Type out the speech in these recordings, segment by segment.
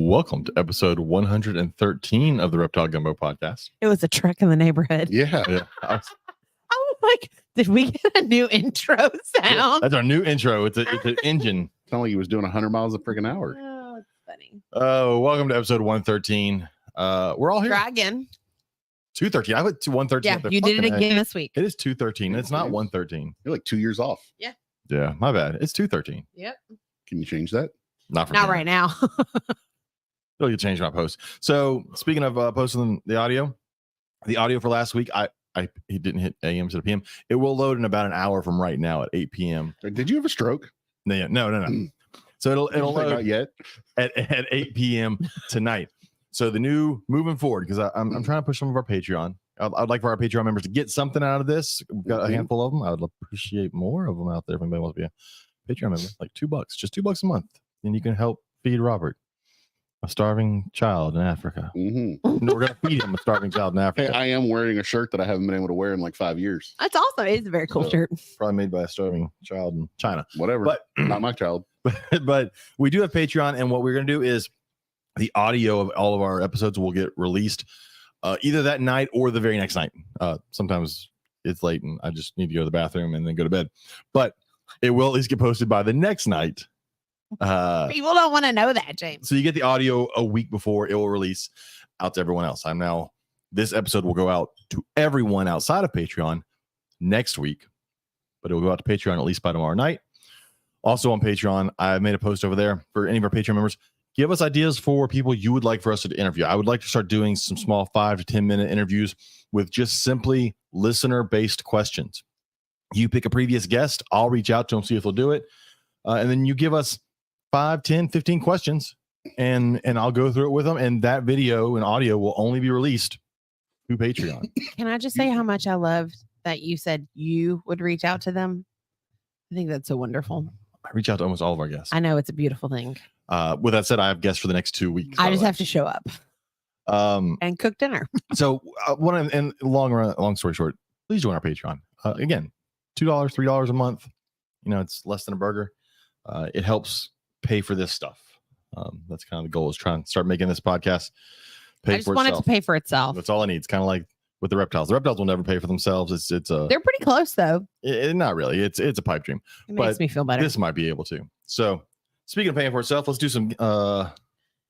Welcome to episode 113 of the Reptile Gumbo podcast. It was a truck in the neighborhood. Yeah. I was like, did we get a new intro sound? Yeah, that's our new intro. It's an engine. Sounded like he was doing 100 miles a freaking hour. Oh, it's funny. Oh, welcome to episode 113. We're all here. Try again. 213. I went to 113. Yeah, you did it again this week. It is 213. It's not 113. You're like 2 years off. Yeah, my bad. It's 213. Yep. Can you change that? Not right now. It'll get changed my post. So speaking of posting the audio for last week, he didn't hit AM to the PM. It will load in about an hour from right now at 8 p.m. Did you have a stroke? No. So it'll load not yet at 8 p.m. tonight. So the new moving forward, because I'm trying to push some of our Patreon. I'd like for our Patreon members to get something out of this. We've got a handful of them. I would appreciate more of them out there if anybody wants to be a Patreon member. Like $2, just $2 a month, and you can help feed Robert, a starving child in Africa. Mm-hmm. No, we're gonna feed him a starving child in Africa. Hey, I am wearing a shirt that I haven't been able to wear in like 5 years. That's awesome. It's a very cool shirt. Probably made by a starving child in China. Whatever. But not my child. But we do have Patreon, and what we're gonna do is the audio of all of our episodes will get released either that night or the very next night. Sometimes it's late and I just need to go to the bathroom and then go to bed. But it will at least get posted by the next night. People don't want to know that, James. So you get the audio a week before it will release out to everyone else. This episode will go out to everyone outside of Patreon next week, but it will go out to Patreon at least by tomorrow night. Also on Patreon, I made a post over there for any of our Patreon members. Give us ideas for people you would like for us to interview. I would like to start doing some small 5 to 10 minute interviews with just simply listener based questions. You pick a previous guest. I'll reach out to them, see if they'll do it. And then you give us 5, 10, 15 questions and I'll go through it with them. And that video and audio will only be released through Patreon. Can I just say how much I loved that you said you would reach out to them? I think that's so wonderful. I reach out to almost all of our guests. I know it's a beautiful thing. With that said, I have guests for the next 2 weeks. I just have to show up and cook dinner. So long story short, please join our Patreon. Again, $2, $3 a month. It's less than a burger. It helps pay for this stuff. That's kind of the goal, is trying to start making this podcast pay for itself. I just want it to pay for itself. That's all I need. It's kind of like with the reptiles. The reptiles will never pay for themselves. They're pretty close though. Not really. It's a pipe dream. It makes me feel better. This might be able to. So speaking of paying for itself, let's do some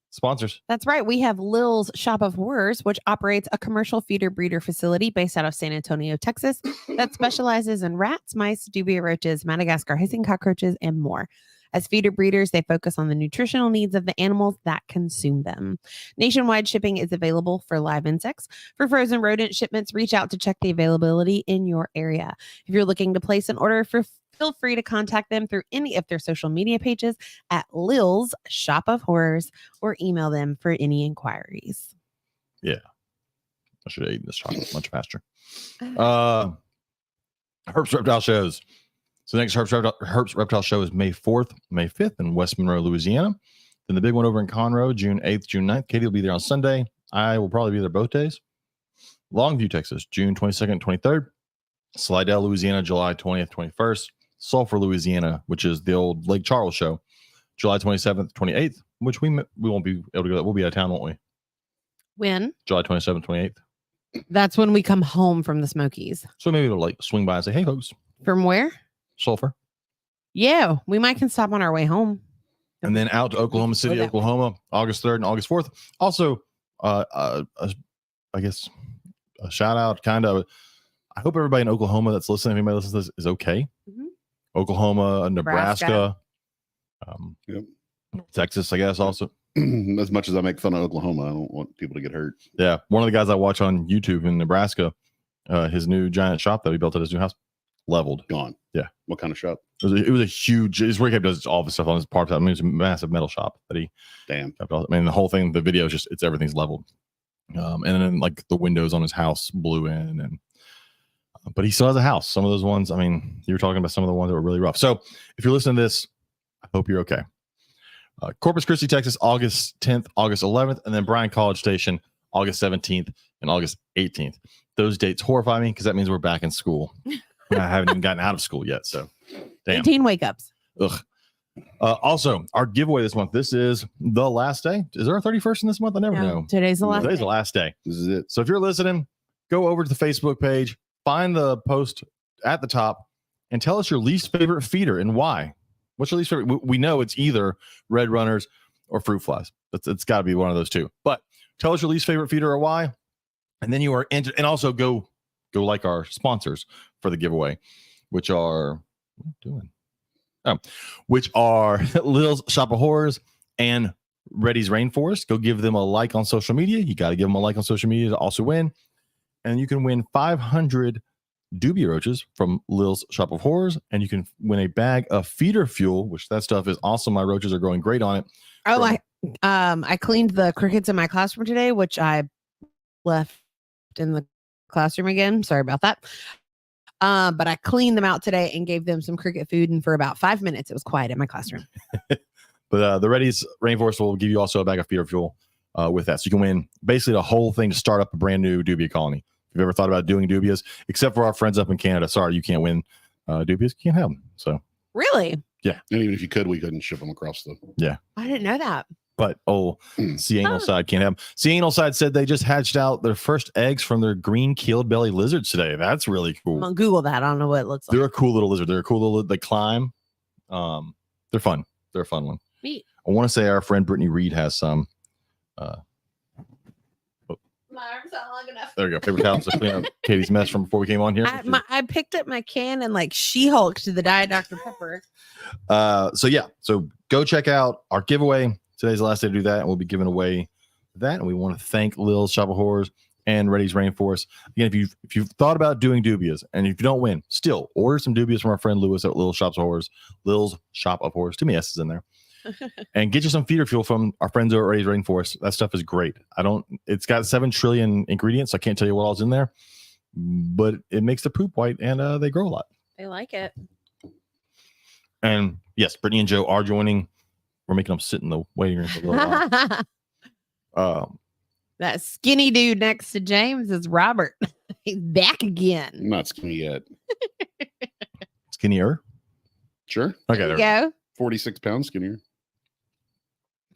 sponsors. That's right. We have Lil's Shop of Horrors, which operates a commercial feeder breeder facility based out of San Antonio, Texas, that specializes in rats, mice, dubia roaches, Madagascar hissing cockroaches, and more. As feeder breeders, they focus on the nutritional needs of the animals that consume them. Nationwide shipping is available for live insects. For frozen rodent shipments, reach out to check the availability in your area. If you're looking to place an order, feel free to contact them through any of their social media pages at Lil's Shop of Horrors or email them for any inquiries. Yeah. I should have eaten this chocolate much faster. Herps Reptile Shows. So the next Herps Reptile Show is May 4th, May 5th in West Monroe, Louisiana. Then the big one over in Conroe, June 8th, June 9th. Katie will be there on Sunday. I will probably be there both days. Longview, Texas, June 22nd, 23rd. Slidell, Louisiana, July 20th, 21st. Sulphur, Louisiana, which is the old Lake Charles show, July 27th, 28th, which we won't be able to go. We'll be out of town, won't we? When? July 27th, 28th. That's when we come home from the Smokies. So maybe we'll swing by and say, hey, folks. From where? Sulphur. Yeah, we can stop on our way home. And then out to Oklahoma City, Oklahoma, August 3rd and August 4th. Also, I guess a shout out, kind of. I hope everybody in Oklahoma that's listening, if anybody listens to this, is okay. Mm-hmm. Oklahoma, Nebraska. Yep. Texas, I guess, also. As much as I make fun of Oklahoma, I don't want people to get hurt. Yeah. One of the guys I watch on YouTube in Nebraska, his new giant shop that he built at his new house, leveled. Gone. Yeah. What kind of shop? It was a huge, his where he does all the stuff on his park. I mean, it's a massive metal shop that he. Damn. I mean, the whole thing, the video is just, everything's leveled. And then like the windows on his house blew in but he still has a house. Some of those ones, I mean, you were talking about some of the ones that were really rough. So if you're listening to this, I hope you're okay. Corpus Christi, Texas, August 10th, August 11th, and then Bryan College Station, August 17th and August 18th. Those dates horrify me because that means we're back in school. I haven't even gotten out of school yet. So, damn. 18 wake ups. Ugh. Also, our giveaway this month. This is the last day. Is there a 31st in this month? I never know. Today's the last. Today's day. the last day. This is it. So if you're listening, go over to the Facebook page, find the post at the top, and tell us your least favorite feeder and why. What's your least favorite? We know it's either red runners or fruit flies. It's got to be one of those two. But tell us your least favorite feeder or why, and then you are entered. And also go like our sponsors for the giveaway, which are which are Lil's Shop of Horrors and Reddy's Rainforest. Go give them a like on social media. You got to give them a like on social media to also win. And you can win 500 Dubia roaches from Lil's Shop of Horrors. And you can win a bag of feeder fuel, which that stuff is awesome. My roaches are growing great on it. Oh, I cleaned the crickets in my classroom today, which I left in the classroom again. Sorry about that. But I cleaned them out today and gave them some cricket food. And for about 5 minutes, it was quiet in my classroom. But the Reddy's Rainforest will give you also a bag of feeder fuel with that. So you can win basically the whole thing to start up a brand new Dubia colony. If you've ever thought about doing Dubias, except for our friends up in Canada, sorry, you can't win Dubias. You can't have them. So Really? Yeah. And even if you could, we couldn't ship them across the. Yeah. I didn't know that. But Sea Side can't have them. Sea Side said they just hatched out their first eggs from their green-keeled belly lizards today. That's really cool. I'm gonna Google that. I don't know what it looks like. They're a cool little lizard. They're a cool little. They climb. They're fun. They're a fun one. Neat. I want to say our friend Brittany Reed has some. My arm's not long enough. There you go. Paper towels to clean up Katie's mess from before we came on here. I picked up my can and like She-Hulk to the Diet Dr. Pepper. So go check out our giveaway. Today's the last day to do that, and we'll be giving away that. And we want to thank Lil's Shop of Horrors and Reddy's Rainforest. Again, if you've thought about doing Dubias, and if you don't win, still order some Dubias from our friend Lewis at Lil's Shop of Horrors. Lil's Shop of Horrors. Too many S's in there. And get you some feeder fuel from our friends over at Reddy's Rainforest. That stuff is great. It's got 7 trillion ingredients. So I can't tell you what all's in there, but it makes the poop white, and they grow a lot. They like it. And yes, Brittany and Joe are joining. We're making them sit in the waiting room for a little while. That skinny dude next to James is Robert. He's back again. I'm not skinny yet. Skinnier. Sure. Okay, There you there. go. 46 pounds skinnier.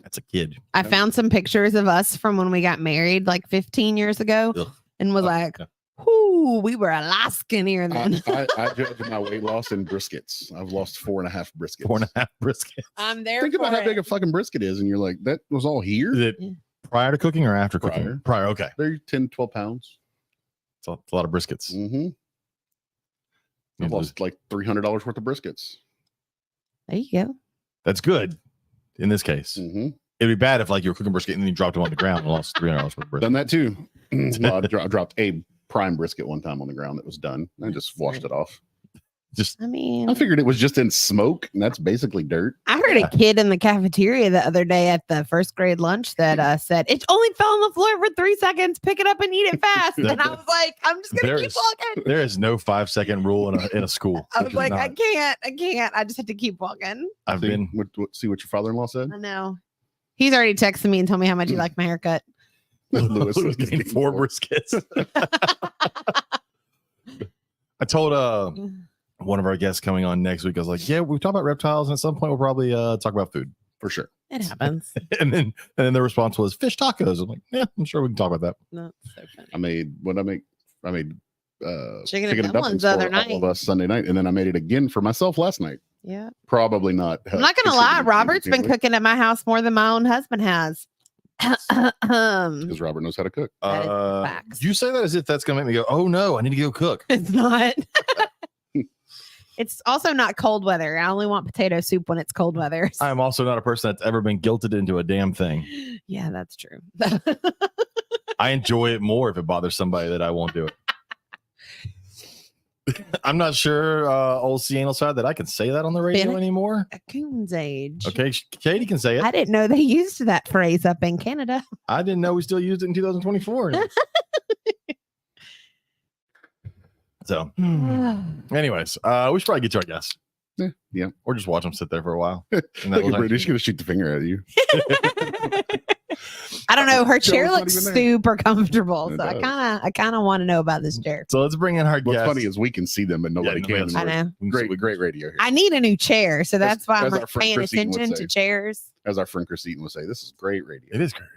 That's a kid. I found some pictures of us from when we got married like 15 years ago Ugh. and was like, whoo, we were a lot skinnier then. I judge my weight loss in briskets. I've lost 4.5 briskets. 4.5 brisket. I'm there. Think about how big a fucking brisket is, and you're like, that was all here? Is it prior to cooking or after cooking? Prior. Prior. Okay. They're 10, 12 pounds. It's a lot of briskets. Mm-hmm. I've lost like $300 worth of briskets. There you go. That's good in this case. Mm-hmm. It'd be bad if like you were cooking brisket and then you dropped them on the ground and lost $300 worth of brisket. Done that too. Well, I dropped a prime brisket one time on the ground that was done. I just washed it off. I mean, I figured it was just in smoke, and that's basically dirt. I heard a kid in the cafeteria the other day at the first grade lunch that said, it only fell on the floor for 3 seconds. Pick it up and eat it fast. And I was like, I'm just going to keep walking. There is no 5-second rule in a school. I was like, I can't. I just had to keep walking. I've been. See what your father-in-law said? I know. He's already texted me and told me how much he liked my haircut. Lewis was getting getting 4 briskets. I told one of our guests coming on next week, I was like, yeah, we've talked about reptiles, and at some point we'll probably talk about food for sure. It happens. and then the response was fish tacos. I'm like, yeah, I'm sure we can talk about that. That's so funny. I made Chicken and dumplings the other for night. all of us Sunday night, and then I made it again for myself last night. Yeah. Probably not. I'm not gonna lie, Robert's been cooking at my house more than my own husband has. Because Robert knows how to cook. That is facts. You say that as if that's gonna make me go, oh no, I need to go cook. It's not. It's also not cold weather. I only want potato soup when it's cold weather. I'm also not a person that's ever been guilted into a damn thing. Yeah, that's true. I enjoy it more if it bothers somebody that I won't do it. I'm not sure, old Sienna side, that I can say that on the radio anymore. A coon's age. Okay, Katie can say it. I didn't know they used that phrase up in Canada. I didn't know we still used it in 2024. So, anyways, we should probably get to our guests. Yeah. Or just watch them sit there for a while. Look at British, gonna shoot the finger at you. I don't know. Her chair Joe's not looks even there. super comfortable. It So does. I kind of want to know about this chair. So let's bring in our What's guest. funny is we can see them, but nobody nobody can. else. and I we're know. Great radio here. I need a new chair. So that's why I'm as our like friend paying Christine would attention say. to chairs. As our friend Christine would say, this is great radio. It is great.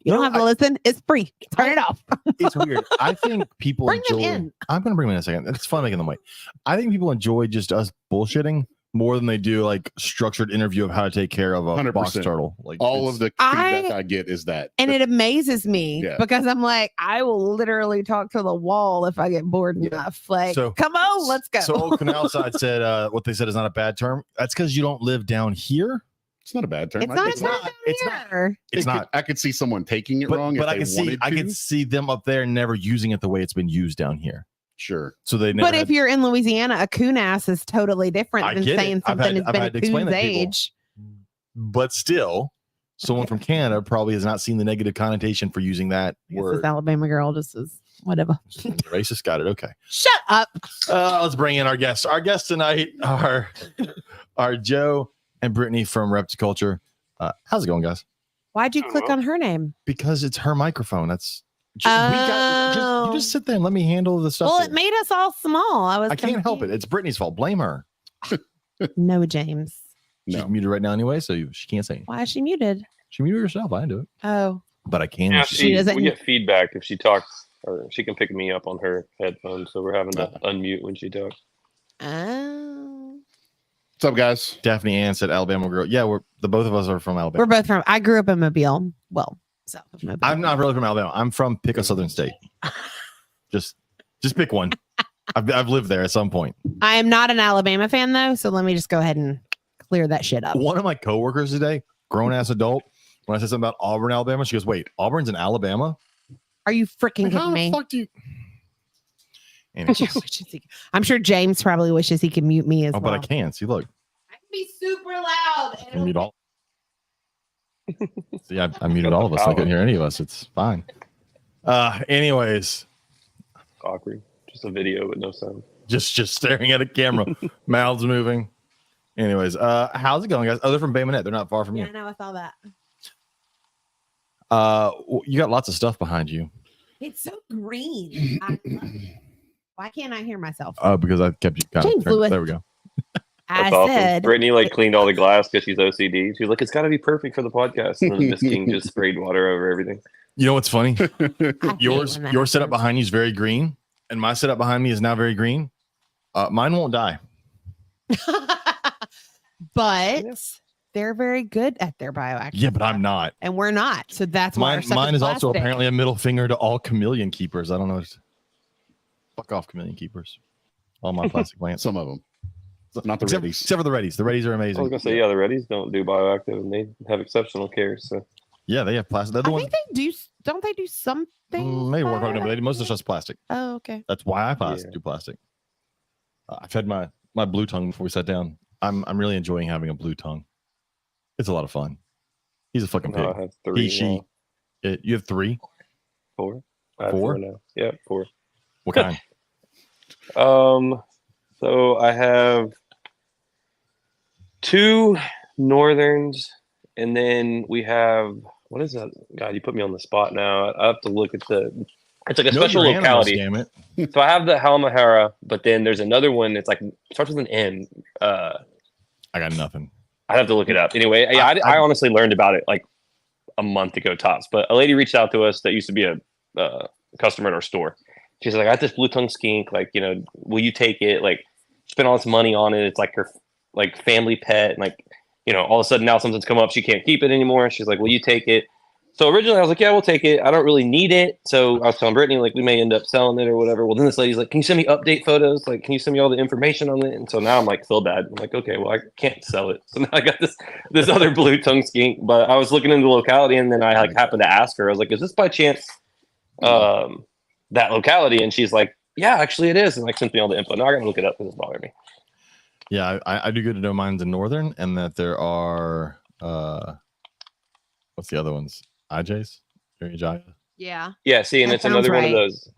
You don't No, have to listen. It's free. Turn it off. It's weird. I think people Bring them enjoy. in. I'm going to bring them in a second. It's fun making them wait. I think people enjoy just us bullshitting more than they do like structured interview of how to take care of a 100%. box turtle. Like All it's- of the I- feedback I get is that. And it amazes me Yeah. because I'm like, I will literally talk to the wall if I get bored enough. Like, So- come on, let's go. So Old Canal side said what they said is not a bad term. That's because you don't live down here. It's not a bad term. it's I not think a not- bad it's not. here. It's not. I could see someone taking it But, wrong. but if I they can see wanted I to. can see them up there never using it the way it's been used down here. Sure. So they never But if you're in Louisiana, a coon ass is totally different I than get it. saying I've something had- has I've been had a to explain coon's that to people. age. but still, someone from Canada probably has not seen the negative connotation for using that I guess word. this Alabama girl just is whatever. Racist got it. Okay. Shut up. Let's bring in our guests. Our guests tonight are Joe and Brittany from Repticulture. How's it going, guys? Why'd you click on her name? Because it's her microphone. That's you just sit there and let me handle the stuff. Well, here. it made us all small. I can't help it. It's Brittany's fault. Blame her. No, James. She's No. muted right now anyway, so she can't say anything. Why is she muted? She muted herself. I didn't do it, Oh, but I can. Yeah, if she- She doesn't- we get feedback if she talks, or she can pick me up on her headphones, so we're having to unmute when she talks. oh. What's up, guys? Daphne Ann said Alabama girl. Yeah, the both of us are from Alabama. We're both from. I grew up in Mobile. Well, south of Mobile. I'm not really from Alabama. I'm from pick a southern state. Just pick one. I've lived there at some point. I am not an Alabama fan though, so let me just go ahead and clear that shit up. One of my coworkers today, grown ass adult, when I said something about Auburn, Alabama, she goes, "Wait, Auburn's in Alabama? Are you freaking How kidding the me? fuck do you?" I'm Anyways. sure, I'm sure James probably wishes he could mute me as Oh, well. but I can. See, look, I can be super loud. I mute all. See, I muted all of us. I couldn't hear any of us. It's fine. Anyways, Awkward. Just a video with no sound. just staring at a camera, mouths moving. Anyways, how's it going, guys? Oh, they're from Bay Minette. They're not far from Yeah, you. I know. I saw that. You got lots of stuff behind you. It's so green. Why can't I hear myself? Because I kept you kind James of. Lewis. There we go. I That's awesome. said, Brittany like cleaned all the glass because she's OCD. She's like, it's got to be perfect for the podcast. And then Miss King just sprayed water over everything. You know what's funny? I hate Yours, when that your setup happens. behind you is very green, and my setup behind me is now very green. Mine won't die. but Yeah. they're very good at their bioactive. Yeah, but I'm not. and we're not. So that's why our Mine, stuff mine is also plastic. apparently a middle finger to all chameleon keepers. I don't know. Fuck off, chameleon keepers. All my plastic plants. Some of them. Not the except, Reddies. except for the Reddies. The Reddies are I was amazing. gonna say, yeah, the Reddies don't do bioactive, and they have exceptional care. So Yeah, they have plastic. They're the I one. think they do. Don't they do something? Maybe work on it, but they do most of the stuff's plastic. Oh, okay. That's why I Yeah. do plastic. I've had my blue tongue before we sat down. I'm really enjoying having a blue tongue. It's a lot of fun. He's a fucking no, pig. I have three. She. now. You have 3. Four. I have 4? now. Yeah, 4. What kind? So I have 2 northerns, and then we have, what is that? God, you put me on the spot now. I have to look at the. It's like a Know special your animals, locality. damn it. So I have the Halmahera, but then there's another one. It's like starts with an N. I got nothing. I'd have to look it up. Anyway, yeah, I honestly learned about it like a month ago tops. But a lady reached out to us that used to be a customer at our store. She's like, I got this blue tongue skink. Like, will you take it? Like, spend all this money on it. It's like her like family pet. And like, all of a sudden now something's come up. She can't keep it anymore. She's like, will you take it? So originally I was like, yeah, we'll take it. I don't really need it. So I was telling Brittany, like, we may end up selling it or whatever. Well, then this lady's like, can you send me update photos? Like, can you send me all the information on it? And so now I'm like, feel bad. I'm like, okay, well, I can't sell it. So now I got this other blue tongue skink. But I was looking into the locality, and then I like happened to ask her. I was like, is this by chance that locality? And she's like, yeah, actually it is. And like sent me all the info. Now I gotta look it up because it's bothering me. Yeah, I do good to know mine's in northern, and that there are what's the other ones? IJs? Jaya? Yeah. Yeah, see, and That it's another sounds one of right. those.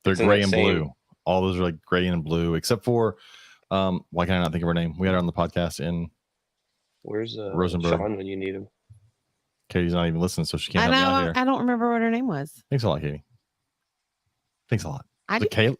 They're It's in gray that and same- blue. All those are like gray and blue, except for why can I not think of her name? We had her on the podcast in Where's Rosenberg. Sean when you need him? Katie's not even listening, so she I can't help me out know. here. I don't remember what her name was. Thanks a lot, Katie. Thanks a lot. I The do.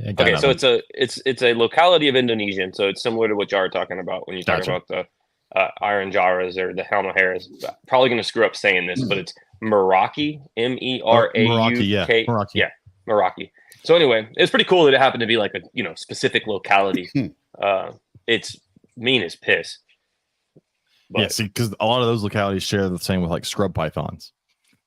Okay, so it's a locality of Indonesian, so it's similar to what y'all are talking about when you talk Gotcha. about the Iron Jaras or the Halmaheras. Probably going to screw up saying this, but it's Merauke, Merauke, yeah. Merauke. Merauke. Yeah, Merauke. So anyway, it's pretty cool that it happened to be like a specific locality. It's mean as piss. Yeah, see, because a lot of those localities share the same with like scrub pythons.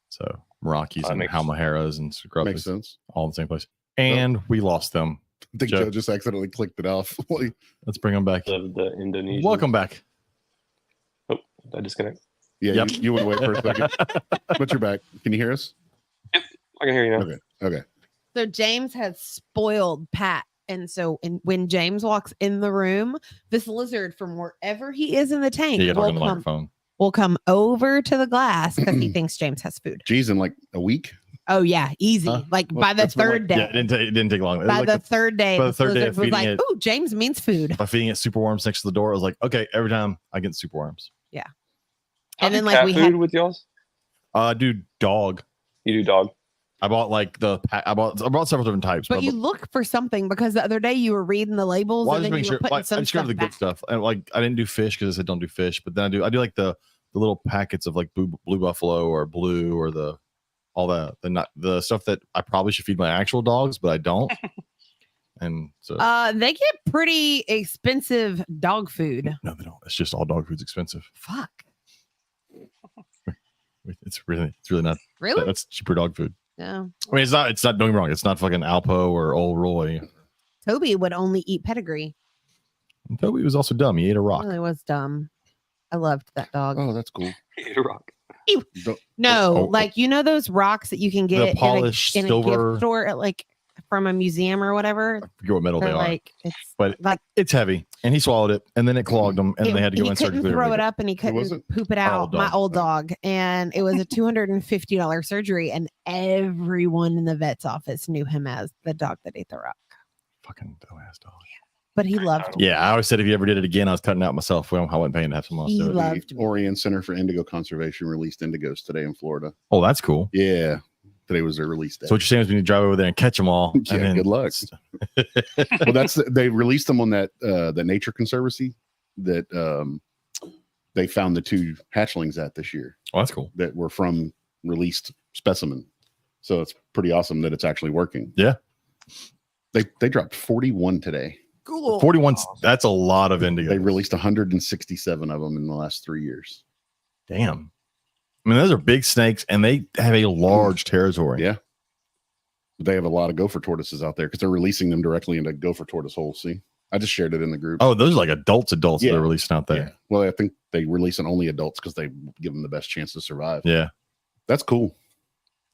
So Meraukes and Halmaheras and scrub Makes sense. all in the same place. And we lost them. I think Joe just accidentally clicked it off. Let's bring them back. The Indonesian. Welcome back. Oh, did I disconnect? Yeah, Yep. you went away for a second, but you're back. Can you hear us? Yep, I can hear you now. Okay. So James has spoiled Pat. And so when James walks in the room, this lizard from wherever he is in the tank You talk on the microphone. will come over to the glass because he thinks James has food. Geez, in like a week? Oh, yeah. Easy. Huh? Like Well, by the that's been third day. Yeah, it didn't take long. It was By like the third day, by the this third day lizard of was feeding like, it- oh, James means food. by feeding it super worms next to the door, I was like, okay, every time I get super worms. How And do then like cat we food had with y'all's? Dude, dog. You do dog. I bought like I bought several different types. but you look for something because the other day you were reading the labels Well, I and just then make you sure were putting I some just grab stuff the back. good stuff. And like I didn't do fish because I said don't do fish, but then I do like the little packets of like blue buffalo or blue or the stuff that I probably should feed my actual dogs, but I don't. And so They get pretty expensive dog food. no, they don't. It's just all dog food's expensive. Fuck. It's really not. Really? That's cheaper dog food. No. I mean, it's not. Don't get me wrong. It's not fucking Alpo or Old Roy. Toby would only eat pedigree. And Toby was also dumb. He ate a rock. Really was dumb. I loved that dog. Oh, that's cool. Rock. No, Oh, like you know those rocks that you can get in polished a silver- gift store at like from a museum or whatever. I forget what metal they They're are, like it's but like it's heavy. And he swallowed it, and then it clogged him, and they had to go he in couldn't surgically. throw remove it up and he was couldn't it? poop it My out. old My dog. old dog, and it was a $250 surgery, and everyone in the vet's office knew him as the dog that ate the rock. Fucking dumbass dog. But he loved it. Yeah, I always said if you ever did it again, I was cutting out myself. Well, I wasn't paying to have someone else He do it. loved The me. Orion Center for Indigo Conservation released indigos today in Florida. Oh, that's cool. Yeah, today was their release day. So what you're saying is we need to drive over there and catch them all. Yeah, and then, good luck. Well, they released them on that the Nature Conservancy that they found the 2 hatchlings at this year Oh, that's cool. that were from released specimen. So it's pretty awesome that it's actually working. Yeah. They dropped 41 today. Cool. 41. That's a lot of indigo. They released 167 of them in the last 3 years. Damn. I mean, those are big snakes, and they have a large territory. Yeah. They have a lot of gopher tortoises out there because they're releasing them directly into gopher tortoise holes. See, I just shared it in the group. Oh, those are like adults that Yeah. they're releasing out yeah. there. Well, I think they release it only adults because they give them the best chance to survive. Yeah, That's cool.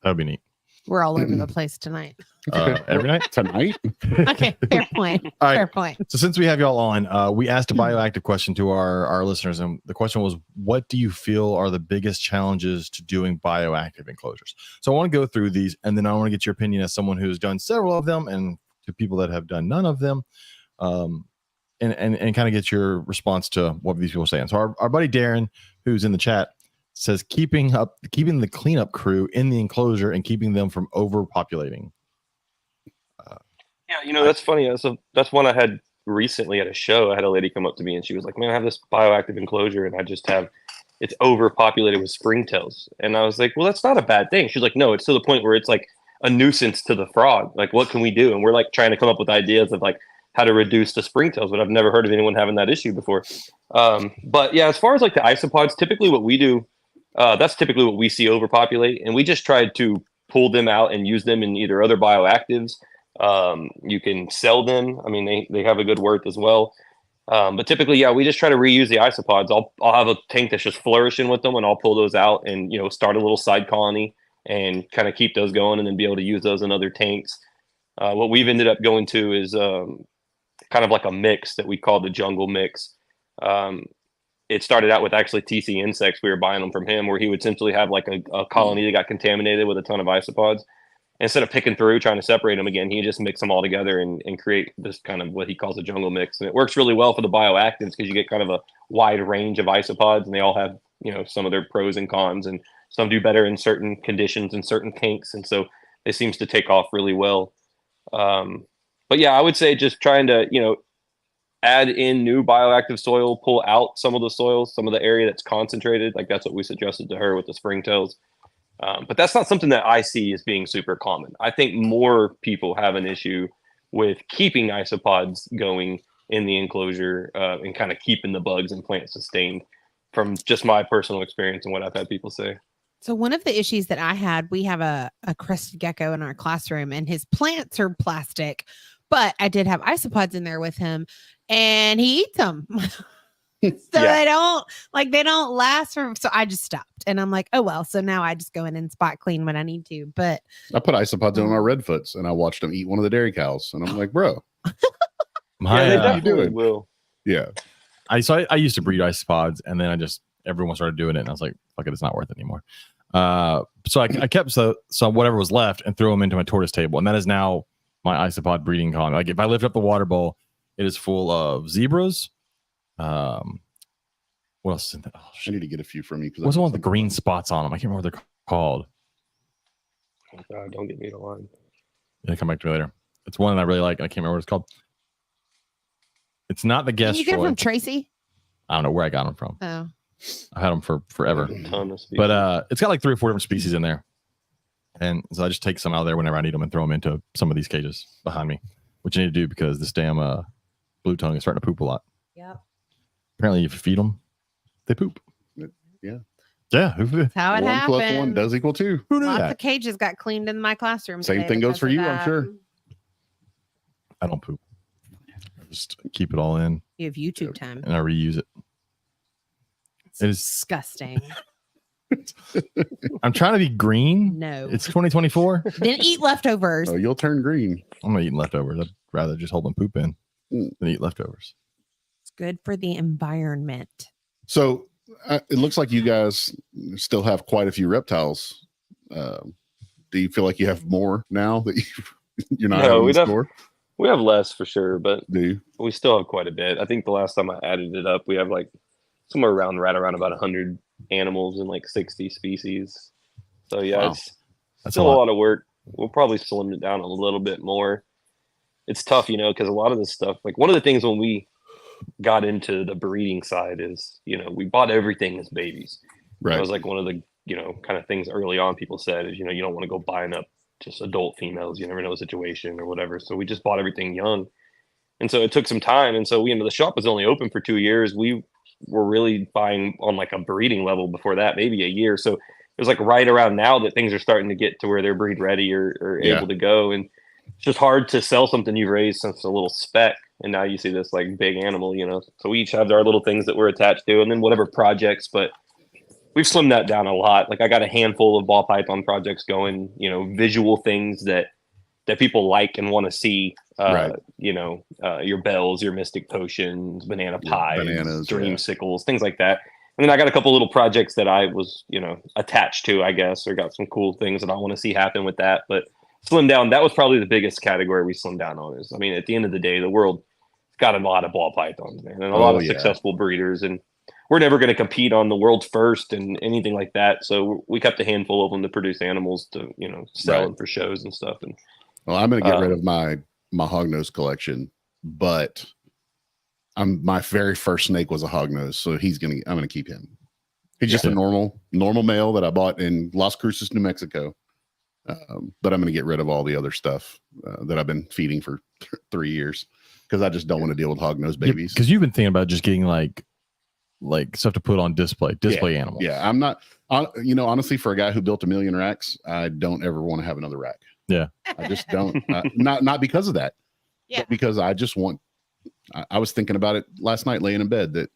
that'd be neat. We're all over the place tonight. Every night. Tonight. Okay, fair point. All right. Fair point. So since we have y'all on, we asked a bioactive question to our listeners, and the question was, what do you feel are the biggest challenges to doing bioactive enclosures? So I want to go through these, and then I want to get your opinion as someone who's done several of them and to people that have done none of them, and kind of get your response to what these people are saying. So our buddy Darren, who's in the chat, says keeping the cleanup crew in the enclosure and keeping them from overpopulating. Yeah, that's funny. That's one I had recently at a show. I had a lady come up to me and she was like, "Man, I have this bioactive enclosure and it's overpopulated with springtails." And I was like, "Well, that's not a bad thing." She's like, "No, it's to the point where it's like a nuisance to the frog. Like, what can we do?" And we're like trying to come up with ideas of like how to reduce the springtails, but I've never heard of anyone having that issue before. But yeah, as far as like the isopods, typically what we do, that's typically what we see overpopulate, and we just tried to pull them out and use them in either other bioactives. You can sell them. I mean, they have a good worth as well. But typically, yeah, we just try to reuse the isopods. I'll have a tank that's just flourishing with them, and I'll pull those out and start a little side colony and kind of keep those going, and then be able to use those in other tanks. What we've ended up going to is kind of like a mix that we call the jungle mix. It started out with actually TC Insects. We were buying them from him, where he would essentially have like a colony that got contaminated with a ton of isopods. Instead of picking through, trying to separate them again, he just mix them all together and create this kind of what he calls a jungle mix. And it works really well for the bioactives because you get kind of a wide range of isopods, and they all have some of their pros and cons, and some do better in certain conditions and certain tanks. And so it seems to take off really well. But yeah, I would say just trying to, add in new bioactive soil, pull out some of the soil, some of the area that's concentrated. Like that's what we suggested to her with the springtails. But that's not something that I see as being super common. I think more people have an issue with keeping isopods going in the enclosure and kind of keeping the bugs and plants sustained, from just my personal experience and what I've had people say. So one of the issues that I had, we have a crested gecko in our classroom, and his plants are plastic, but I did have isopods in there with him, and he eats them. So they don't last for, so I just stopped, and I'm like, oh well, so now I just go in and spot clean when I need to. But I put isopods on my redfoots, and I watched them eat one of the dairy cows, and I'm like, bro, They definitely will. Yeah. I used to breed isopods, and then everyone started doing it, and I was like, fuck it, it's not worth it anymore. So I kept some whatever was left and threw them into my tortoise table, and that is now my isopod breeding colony. Like if I lift up the water bowl, it is full of zebras. What else is in that? Oh, I need to get a few from you. What's the one with the green spots on them? I can't remember what they're called. Oh God, don't get me to line. Yeah, come back to me later. It's one that I really like. I can't remember what it's called. It's not the guest. Did you get it from Tracy? I don't know where I got them from. Oh, I had them for forever. A ton of species. But it's got like 3 or 4 different species in there. And so I just take some out of there whenever I need them and throw them into some of these cages behind me, which you need to do because this damn blue tongue is starting to poop a lot. yep. Apparently, if you feed them, they poop. Yeah. Yeah. That's how it 1 happened. + 1 does equal 2. Who knew Lots that? of cages got cleaned in my classroom. Same today thing goes because for of you, I'm that. sure. I don't poop. I just keep it all in You have YouTube time. and I reuse it. It's It is- disgusting. I'm trying to be green. No. It's 2024. Then eat leftovers. Oh, you'll turn green. I'm not eating leftovers. I'd rather just hold them poop in than eat leftovers. It's good for the environment. So it looks like you guys still have quite a few reptiles. Do you feel like you have more now that you're not No, having we the store? We have less for sure, but Do you? we still have quite a bit. I think the last time I added it up, we have like somewhere around about 100 animals and like 60 species. So yeah, Wow. it's That's still a lot of work. We'll probably slim it down a little bit more. It's tough, because a lot of this stuff, like one of the things when we got into the breeding side is, we bought everything as babies. Right. That was like one of the, kind of things early on people said is, you don't want to go buying up just adult females. You never know the situation or whatever. So we just bought everything young. And so it took some time. And so the shop was only open for 2 years. We were really buying on like a breeding level before that, maybe a year. So it was like right around now that things are starting to get to where they're breed ready or able to go. And it's just hard to sell something you've raised since a little speck. And now you see this like big animal, so we each have our little things that we're attached to and then whatever projects, but we've slimmed that down a lot. Like I got a handful of ball python projects going, visual things that people like and want to see, Right. Your bells, your mystic potions, banana pies, bananas, dreamsicles, things like that. And then I got a couple little projects that I was, attached to, I guess, or got some cool things that I want to see happen with that. But slim down, that was probably the biggest category we slimmed down on is, at the end of the day, the world got a lot of ball pythons, man, and a lot of successful breeders. And we're never going to compete on the world's first and anything like that. So we kept a handful of them to produce animals to, sell them for shows and stuff. And Well, I'm going to get rid of my hognose collection, but my very first snake was a hognose, so I'm going to keep him. He's just a normal male that I bought in Las Cruces, New Mexico. But I'm going to get rid of all the other stuff that I've been feeding for 3 years because I just don't want to deal with hognose babies. Because you've been thinking about just getting like stuff to put on display animals. Yeah, I'm not. Honestly, for a guy who built 1 million racks, I don't ever want to have another rack. Yeah, I just don't. Not because of that. Yeah. But because I just want. I was thinking about it last night, laying in bed, that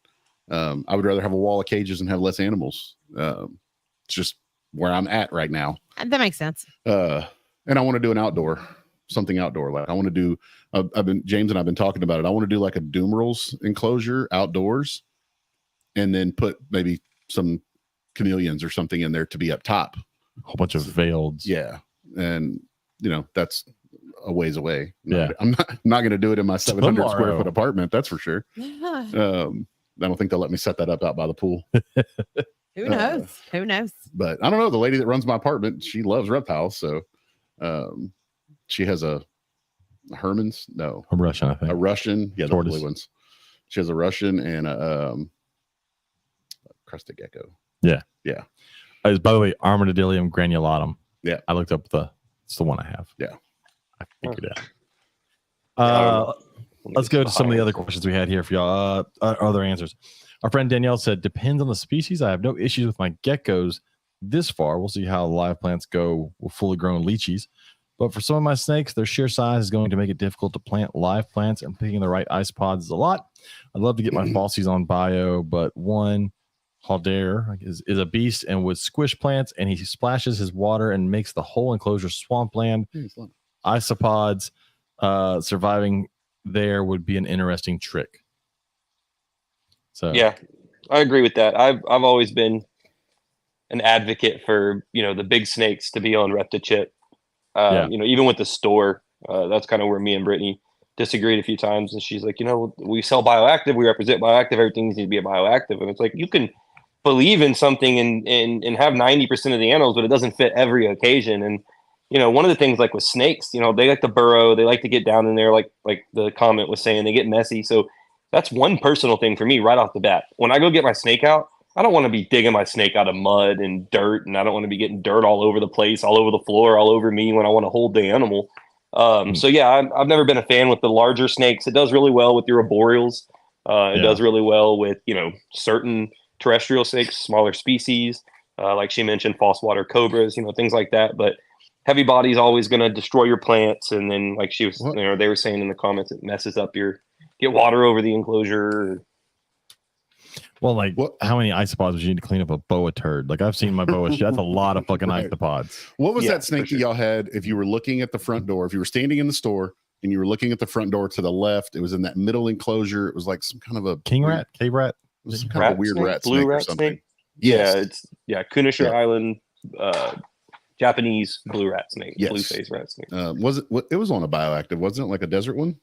I would rather have a wall of cages and have less animals. It's just where I'm at right now. That makes sense. And I want to do something outdoor. Like I want to do. James and I've been talking about it. I want to do like a Doomerals enclosure outdoors, and then put maybe some chameleons or something in there to be up top. A whole bunch of veiled. Yeah, and that's a ways away. Yeah, I'm not going to do it in my 700 square Tomorrow. foot apartment. That's for sure. I don't think they'll let me set that up out by the pool. Who knows? Who knows? But I don't know. The lady that runs my apartment, she loves reptiles. So she has a Herman's. No. A Russian, I think. A Russian. Yeah, the Tortoise. blue ones. She has a Russian and a crested gecko. Yeah. Yeah. By the way, Armadillium granulatum. Yeah. I looked up it's the one I have. Yeah. I figured it out. Let's go to some of the other questions we had here for y'all. Other answers. Our friend Danielle said, depends on the species. I have no issues with my geckos this far. We'll see how live plants go with fully grown lychees. But for some of my snakes, their sheer size is going to make it difficult to plant live plants, and picking the right isopods is a lot. I'd love to get my falsies on bio, but one Halder is a beast and would squish plants, and he splashes his water and makes the whole enclosure swampland. Isopods surviving there would be an interesting trick. So yeah, I agree with that. I've always been an advocate for the big snakes to be on Reptichip. Even with the store, that's kind of where me and Brittany disagreed a few times. And she's like, we sell bioactive, we represent bioactive, everything needs to be a bioactive. And it's like, you can believe in something and have 90% of the animals, but it doesn't fit every occasion. And one of the things like with snakes, they like to burrow, they like to get down in there, like the comment was saying, they get messy. So that's one personal thing for me right off the bat. When I go get my snake out, I don't want to be digging my snake out of mud and dirt, and I don't want to be getting dirt all over the place, all over the floor, all over me when I want to hold the animal. So yeah, I've never been a fan with the larger snakes. It does really well with your arboreals. It does really well with certain terrestrial snakes, smaller species, like she mentioned, false water cobras, things like that. But heavy body is always going to destroy your plants, and then like she was, they were saying in the comments, it messes up get water over the enclosure. Well, like how many isopods would you need to clean up a boa turd? Like I've seen my boa. That's a lot of fucking isopods. What was that snake that y'all had? If you were looking at the front door, if you were standing in the store and you were looking at the front door to the left, it was in that middle enclosure. It was like some kind of a king rat, cave rat. It was some kind of a weird rat blue snake rat or something. snake. Yes. Kunisher Island, Japanese blue rat snake, blue face rat snake. Was it? It was on a bioactive, wasn't it? Like a desert one?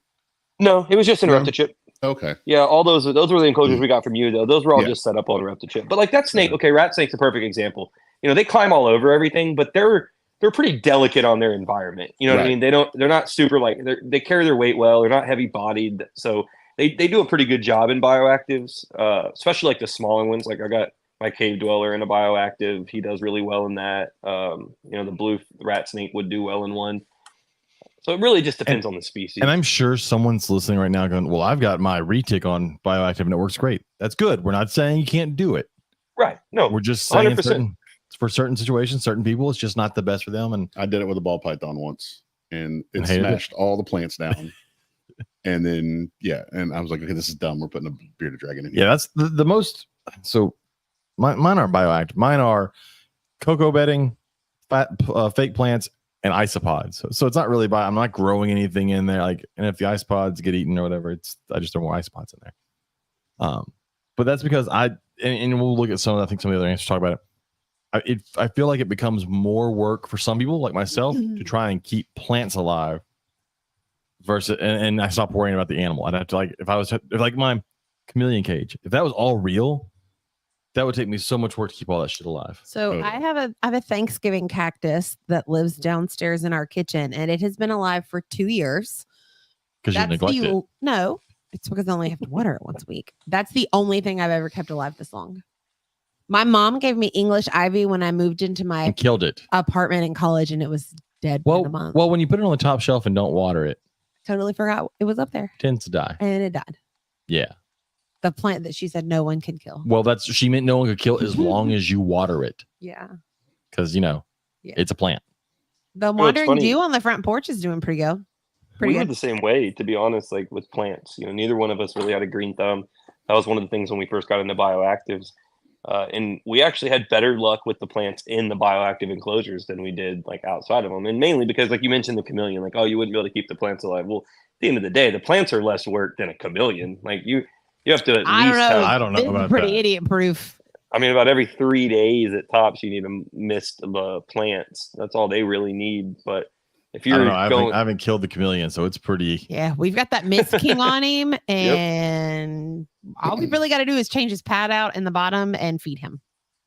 No, it was just in Reptichip. Okay. Yeah, all those were the enclosures we got from you, though. Those were all just set up on Reptichip. But like that snake, rat snake's a perfect example. They climb all over everything, but they're pretty delicate on their environment. You know what I mean? They're not super they carry their weight well. They're not heavy bodied, so they do a pretty good job in bioactives, especially like the smaller ones. Like I got my cave dweller in a bioactive. He does really well in that. The blue rat snake would do well in one. So it really just depends on the species. And I'm sure someone's listening right now going, well, I've got my retic on bioactive and it works great. That's good. We're not saying you can't do it. Right. No, we're just saying for certain situations, certain people, it's just not the best for them. And I did it with a ball python once and it smashed all the plants down. And then, and I was like, okay, this is dumb. We're putting a bearded dragon in here. Yeah, that's the most. So mine aren't bioactive. Mine are cocoa bedding, fake plants, and isopods. So it's not really I'm not growing anything in there. Like, and if the isopods get eaten or whatever, I just throw more isopods in there. But that's because and we'll look at some of the other answers talk about it. I feel like it becomes more work for some people like myself to try and keep plants alive versus, and I stop worrying about the animal. I'd have to if my chameleon cage, if that was all real, that would take me so much work to keep all that shit alive. So I have a Thanksgiving cactus that lives downstairs in our kitchen, and it has been alive for 2 years. Because you neglect it. No, it's because I only have to water it once a week. That's the only thing I've ever kept alive this long. My mom gave me English ivy when I moved into my killed it apartment in college, and it was dead in a month. Well, when you put it on the top shelf and don't water it, totally forgot it was up there. Tends to die, and it died. Yeah. The plant that she said no one can kill. Well, she meant no one could kill as long as you water it. Yeah. Because, it's a plant. The wandering dew on the front porch is doing pretty good. We were the same way, to be honest, like with plants. Neither one of us really had a green thumb. That was one of the things when we first got into bioactives. And we actually had better luck with the plants in the bioactive enclosures than we did like outside of them. And mainly because, like you mentioned, the chameleon, like, oh, you wouldn't be able to keep the plants alive. Well, at the end of the day, the plants are less work than a chameleon. Like you have to at least I don't know about pretty that. idiot proof. I mean, about every 3 days at tops, you need to mist the plants. That's all they really need. But if you're I haven't killed the chameleon, so it's pretty. Yeah, we've got that Mist King on him, and all we really got to do is change his pad out in the bottom and feed him.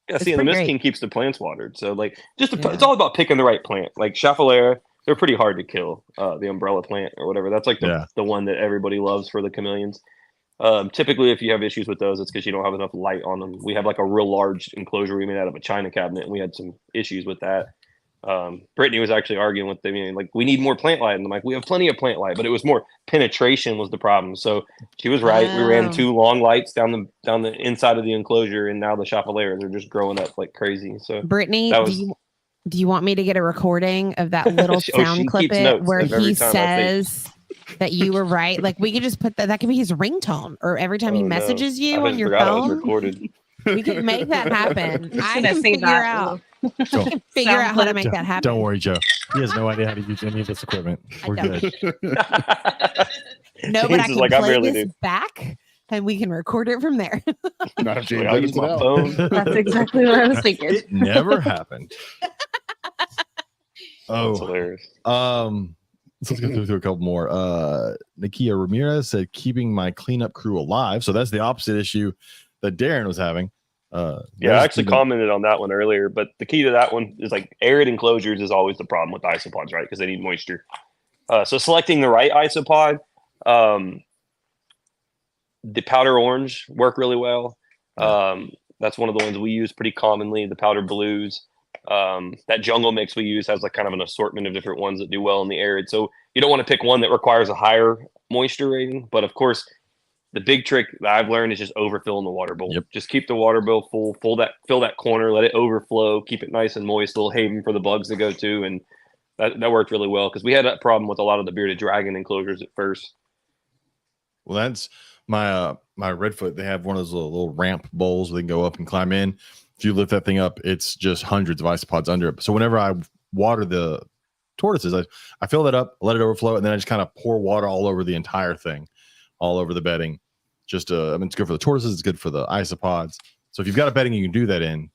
Yeah, It's see, and the pretty Mist great. King keeps the plants watered. So, like, Yeah. it's all about picking the right plant. Like Chaphalera, they're pretty hard to kill. The umbrella plant or whatever. That's like the one that everybody loves for the chameleons. Typically, if you have issues with those, it's because you don't have enough light on them. We have like a real large enclosure we made out of a china cabinet, and we had some issues with that. Brittany was actually arguing with them, like, we need more plant light. And I'm like, we have plenty of plant light, but it was more penetration was the problem. So she was right. We ran 2 long lights down the inside of the enclosure, and now the Chaphalera are just growing up like crazy. So Brittany, do you want me to get a recording of that little sound clip where he says that you were right? Like, we could just put that could be his ringtone, or every time he messages you on your phone. We can make that happen. I can figure out how to make that happen. Don't worry, Joe. He has no idea how to use any of this equipment. We're good. No, but I can play this back, and we can record it from there. Not if James I'll use my phone. That's exactly what I was thinking. It never happened. That's hilarious. So let's go through a couple more. Nakia Ramirez said, keeping my cleanup crew alive. So that's the opposite issue that Darren was having. I actually commented on that one earlier, but the key to that one is like arid enclosures is always the problem with isopods, right? Because they need moisture. So selecting the right isopod, the powder orange work really well. That's one of the ones we use pretty commonly. The powder blues. That jungle mix we use has like kind of an assortment of different ones that do well in the arid. So you don't want to pick one that requires a higher moisture rating, but of course the big trick that I've learned is just overfilling the water bowl. Yep. Just keep the water bowl full, fill that corner, let it overflow, keep it nice and moist, little haven for the bugs to go to. And that worked really well because we had that problem with a lot of the bearded dragon enclosures at first. Well, that's my Redfoot. They have one of those little ramp bowls where they can go up and climb in. If you lift that thing up, it's just hundreds of isopods under it. So whenever I water the tortoises, I fill that up, let it overflow, and then I just kind of pour water all over the entire thing, all over the bedding. Just it's good for the tortoises, it's good for the isopods. So if you've got a bedding you can do that in,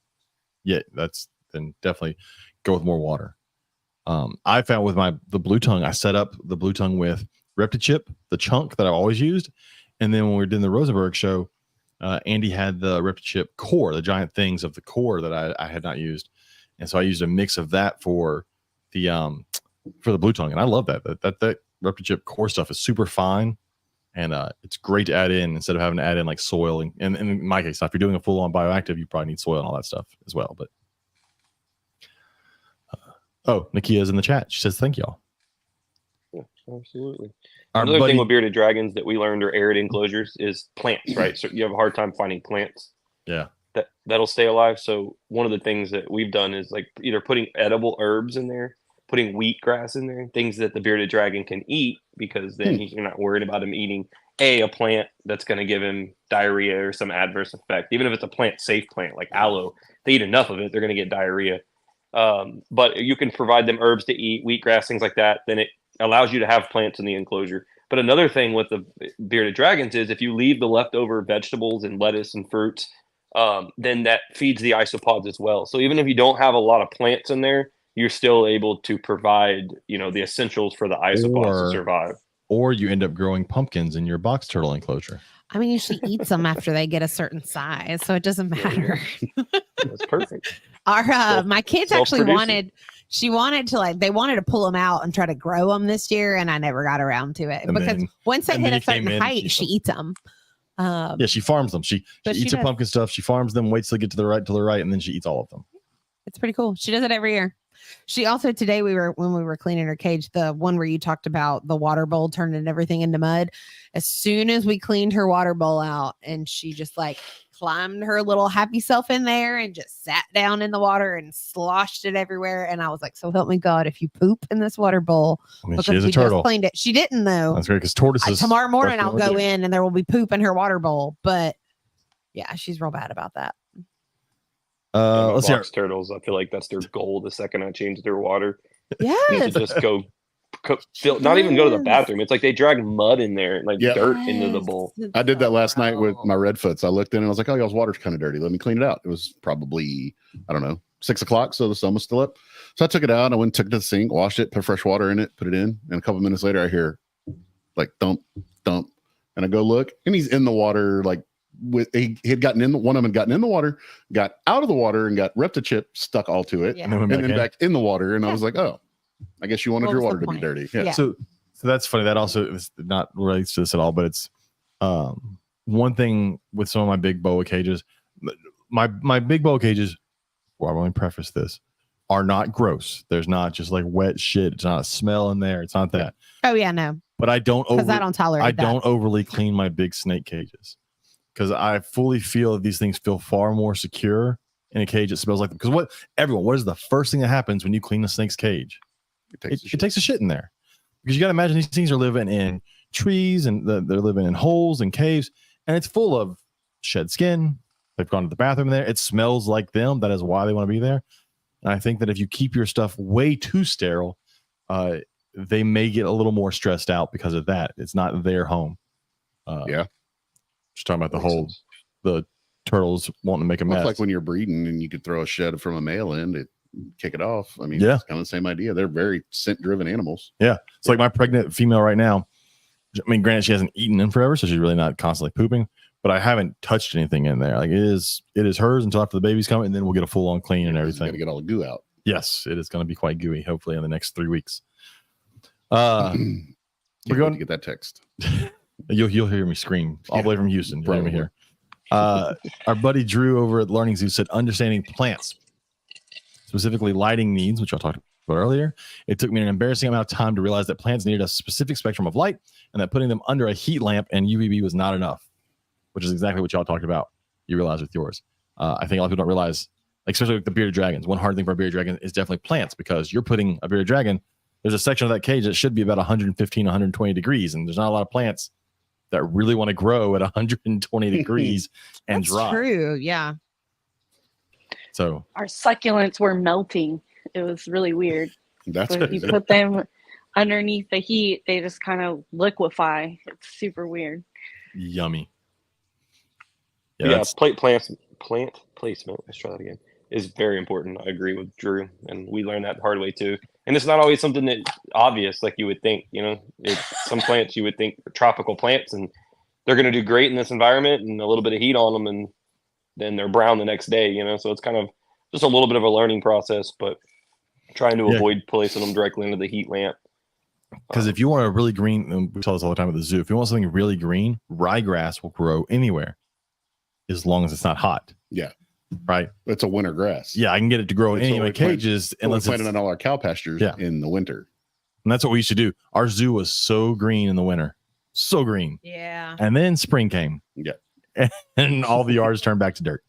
then definitely go with more water. I found with the blue tongue, I set up the blue tongue with Reptichip, the chunk that I've always used, and then when we were doing the Rosenberg show, Andy had the Reptichip core, the giant things of the core that I had not used, and so I used a mix of that for the blue tongue, and I love that Reptichip core stuff is super fine. And it's great to add in instead of having to add in like soil. And in my case, if you're doing a full-on bioactive, you probably need soil and all that stuff as well. But Nakia's in the chat. She says, thank y'all. Yeah, absolutely. Another thing with bearded dragons that we learned are arid enclosures is plants, right? So you have a hard time finding plants. Yeah. That'll stay alive. So one of the things that we've done is like either putting edible herbs in there, putting wheatgrass in there, things that the bearded dragon can eat, because then you're not worried about him eating a plant that's going to give him diarrhea or some adverse effect. Even if it's a safe plant like aloe, they eat enough of it, they're going to get diarrhea. But you can provide them herbs to eat, wheatgrass, things like that. Then it allows you to have plants in the enclosure. But another thing with the bearded dragons is if you leave the leftover vegetables and lettuce and fruits, then that feeds the isopods as well. So even if you don't have a lot of plants in there, you're still able to provide, the essentials for the isopods to survive. Or you end up growing pumpkins in your box turtle enclosure. I mean, she eats them after they get a certain size, so it doesn't matter. That's perfect. My kids actually wanted they wanted to pull them out and try to grow them this year, and I never got around to it because once they hit a certain height, she eats them. She farms them. She eats her pumpkin stuff. She farms them, waits till they get to the right, and then she eats all of them. It's pretty cool. She does it every year. She also, today when we were cleaning her cage, the one where you talked about the water bowl turning everything into mud, as soon as we cleaned her water bowl out, and she just like climbed her little happy self in there and just sat down in the water and sloshed it everywhere. And I was like, so help me God, if you poop in this water bowl, she is a turtle. Just cleaned it. She didn't though. That's great because tortoises. Tomorrow morning I'll go in and there will be poop in her water bowl. But yeah, she's real bad about that. Let's see. Turtles, I feel like that's their goal. The second I change their water, to just go, not even go to the bathroom. It's like they drag mud in there, like dirt into the bowl. I did that last night with my Redfoots. I looked in and I was like, "Oh, y'all's water's kind of dirty. Let me clean it out." It was probably 6 o'clock, so the sun was still up. So I took it out. I went and took it to the sink, washed it, put fresh water in it, put it in, and a couple minutes later, I hear like thump, thump, and I go look, and he's in the water, like he had gotten in one of them had gotten in the water, got out of the water, and got Reptichip stuck all to it, Yeah. And then, went and back then in. back in the water. And I Yeah. was like, oh, I guess you wanted What your was the water to be point? dirty. Yeah. So that's funny. That also is not relates to this at all, but it's one thing with some of my big boa cages. My big boa cages, well, I want to preface this, are not gross. There's not just like wet shit. It's not a smell in there. It's not that. Oh yeah, no, But I don't because I don't tolerate I that. don't overly clean my big snake cages because I fully feel that these things feel far more secure in a cage that smells like them. Because what is the first thing that happens when you clean a snake's cage? It takes a shit in there. Because you got to imagine these things are living in trees and they're living in holes and caves, and it's full of shed skin. They've gone to the bathroom there. It smells like them. That is why they want to be there. And I think that if you keep your stuff way too sterile, they may get a little more stressed out because of that. It's not their home. Yeah. Just talking about the turtles wanting to make a mess. It's like when you're breeding and you could throw a shed from a male in to kick it off. I mean, Yeah. it's kind of the same idea. They're very scent driven animals. Yeah. It's like my pregnant female right now. I mean, granted, she hasn't eaten in forever, so she's really not constantly pooping, but I haven't touched anything in there. Like it is hers until after the baby's coming, and then we'll get a full on clean and Got everything. to get all the goo out. Yes, it is going to be quite gooey, hopefully in the next 3 weeks. We're going going to get that text. You'll hear me scream all the way from Houston. You'll hear me Probably. here. Our buddy Drew over at Learning Zoo said understanding plants, specifically lighting needs, which I talked about earlier. It took me an embarrassing amount of time to realize that plants needed a specific spectrum of light and that putting them under a heat lamp and UVB was not enough, which is exactly what y'all talked about. You realize with yours. I think a lot of people don't realize, like, especially with the bearded dragons. One hard thing for a bearded dragon is definitely plants, because you're putting a bearded dragon, there's a section of that cage that should be about 115, 120 degrees. And there's not a lot of plants that really want to grow at 120 degrees and That's dry. true. Yeah. So Our succulents were melting. It was really weird. That's So if you crazy. put them underneath the heat, they just kind of liquefy. It's super weird. yummy. Yeah, that's- plant placement. Let's try that again. Is very important. I agree with Drew, and we learned that the hard way too. And it's not always something that obvious like you would think. You know, some plants you would think are tropical plants, and they're going to do great in this environment, and a little bit of heat on them, and then they're brown the next day. You know, so it's kind of just a little bit of a learning process, but trying to Yeah. avoid placing them directly into the heat lamp. Because if you want a really green, and we saw this all the time at the zoo, if you want something really green, ryegrass will grow anywhere as long as it's not hot. Yeah. Right. It's a winter grass. Yeah, I can get it to grow in That's any what of my we plant- cages, We're unless planting it's, on all our cow pastures Yeah. in the winter. and that's what we used to do. Our zoo was so green in the winter, so green, Yeah. and then spring came. Yeah. And all the yards turned back to dirt.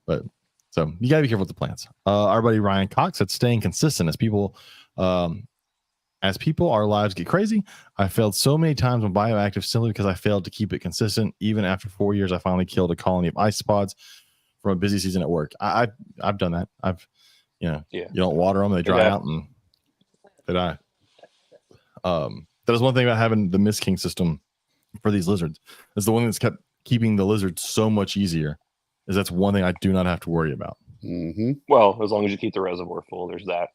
But so you gotta be careful with the plants. Our buddy Ryan Cox said staying consistent as people, our lives get crazy. I failed so many times on bioactive simply because I failed to keep it consistent. Even after 4 years, I finally killed a colony of isopods from a busy season at work. I've done that. Yeah. You don't water them, they dry Yeah. out and they die. That is one thing about having the Mist King system for these lizards. It's the one that's kept keeping the lizards so much easier. Is that's one thing I do not have to worry about. Mm-hmm. Well, as long as you keep the reservoir full, there's that.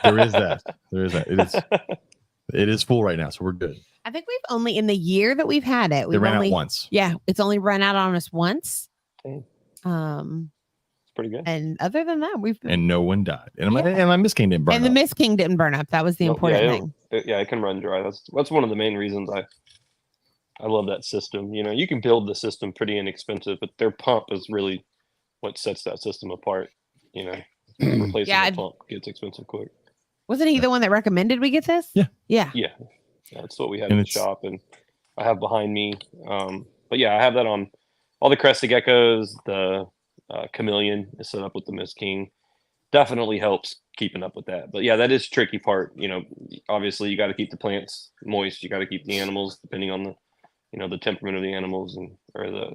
There is that. There is that. It is full right now, so we're good. I think we've only, in the year that we've had it, They we've ran only, out once. yeah, it's only run out on us once. Dang. It's pretty good. And other than that, we've been, And no one died. And Yeah. my Mist King didn't burn and the up. Mist King didn't burn up. That was the No, important yeah, thing. It can run dry. That's one of the main reasons I love that system. You know, you can build the system pretty inexpensive, but their pump is really what sets that system apart. You know, replacing Yeah, the pump gets expensive quick. Wasn't he the one that recommended we get this? Yeah. Yeah. Yeah, that's what we have And in the it's- shop, and I have behind me. But yeah, I have that on all the crested geckos. The chameleon is set up with the Mist King. Definitely helps keeping up with that. But yeah, that is tricky part. You know, obviously you got to keep the plants moist. You got to keep the animals, depending on the, you know, the temperament of the animals or the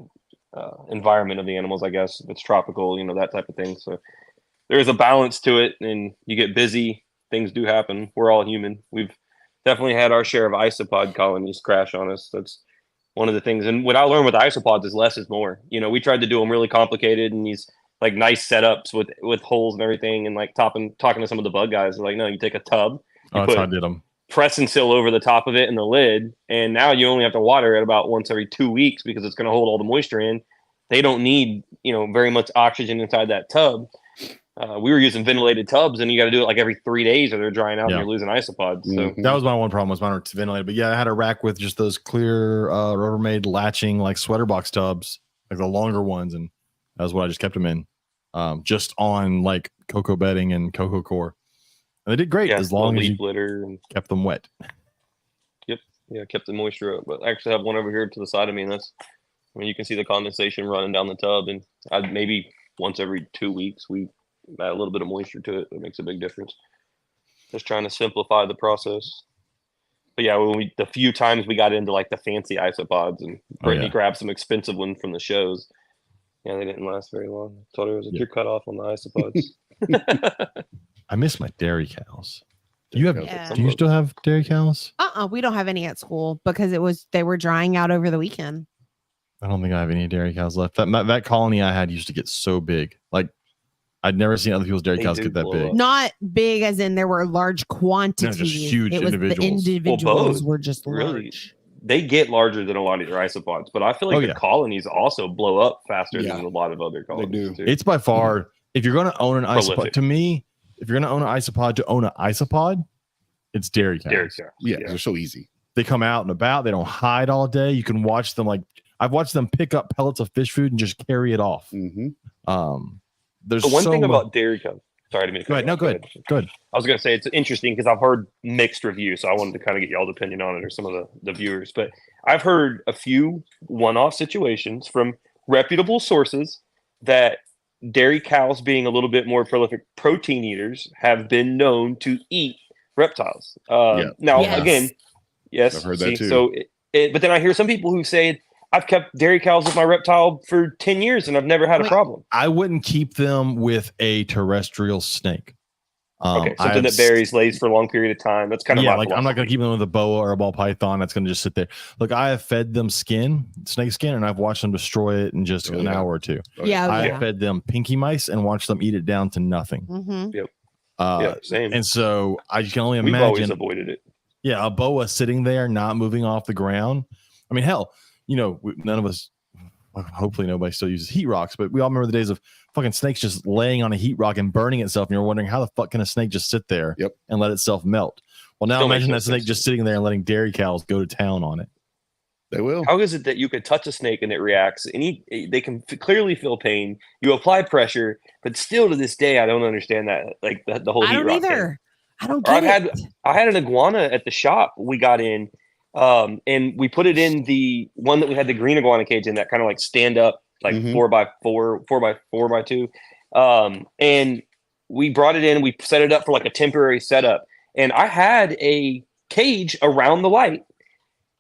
environment of the animals. I guess if it's tropical, you know, that type of thing. So there's a balance to it, and you get busy. Things do happen. We're all human. We've definitely had our share of isopod colonies crash on us. That's one of the things. And what I learned with isopods is less is more. You know, we tried to do them really complicated and these like nice setups with holes and everything, and like talking to some of the bug guys. They're like, no, you take a tub. Oh, that's how I did them. press and seal over the top of it and the lid. And now you only have to water it about once every 2 weeks because it's going to hold all the moisture in. They don't need, very much oxygen inside that tub. We were using ventilated tubs, and you got to do it like every 3 days or they're drying out and you're losing isopods. So that was my one problem, was mine were ventilated. But yeah, I had a rack with just those clear Rubbermaid latching like sweater box tubs, like the longer ones, and that was what I just kept them in, just on like cocoa bedding and cocoa core. And they did great as long as you litter and kept them wet. Yep. Yeah, kept the moisture up. But I actually have one over here to the side of me, and you can see the condensation running down the tub. And maybe once every 2 weeks, we add a little bit of moisture to it. It makes a big difference. Just trying to simplify the process. But yeah, the few times we got into like the fancy isopods, and Brittany grabbed some expensive ones from the shows. Yeah, they didn't last very long. I told her, you're cut off on the isopods. I miss my dairy cows. Do you still have dairy cows? We don't have any at school because they were drying out over the weekend. I don't think I have any dairy cows left. That colony I had used to get so big. Like I'd never seen other people's dairy cows get that big. Not big as in there were large quantities. No, just huge individuals. The individuals were just large. Really, they get larger than a lot of your isopods, but I feel like the colonies also blow up faster than a lot of other colonies. They do. It's by far, if you're going to own an isopod, to me, if you're going to own an isopod, to own an isopod, it's dairy cows. Yeah, they're so easy. They come out and about. They don't hide all day. You can watch them I've watched them pick up pellets of fish food and just carry it off. Mm-hmm. There's one thing about dairy cows. Sorry to me. Go ahead. No, go ahead. I was going to say it's interesting because I've heard mixed reviews, so I wanted to kind of get y'all's opinion on it, or some of the viewers. But I've heard a few one-off situations from reputable sources that dairy cows, being a little bit more prolific protein eaters, have been known to eat reptiles. Now, again, yes, I've heard that too. So, but then I hear some people who say, I've kept dairy cows with my reptile for 10 years and I've never had a problem. I wouldn't keep them with a terrestrial snake. Okay, something that buries lays for a long period of time. That's kind of I'm not going to keep them with a boa or a ball python that's going to just sit there. Look, I have fed them snake skin, and I've watched them destroy it in just an hour or two. I fed them pinky mice and watched them eat it down to nothing. Mm-hmm. Yep. Same. And so I can only imagine. We've always avoided it. Yeah, a boa sitting there, not moving off the ground. I mean, hell, none of us, hopefully nobody still uses heat rocks, but we all remember the days of fucking snakes just laying on a heat rock and burning itself, and you're wondering how the fuck can a snake just sit there and let itself melt. Well, now imagine that snake just sitting there and letting dairy cows go to town on it. They will. How is it that you could touch a snake and it reacts, and they can clearly feel pain? You apply pressure, but still to this day, I don't understand that. Like the whole heat rock thing. I don't get it. I had an iguana at the shop we got in. And we put it in the one that we had the green iguana cage in, that kind of like stand up, like 4x2. And we brought it in, we set it up for like a temporary setup. And I had a cage around the light,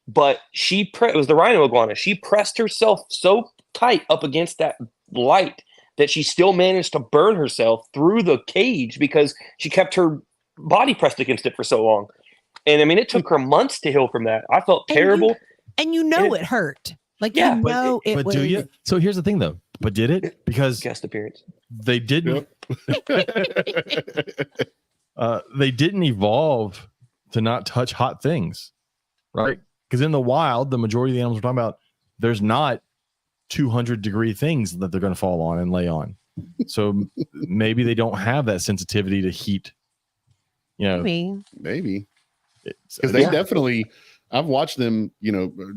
but it was the rhino iguana. She pressed herself so tight up against that light that she still managed to burn herself through the cage because she kept her body pressed against it for so long. And I mean, it took her months to heal from that. I felt terrible. And it hurt. Like, it was. But do you? So here's the thing, though. But did it? Because guest appearance. They didn't. They didn't evolve to not touch hot things, right? Because in the wild, the majority of the animals we're talking about, there's not 200-degree things that they're going to fall on and lay on. So maybe they don't have that sensitivity to heat. Maybe. Because they definitely, I've watched them,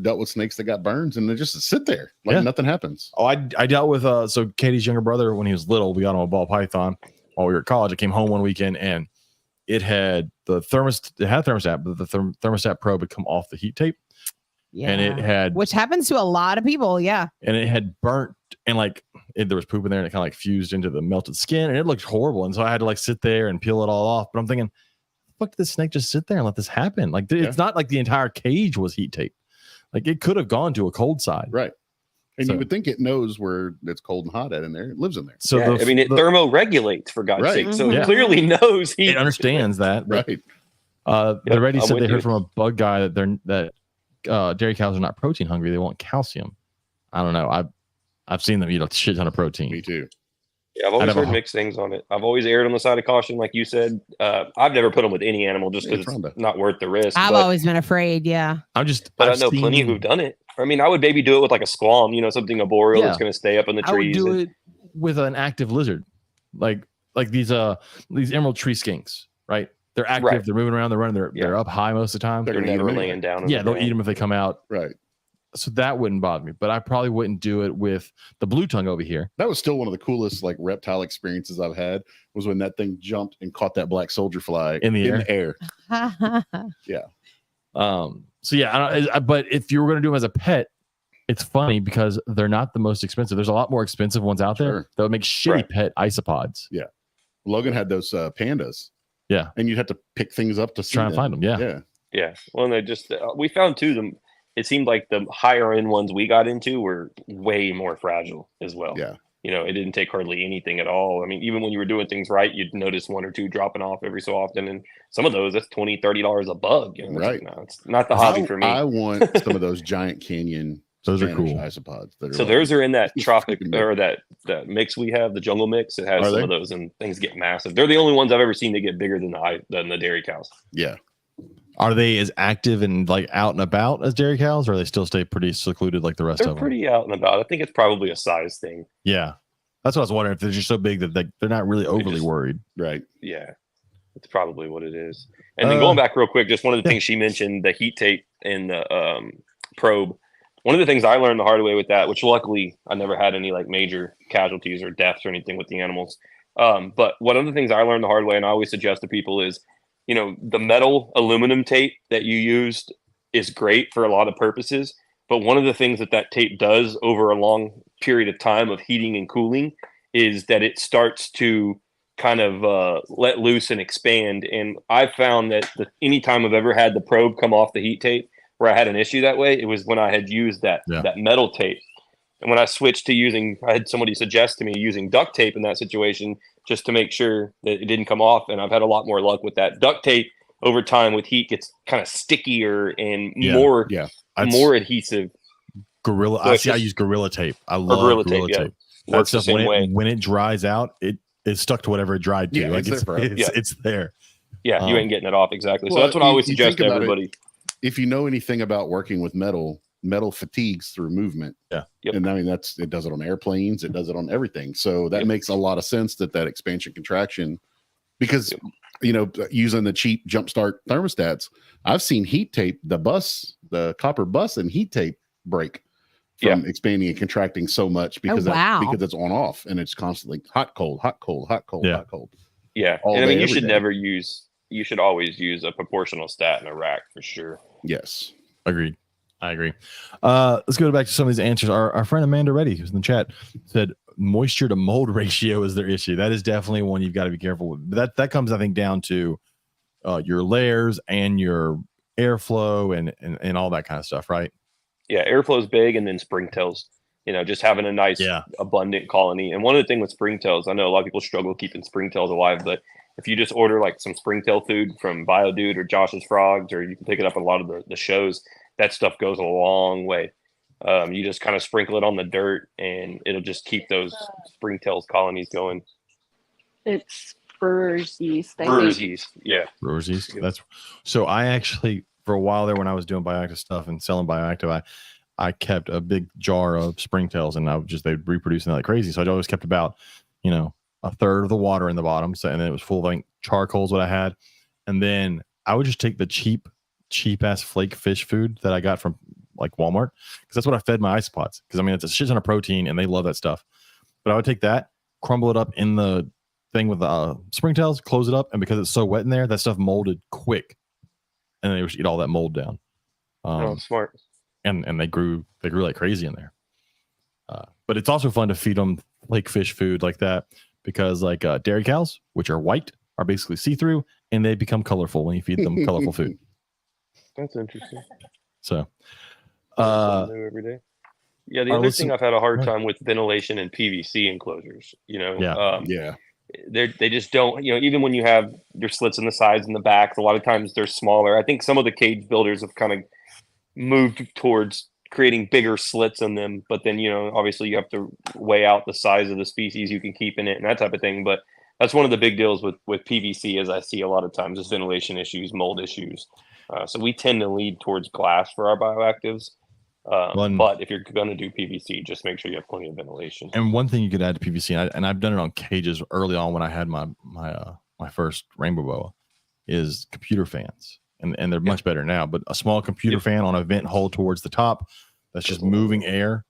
dealt with snakes that got burns, and they just sit there like nothing happens. Oh, I dealt with so Katie's younger brother when he was little. We got him a ball python while we were at college. I came home one weekend and it had the thermostat, but the thermostat probe had come off the heat tape. Yeah, and it had, which happens to a lot of people. Yeah, and it had burnt, and there was poop in there, and it kind of fused into the melted skin, and it looked horrible. And so I had to sit there and peel it all off. But I'm thinking, fuck, did this snake just sit there and let this happen? It's not like the entire cage was heat tape. It could have gone to a cold side, right? And you would think it knows where it's cold and hot in there. It lives in there. So it thermoregulates, for God's sake. So it clearly knows it understands that, right? They already said they heard from a bug guy that dairy cows are not protein hungry. They want calcium. I don't know. I've seen them eat a shit ton of protein. Me too. Yeah, I've always heard mixed things on it. I've always erred on the side of caution, like you said. I've never put them with any animal just because it's not worth the risk. I've always been afraid. Yeah. But I know plenty who've done it. I mean, I would maybe do it with like a squam, something arboreal that's going to stay up in the trees. I would do it with an active lizard, like these emerald tree skinks, right? They're active. Right. They're moving around. They're running. They're up high most of the time. They're never laying down. Yeah, they'll eat them if they come out. Right. So that wouldn't bother me, but I probably wouldn't do it with the blue tongue over here. That was still one of the coolest like reptile experiences I've had, was when that thing jumped and caught that black soldier fly in the air. Yeah. So yeah, but if you were going to do them as a pet, it's funny because they're not the most expensive. There's a lot more expensive ones out there that would make shitty pet isopods. Yeah. Logan had those pandas. Yeah. And you'd have to pick things up to try and find them. Yeah. Yeah. Well, and they just, we found too, it seemed like the higher end ones we got into were way more fragile as well. Yeah. It didn't take hardly anything at all. I mean, even when you were doing things right, you'd notice one or two dropping off every so often. And some of those, that's $20, $30 a bug. Right. No, it's not the hobby for me. I want some of those giant canyon. Those are cool isopods. So those are in that tropic or that mix we have, the jungle mix. It has some of those, and things get massive. They're the only ones I've ever seen that get bigger than the dairy cows. Yeah. Are they as active and like out and about as dairy cows, or they still stay pretty secluded like the rest of them? They're pretty out and about. I think it's probably a size thing. Yeah. That's what I was wondering, if they're just so big that they're not really overly worried. Right. Yeah. It's probably what it is. And then going back real quick, just one of the things she mentioned, the heat tape and the probe. One of the things I learned the hard way with that, which luckily I never had any like major casualties or deaths or anything with the animals. But one of the things I learned the hard way, and I always suggest to people, is the metal aluminum tape that you used is great for a lot of purposes. But one of the things that tape does over a long period of time of heating and cooling is that it starts to kind of let loose and expand. And I've found that anytime I've ever had the probe come off the heat tape where I had an issue that way, it was when I had used that metal tape. And when I switched to I had somebody suggest to me using duct tape in that situation, just to make sure that it didn't come off. And I've had a lot more luck with that. Duct tape over time with heat gets kind of stickier and more adhesive. Gorilla. I use Gorilla tape. I love Gorilla tape. That stuff, when it dries out, it's stuck to whatever it dried to. It's there. Yeah, you ain't getting it off. Exactly. So that's what I always suggest to everybody. If you know anything about working with metal fatigues through movement. Yeah. Yep. And I mean, it does it on airplanes. It does it on everything. So that makes a lot of sense that expansion contraction, because, using the cheap jumpstart thermostats, I've seen heat tape, the copper bus and heat tape break from expanding and contracting so much because because it's on off and it's constantly hot, cold, hot, cold, hot, cold, hot, cold. Yeah. And I mean, you should always use a proportional stat in a rack for sure. Yes. Agreed. I agree. Let's go back to some of these answers. Our friend Amanda Reddy, who's in the chat, said moisture to mold ratio is their issue. That is definitely one you've got to be careful with. That comes, I think, down to your layers and your airflow and all that kind of stuff, right? Yeah, airflow is big, and then springtails. Just having a nice, abundant colony. And one of the things with springtails, I know a lot of people struggle keeping springtails alive, but if you just order like some springtail food from BioDude or Josh's Frogs, or you can pick it up at a lot of the shows, that stuff goes a long way. You just kind of sprinkle it on the dirt, and it'll just keep those springtails colonies going. It's brewer's yeast. Brewer's yeast, yeah. Brewer's yeast. That's so. I actually, for a while there, when I was doing bioactive stuff and selling bioactive, I kept a big jar of springtails, and they'd reproduce like crazy. So I always kept about, a third of the water in the bottom. So, and then it was full of like charcoal's what I had, and then I would just take the cheap ass flake fish food that I got from like Walmart, because that's what I fed my isopods, because I mean it's a shit ton of protein and they love that stuff. But I would take that, crumble it up in the thing with the springtails, close it up, and because it's so wet in there, that stuff molded quick, and they would eat all that mold down. Smart. And they grew like crazy in there. But it's also fun to feed them flake fish food like that, because like dairy cows, which are white, are basically see-through, and they become colorful when you feed them colorful food. That's interesting. So, new every day. Yeah, the other thing I've had a hard time with ventilation and PVC enclosures. They just don't. Even when you have your slits in the sides and the backs, a lot of times they're smaller. I think some of the cage builders have kind of moved towards creating bigger slits in them. But then, obviously you have to weigh out the size of the species you can keep in it and that type of thing. But that's one of the big deals with PVC, as I see a lot of times, is ventilation issues, mold issues. So we tend to lead towards glass for our bioactives. But if you're going to do PVC, just make sure you have plenty of ventilation. And one thing you could add to PVC, and I've done it on cages early on when I had my first rainbow boa, is computer fans. And they're much better now. But a small computer fan on a vent hole towards the top that's just moving air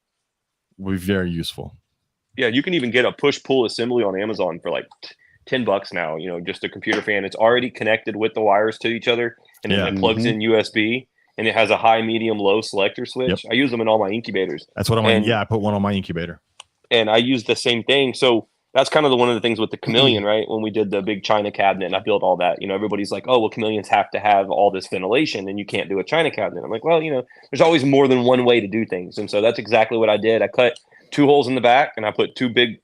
would be very useful. Yeah, you can even get a push-pull assembly on Amazon for like $10 now. Just a computer fan. It's already connected with the wires to each other, and then it plugs in USB, and it has a high, medium, low selector switch. I use them in all my incubators. That's what I put one on my incubator. And I use the same thing. So that's kind of one of the things with the chameleon, right? When we did the big China cabinet and I built all that, everybody's like, oh, well, chameleons have to have all this ventilation and you can't do a China cabinet. I'm like, well, there's always more than one way to do things. And so that's exactly what I did. I cut 2 holes in the back and I put 2 big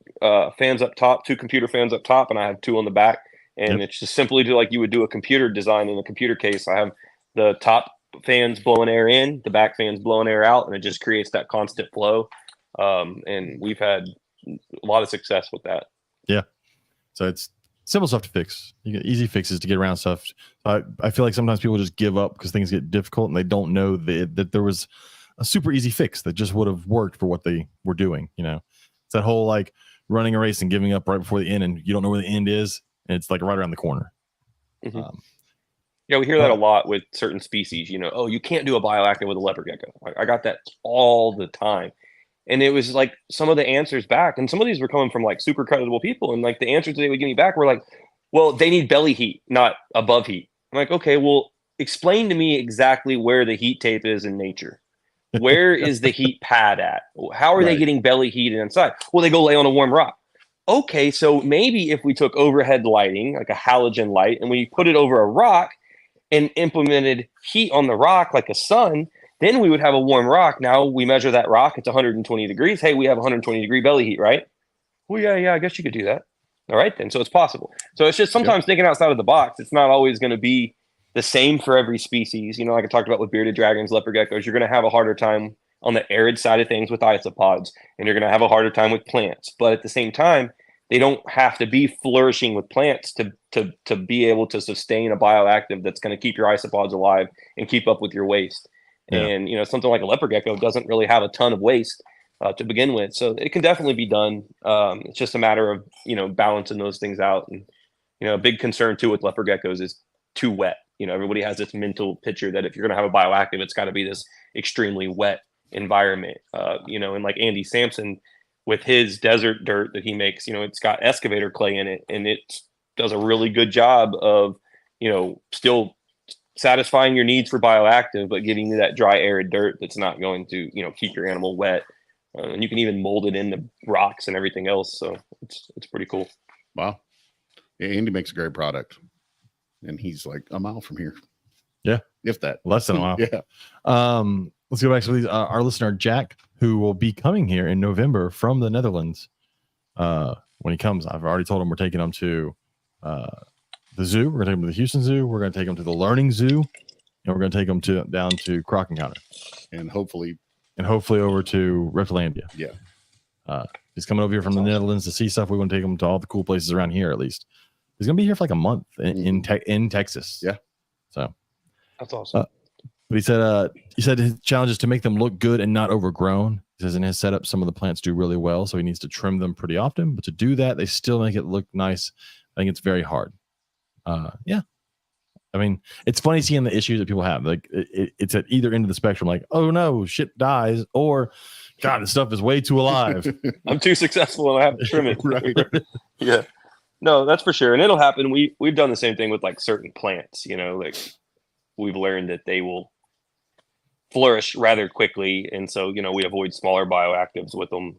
fans up top, 2 computer fans up top, and I have 2 on the back. And it's just simply like you would do a computer design in a computer case. I have the top fans blowing air in, the back fans blowing air out, and it just creates that constant flow. And we've had a lot of success with that. Yeah. So it's simple stuff to fix. You get easy fixes to get around stuff. I feel like sometimes people just give up because things get difficult and they don't know that there was a super easy fix that just would have worked for what they were doing. It's that whole like running a race and giving up right before the end, and you don't know where the end is, and it's like right around the corner. Mm-hmm. Yeah, we hear that a lot with certain species. Oh, you can't do a bioactive with a leopard gecko. I got that all the time. And it was like some of the answers back, and some of these were coming from like super credible people. And like the answers they would give me back were like, well, they need belly heat, not above heat. I'm like, okay, well, explain to me exactly where the heat tape is in nature. Where is the heat pad at? How are they getting belly heat inside? Well, they go lay on a warm rock. Okay, so maybe if we took overhead lighting, like a halogen light, and we put it over a rock and implemented heat on the rock like a sun, then we would have a warm rock. Now we measure that rock, it's 120 degrees. Hey, we have 120 degree belly heat, right? Well, yeah, I guess you could do that. All right, then. So it's possible. So it's just sometimes thinking outside of the box. It's not always going to be the same for every species. Like I talked about with bearded dragons, leopard geckos, you're going to have a harder time on the arid side of things with isopods, and you're going to have a harder time with plants. But at the same time, they don't have to be flourishing with plants to be able to sustain a bioactive that's going to keep your isopods alive and keep up with your waste. Yeah. And, something like a leopard gecko doesn't really have a ton of waste to begin with. So it can definitely be done. It's just a matter of, balancing those things out. And, a big concern too with leopard geckos is too wet. Everybody has this mental picture that if you're going to have a bioactive, it's got to be this extremely wet environment. And like Andy Sampson with his desert dirt that he makes, it's got excavator clay in it, and it does a really good job of, still satisfying your needs for bioactive, but giving you that dry, arid dirt that's not going to, keep your animal wet. And you can even mold it into rocks and everything else. So it's pretty cool. Wow. Yeah, Andy makes a great product, and he's like a mile from here. Yeah. If that. Less than a mile. Yeah. Let's go back to these, our listener, Jack, who will be coming here in November from the Netherlands. When he comes, I've already told him we're taking him to the zoo. We're going to take him to the Houston Zoo. We're going to take him to the Learning Zoo, and we're going to take him down to Croc Encounter, and hopefully over to Reptilandia. Yeah. He's coming over here from the Netherlands to see stuff. We want to take him to all the cool places around here. At least he's going to be here for like a month in Texas. Yeah. So that's awesome. But he said his challenge is to make them look good and not overgrown. He says in his setup, some of the plants do really well, so he needs to trim them pretty often. But to do that, they still make it look nice. I think it's very hard. Yeah. I mean, it's funny seeing the issues that people have. Like it's at either end of the spectrum. Like, oh no, shit dies, or God, this stuff is way too alive. I'm too successful and I have to trim it. Right. Yeah. No, that's for sure. And it'll happen. We've done the same thing with like certain plants, like we've learned that they will flourish rather quickly. And so, we avoid smaller bioactives with them.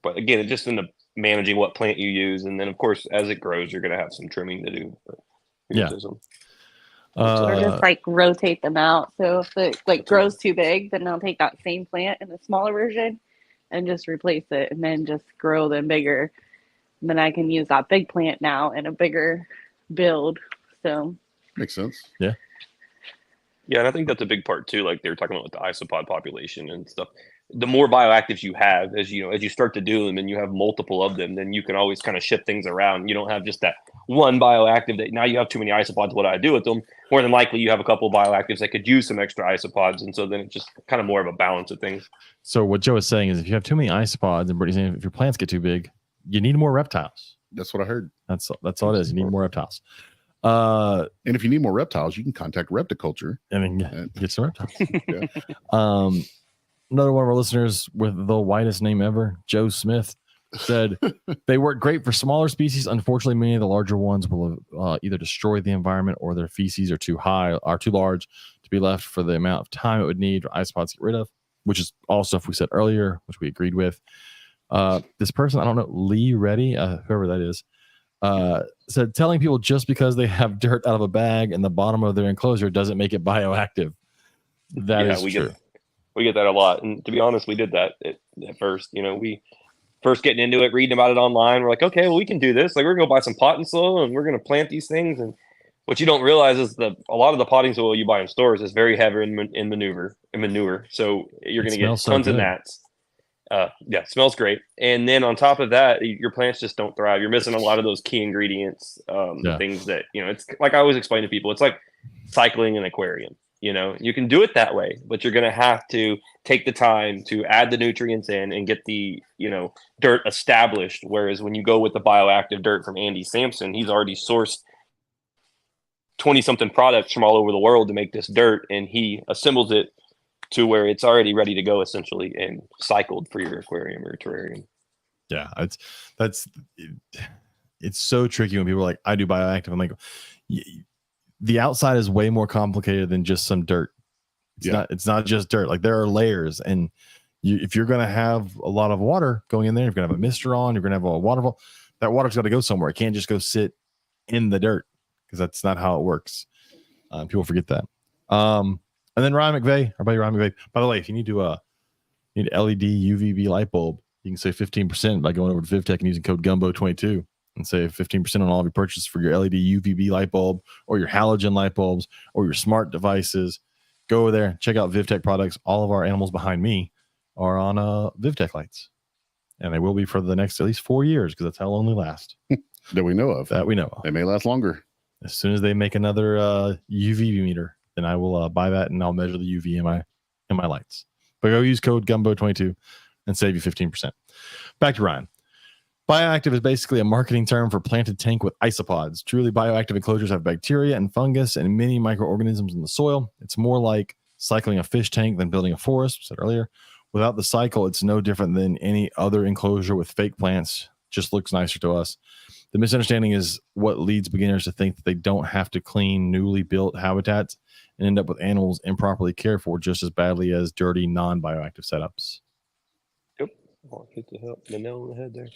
But again, it's just in the managing what plant you use. And then of course, as it grows, you're going to have some trimming to do. But yeah. Or just like rotate them out. So if it like grows too big, then I'll take that same plant in the smaller version and just replace it, and then just grow them bigger. And then I can use that big plant now in a bigger build. So makes sense. Yeah. Yeah, and I think that's a big part too. Like they were talking about with the isopod population and stuff. The more bioactives you have, as you start to do them, and you have multiple of them, then you can always kind of shift things around. You don't have just that one bioactive that now you have too many isopods. What do I do with them? More than likely, you have a couple of bioactives that could use some extra isopods, and so then it's just kind of more of a balance of things. So what Joe is saying is, if you have too many isopods, and Brittany's saying if your plants get too big, you need more reptiles. That's what I heard. That's all it is. You need more reptiles. And if you need more reptiles, you can contact Repticulture and then get some reptiles. Yeah. Another one of our listeners with the whitest name ever, Joe Smith, said they work great for smaller species. Unfortunately, many of the larger ones will either destroy the environment or their feces are too large to be left for the amount of time it would need for isopods to get rid of, which is all stuff we said earlier, which we agreed with. This person, I don't know, Lee Reddy, whoever that is, said telling people just because they have dirt out of a bag in the bottom of their enclosure doesn't make it bioactive. That is true. We get that a lot. And to be honest, we did that at first. We first getting into it, reading about it online. We're like, okay, well, we can do this. Like, we're going to buy some potting soil and we're going to plant these things. And what you don't realize is a lot of the potting soil you buy in stores is very heavy in manure. So you're going to get tons of gnats. Yeah, smells great. And then on top of that, your plants just don't thrive. You're missing a lot of those key ingredients, things that, it's like I always explain to people, it's like cycling an aquarium. You can do it that way, but you're going to have to take the time to add the nutrients in and get the, dirt established. Whereas when you go with the bioactive dirt from Andy Sampson, he's already sourced 20 something products from all over the world to make this dirt. And he assembles it to where it's already ready to go essentially and cycled for your aquarium or terrarium. Yeah. It's so tricky when people are like, I do bioactive. I'm like, the outside is way more complicated than just some dirt. It's not just dirt. Like there are layers, and if you're going to have a lot of water going in there, you're going to have a mister on, you're going to have a waterfall, that water's got to go somewhere. It can't just go sit in the dirt because that's not how it works. People forget that. And then Ryan McVeigh, our buddy Ryan McVeigh. By the way, if you need LED UVB light bulb, you can save 15% by going over to VivTech and using code Gumbo22. And save 15% on all of your purchases for your LED UVB light bulb or your halogen light bulbs or your smart devices. Go over there, check out VivTech products. All of our animals behind me are on VivTech lights. And they will be for the next at least 4 years because that's how long they last. That we know of. They may last longer. As soon as they make another UV meter, then I will buy that and I'll measure the UV in my lights. But go use code Gumbo22 and save you 15%. Back to Ryan. Bioactive is basically a marketing term for planted tank with isopods. Truly bioactive enclosures have bacteria and fungus and many microorganisms in the soil. It's more like cycling a fish tank than building a forest, said earlier. Without the cycle, it's no different than any other enclosure with fake plants. Just looks nicer to us. The misunderstanding is what leads beginners to think that they don't have to clean newly built habitats and end up with animals improperly cared for just as badly as dirty non-bioactive setups. Yep. I'll hit the nail on the head there.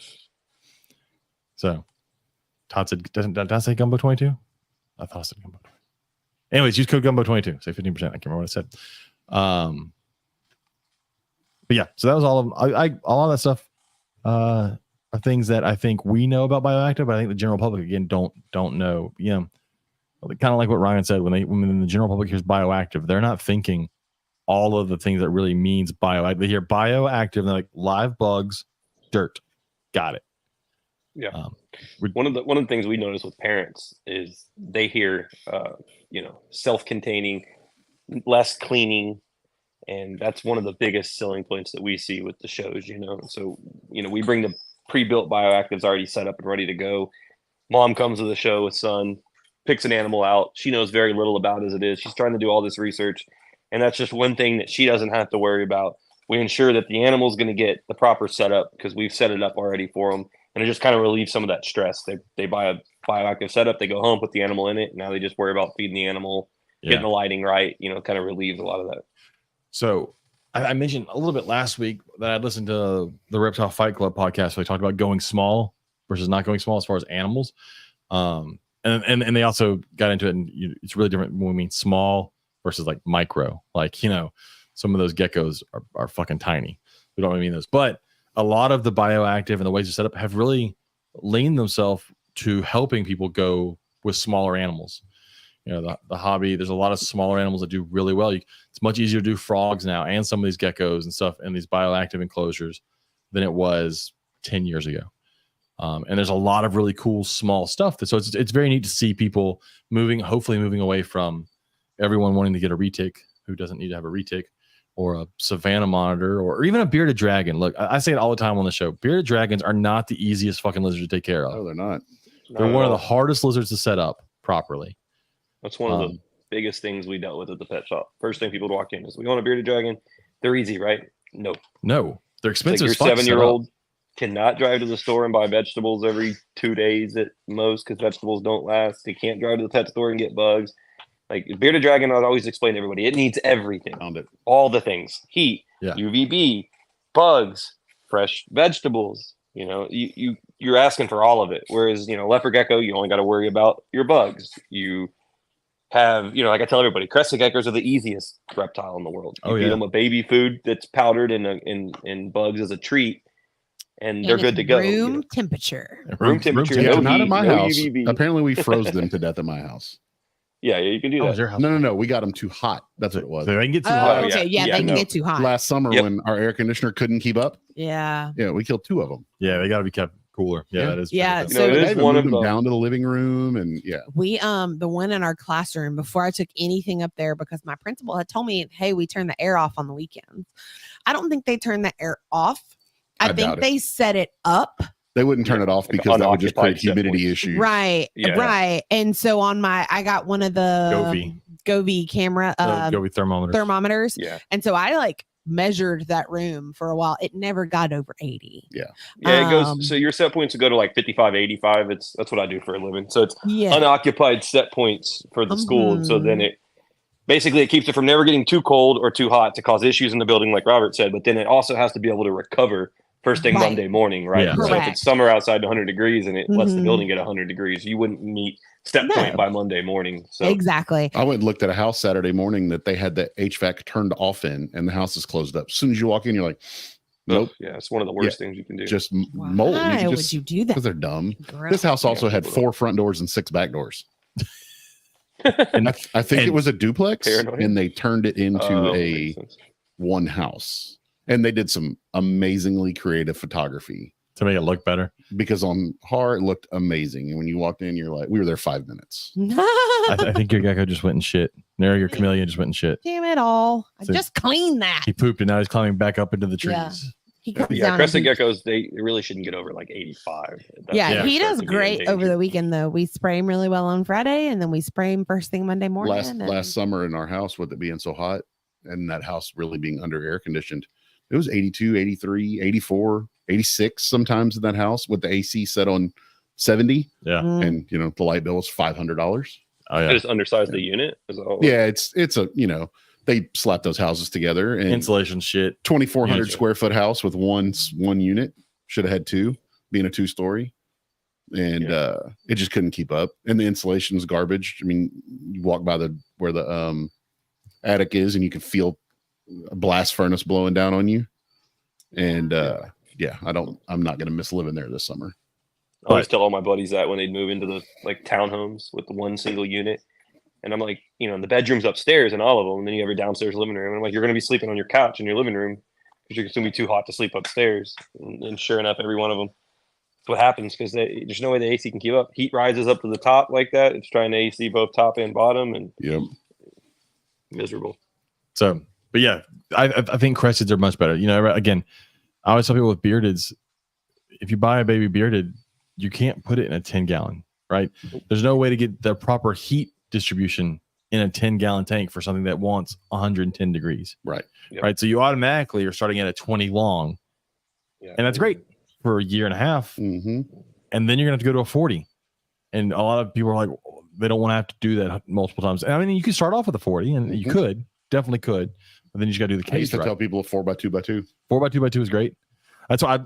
So, Todd said, did I say Gumbo 22? I thought I said Gumbo 22. Anyways, use code Gumbo 22. Say 15%. I can't remember what I said. But yeah, so that was all of them. All of that stuff are things that I think we know about bioactive, but I think the general public, again, don't know. Kind of like what Ryan said, when the general public hears bioactive, they're not thinking all of the things that really means bioactive. They hear bioactive and they're like live bugs, dirt. Got it. Yeah. One of the things we notice with parents is they hear, self-containing, less cleaning. And that's one of the biggest selling points that we see with the shows, So, we bring the pre-built bioactives already set up and ready to go. Mom comes to the show with son, picks an animal out. She knows very little about as it is. She's trying to do all this research. And that's just one thing that she doesn't have to worry about. We ensure that the animal's going to get the proper setup because we've set it up already for them. And it just kind of relieves some of that stress. They buy a bioactive setup, they go home, put the animal in it. And now they just worry about feeding the animal, getting the lighting right, kind of relieves a lot of that. So I mentioned a little bit last week that I listened to the Reptile Fight Club podcast. So they talked about going small versus not going small as far as animals. And they also got into it. And it's really different when we mean small versus like micro. Like, some of those geckos are fucking tiny. We don't really mean those. But a lot of the bioactive and the ways to set up have really leaned themselves to helping people go with smaller animals. the hobby. There's a lot of smaller animals that do really well. It's much easier to do frogs now and some of these geckos and stuff in these bioactive enclosures than it was 10 years ago. And there's a lot of really cool small stuff. So it's very neat to see people hopefully moving away from everyone wanting to get a retic who doesn't need to have a retic, or a savanna monitor, or even a bearded dragon. Look, I say it all the time on the show. Bearded dragons are not the easiest fucking lizards to take care of. No, they're not. They're one of the hardest lizards to set up properly. That's one of the biggest things we dealt with at the pet shop. First thing people would walk in is, we want a bearded dragon. They're easy, right? No, they're expensive. Like your 7-year-old cannot drive to the store and buy vegetables every 2 days at most, because vegetables don't last. They can't drive to the pet store and get bugs. Like bearded dragon, I'd always explain to everybody, it needs everything. Found it. All the things: heat, UVB, bugs, fresh vegetables. You're asking for all of it. Whereas, leopard gecko, you only got to worry about your bugs. You have, like I tell everybody, crested geckos are the easiest reptile in the world. You feed them a baby food that's powdered in bugs as a treat, and they're good to go. Room temperature. Room temperature. Yeah, not at my house. UVB. Apparently, we froze them to death at my house. Yeah, you can do that. No. We got them too hot. That's what it was. So they can get too hot. Okay, they can get too hot. Last summer, when our air conditioner couldn't keep up. Yeah, we killed 2 of them. Yeah, they got to be kept cooler. That is. Yeah, so it is one of them down to the living room, and we the one in our classroom, before I took anything up there, because my principal had told me, hey, we turn the air off on the weekends. I don't think they turn the air off. I think they set it up. They wouldn't turn it off because that would just create humidity issues. Right. And so I got one of the Govee camera, Govee thermometers. Yeah. And so I measured that room for a while. It never got over 80. Yeah. It goes. So your set points will go to 55, 85. That's what I do for a living. So it's unoccupied set points for the school. And so then it keeps it from never getting too cold or too hot to cause issues in the building, like Robert said. But then it also has to be able to recover first thing Monday morning, right? Yeah. So if it's summer outside 100 degrees and it lets the building get 100 degrees, you wouldn't meet step point by Monday morning. So exactly. I went and looked at a house Saturday morning that they had the HVAC turned off in, and the house is closed up. As soon as you walk in, you're like, nope. Yeah, it's one of the worst things you can do. Just mold. Why would you do that? Because they're dumb. This house also had 4 front doors and 6 back doors. And I think it was a duplex, and they turned it into a one house. And they did some amazingly creative photography to make it look better. Because on HAR, it looked amazing. And when you walked in, you're like, we were there 5 minutes. I think your gecko just went and shit. Your chameleon just went and shit. Damn it all. I just cleaned that. He pooped and now he's climbing back up into the trees. Yeah. Crested geckos, they really shouldn't get over 85. He does great over the weekend, though. We spray him really well on Friday, and then we spray him first thing Monday morning. Last summer in our house, with it being so hot and that house really being under air conditioned, it was 82, 83, 84, 86 sometimes in that house with the AC set on 70. Yeah. And, the light bill was $500. Oh, yeah. They just undersized the unit? Yeah, it's they slapped those houses together. And insulation shit. 2,400 square foot house with one unit. Should have had 2, being a 2-story. And it just couldn't keep up. And the insulation's garbage. I mean, you walk by where the attic is, and you can feel a blast furnace blowing down on you. And I'm not gonna miss living there this summer. I always tell all my buddies that when they move into the townhomes with the one single unit, and I'm like, the bedroom's upstairs in all of them, and then you have your downstairs living room, and I'm like, you're gonna be sleeping on your couch in your living room because it's gonna be too hot to sleep upstairs. And sure enough, every one of them, that's what happens, because there's no way the AC can keep up. Heat rises up to the top like that. It's trying to AC both top and bottom, and miserable. So. But yeah, I think cresteds are much better. Again, I always tell people with beardeds, if you buy a baby bearded, you can't put it in a 10-gallon, right? There's no way to get the proper heat distribution in a 10-gallon tank for something that wants 110 degrees. Right. Yep. Right. So you automatically are starting at a 20 long. Yeah. And that's great for a year and a half. Mm-hmm. And then you're going to have to go to a 40. And a lot of people are like, they don't want to have to do that multiple times. And I mean, you could start off with a 40, and you definitely could. But then you just got to do the cage. I used to tell people a 4x2x2. 4x2x2 is great. That's why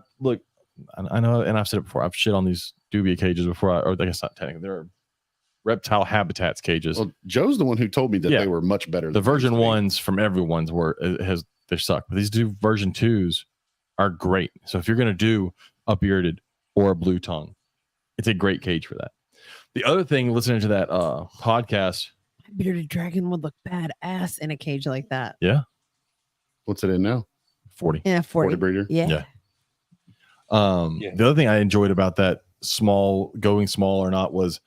I know, and I've said it before. I've shit on these dubia cages before. Or I guess not technically. They're reptile habitats cages. Well, Joe's the one who told me that they were much better. The version 1s from everyone's they suck. But these two version 2s are great. So if you're going to do a bearded or a blue tongue, it's a great cage for that. The other thing, listening to that podcast Bearded dragon would look badass in a cage like that. What's it in now? 40. Yeah, 40 breeder. Yeah. Yeah. Yeah. The other thing I enjoyed about that going small or not was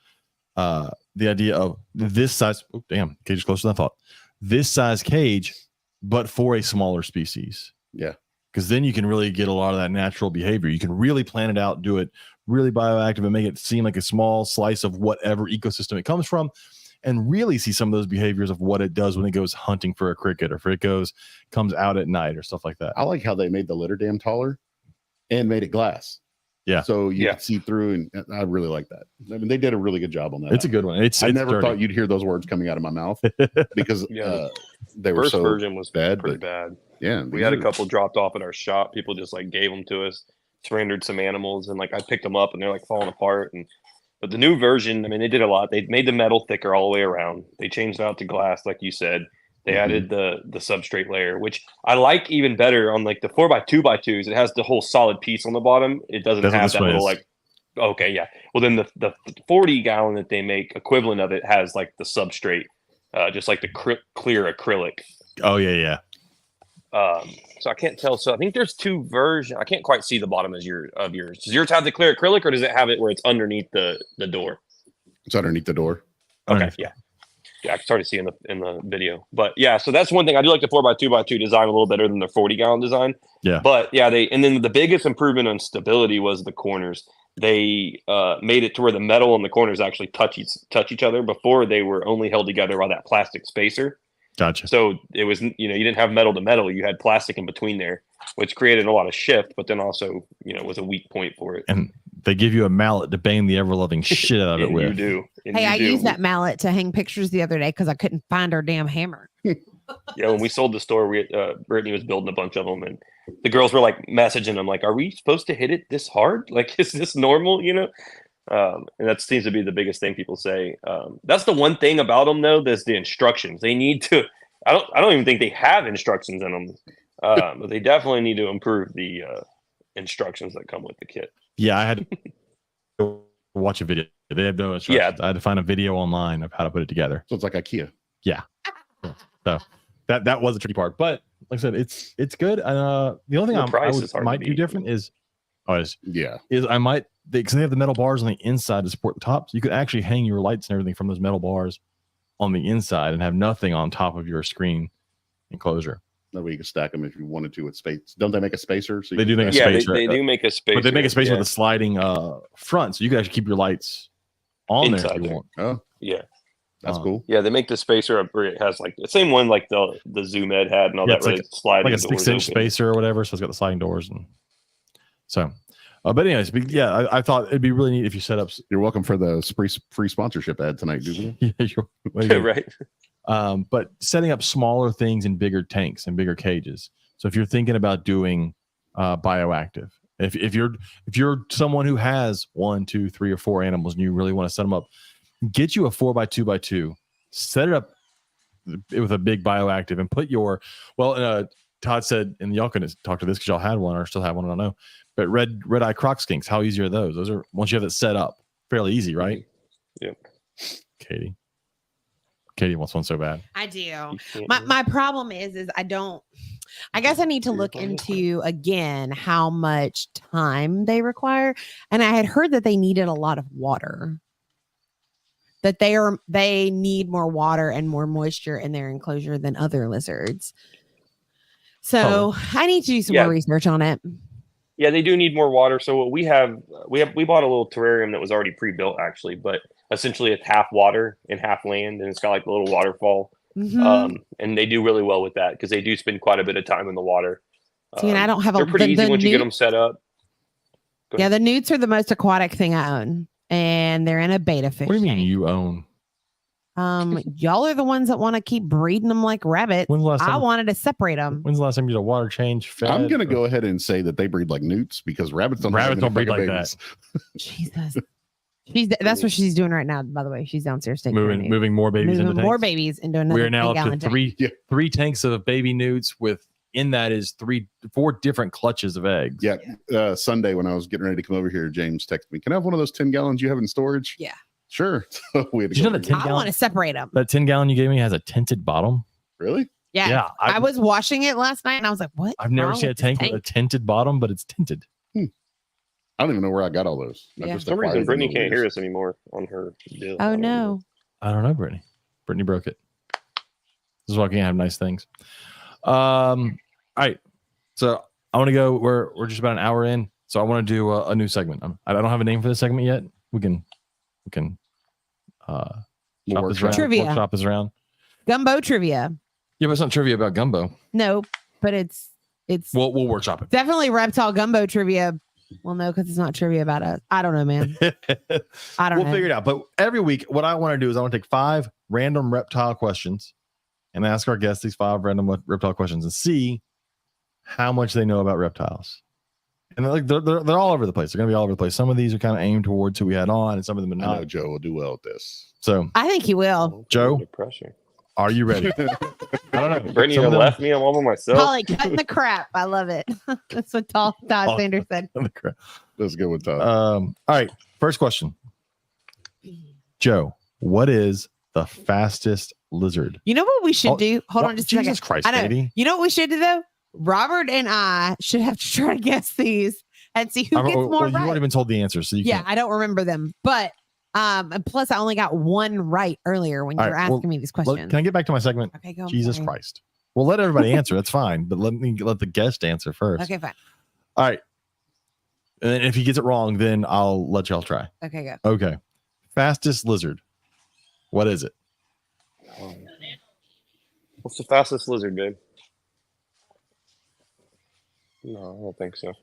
the idea of this size. Oh, damn, cage is closer than I thought. This size cage, but for a smaller species. Yeah. Because then you can really get a lot of that natural behavior. You can really plan it out, do it really bioactive, and make it seem like a small slice of whatever ecosystem it comes from, and really see some of those behaviors of what it does when it goes hunting for a cricket, or if it comes out at night or stuff like that. I like how they made the litter dam taller and made it glass. Yeah. So you can see through, and I really like that. I mean, they did a really good job on that. It's a good one. I never thought you'd hear those words coming out of my mouth because they were First so version was bad, pretty but bad. yeah, We had a couple dropped off at our shop. People just like gave them to us, surrendered some animals, and like I picked them up and they're like falling apart. But the new version, I mean, they did a lot. They made the metal thicker all the way around. They changed it out to glass, like you said. They added the substrate layer, which I like even better on like the 4x2x2s. It has the whole solid piece on the bottom. It doesn't have that little like. Okay, yeah. Well, then the 40 gallon that they make equivalent of it has like the substrate, just like the clear acrylic. Oh yeah. So I can't tell. So I think there's two versions. I can't quite see the bottom of yours. Does yours have the clear acrylic, or does it have it where it's underneath the door? It's underneath the door. Okay, yeah. I can start to see in the video. But yeah, so that's one thing. I do like the 4x2x2 design a little better than the 40 gallon design. Yeah. But yeah, and then the biggest improvement on stability was the corners. They made it to where the metal and the corners actually touch each other. Before, they were only held together by that plastic spacer. Gotcha. So it was, you didn't have metal to metal. You had plastic in between there, which created a lot of shift, but then also, was a weak point for it. And they give you a mallet to bang the ever-loving shit out of it with. You do. Hey, I used that mallet to hang pictures the other day because I couldn't find our damn hammer. Yeah, when we sold the store, Brittany was building a bunch of them, and the girls were like messaging them, like, "Are we supposed to hit it this hard? Like, is this normal?" And that seems to be the biggest thing people say. That's the one thing about them, though. There's the instructions. They need to. I don't even think they have instructions in them, but they definitely need to improve the instructions that come with the kit. Yeah, I had to watch a video. They have no instructions. Yeah. I had to find a video online of how to put it together. So it's like IKEA. Yeah. So that was the tricky part, but like I said, it's good. And the only thing I might do different is I might, because they have the metal bars on the inside to support the top, so you could actually hang your lights and everything from those metal bars on the inside and have nothing on top of your screen enclosure. That way you can stack them if you wanted to with space. Don't they make a spacer? So they do make a spacer. They do make a spacer. But they make a spacer with a sliding front, so you can actually keep your lights on inside there if you want. Oh, yeah. That's cool. Yeah, they make the spacer up where it has like the same one like the Zoom Ed had and all that. Like sliding like a 6-inch spacer or whatever. So it's got the sliding doors and so. But anyways, yeah, I thought it'd be really neat if you set up. You're welcome for the free sponsorship ad tonight, Google. Yeah, right. But setting up smaller things in bigger tanks and bigger cages. So if you're thinking about doing bioactive, if you're someone who has 1, 2, 3, or 4 animals and you really want to set them up, get you a 4x2x2, set it up with a big bioactive, and put your Todd said, and y'all can talk to this because y'all had one or still have one, I don't know. But red eye croc skinks, how easy are those? Those are, once you have it set up, fairly easy, right? Yep. Katie wants one so bad. I do. My problem is I guess I need to look into again how much time they require. And I had heard that they needed a lot of water. That they need more water and more moisture in their enclosure than other lizards. So I need to do some more research on it. Yeah, they do need more water. So what we bought a little terrarium that was already pre-built actually, but essentially it's half water and half land, and it's got like a little waterfall. Mm-hmm. And they do really well with that because they do spend quite a bit of time in the water. See, and I don't have they're pretty easy once you get them set up. Yeah, the newts are the most aquatic thing I own, and they're in a beta fish. What do you mean you own? Y'all are the ones that want to keep breeding them like rabbits. When's the last time, I wanted to separate them. When's the last time you did a water change? I'm going to go ahead and say that they breed like newts because rabbits don't breed like that. Jesus. That's what she's doing right now, by the way. She's downstairs taking moving more babies into tanks. More babies into another. We're now up to three tanks of baby newts in that is 4 different clutches of eggs. Yeah. Sunday when I was getting ready to come over here, James texted me, "Can I have one of those 10 gallons you have in storage?" Yeah. Sure. So we had to Did you go know over that here. I want to separate them. That 10-gallon you gave me has a tinted bottom? Really? Yeah. Yeah, I was washing it last night and I was like, what? I've never wrong seen a with this tank with a tinted bottom, but it's tinted. I don't even know where I got all those. I Yeah. just For some reason, acquired them Brittany over can't the hear years. us anymore on her deal. I Oh, don't know. no. I don't know, Brittany. Brittany broke it. This is why I can't have nice things. All right. So I want to go. We're just about an hour in. So I want to do a new segment. I don't have a name for this segment yet. We can shop this around. Trivia. Workshop this around. Gumbo trivia. Yeah, but it's not trivia about gumbo. No, but it's We'll workshop it. definitely reptile gumbo trivia. Well, no, because it's not trivia about us. I don't know, man. I don't We'll know. figure it out. But every week, what I want to do is I want to take 5 random reptile questions and ask our guests these 5 random reptile questions and see how much they know about reptiles. And they're all over the place. They're going to be all over the place. Some of these are kind of aimed towards who we had on, and some of them are I know not. Joe will do well at this. So, I think he will. Joe? Under pressure. are you ready? I don't know. Brittany Some of them- left me. I'm all by myself. Polly cutting the crap. I love it. That's what Todd Sanders said. That's a good one, Todd. All right. First question. Joe, what is the fastest lizard? You know what we should Oh, do? Hold on just a Jesus second. Christ, I know. Katie. You know what we should do though? Robert and I should have to try to guess these and see who gets more You right. weren't even told the answer, so you Yeah, can't. I don't remember them. But and plus I only got one right earlier when you All were right, asking well, me these Let- questions. can I get back to my segment? Okay, go. I'm Jesus sorry. Christ. Well, let everybody answer. That's fine, but let the guest answer first. Okay, fine. All right. And then if he gets it wrong, then I'll let y'all try. Okay, go. Okay. Fastest lizard. What is it? What's the fastest lizard, babe? No, I don't think so.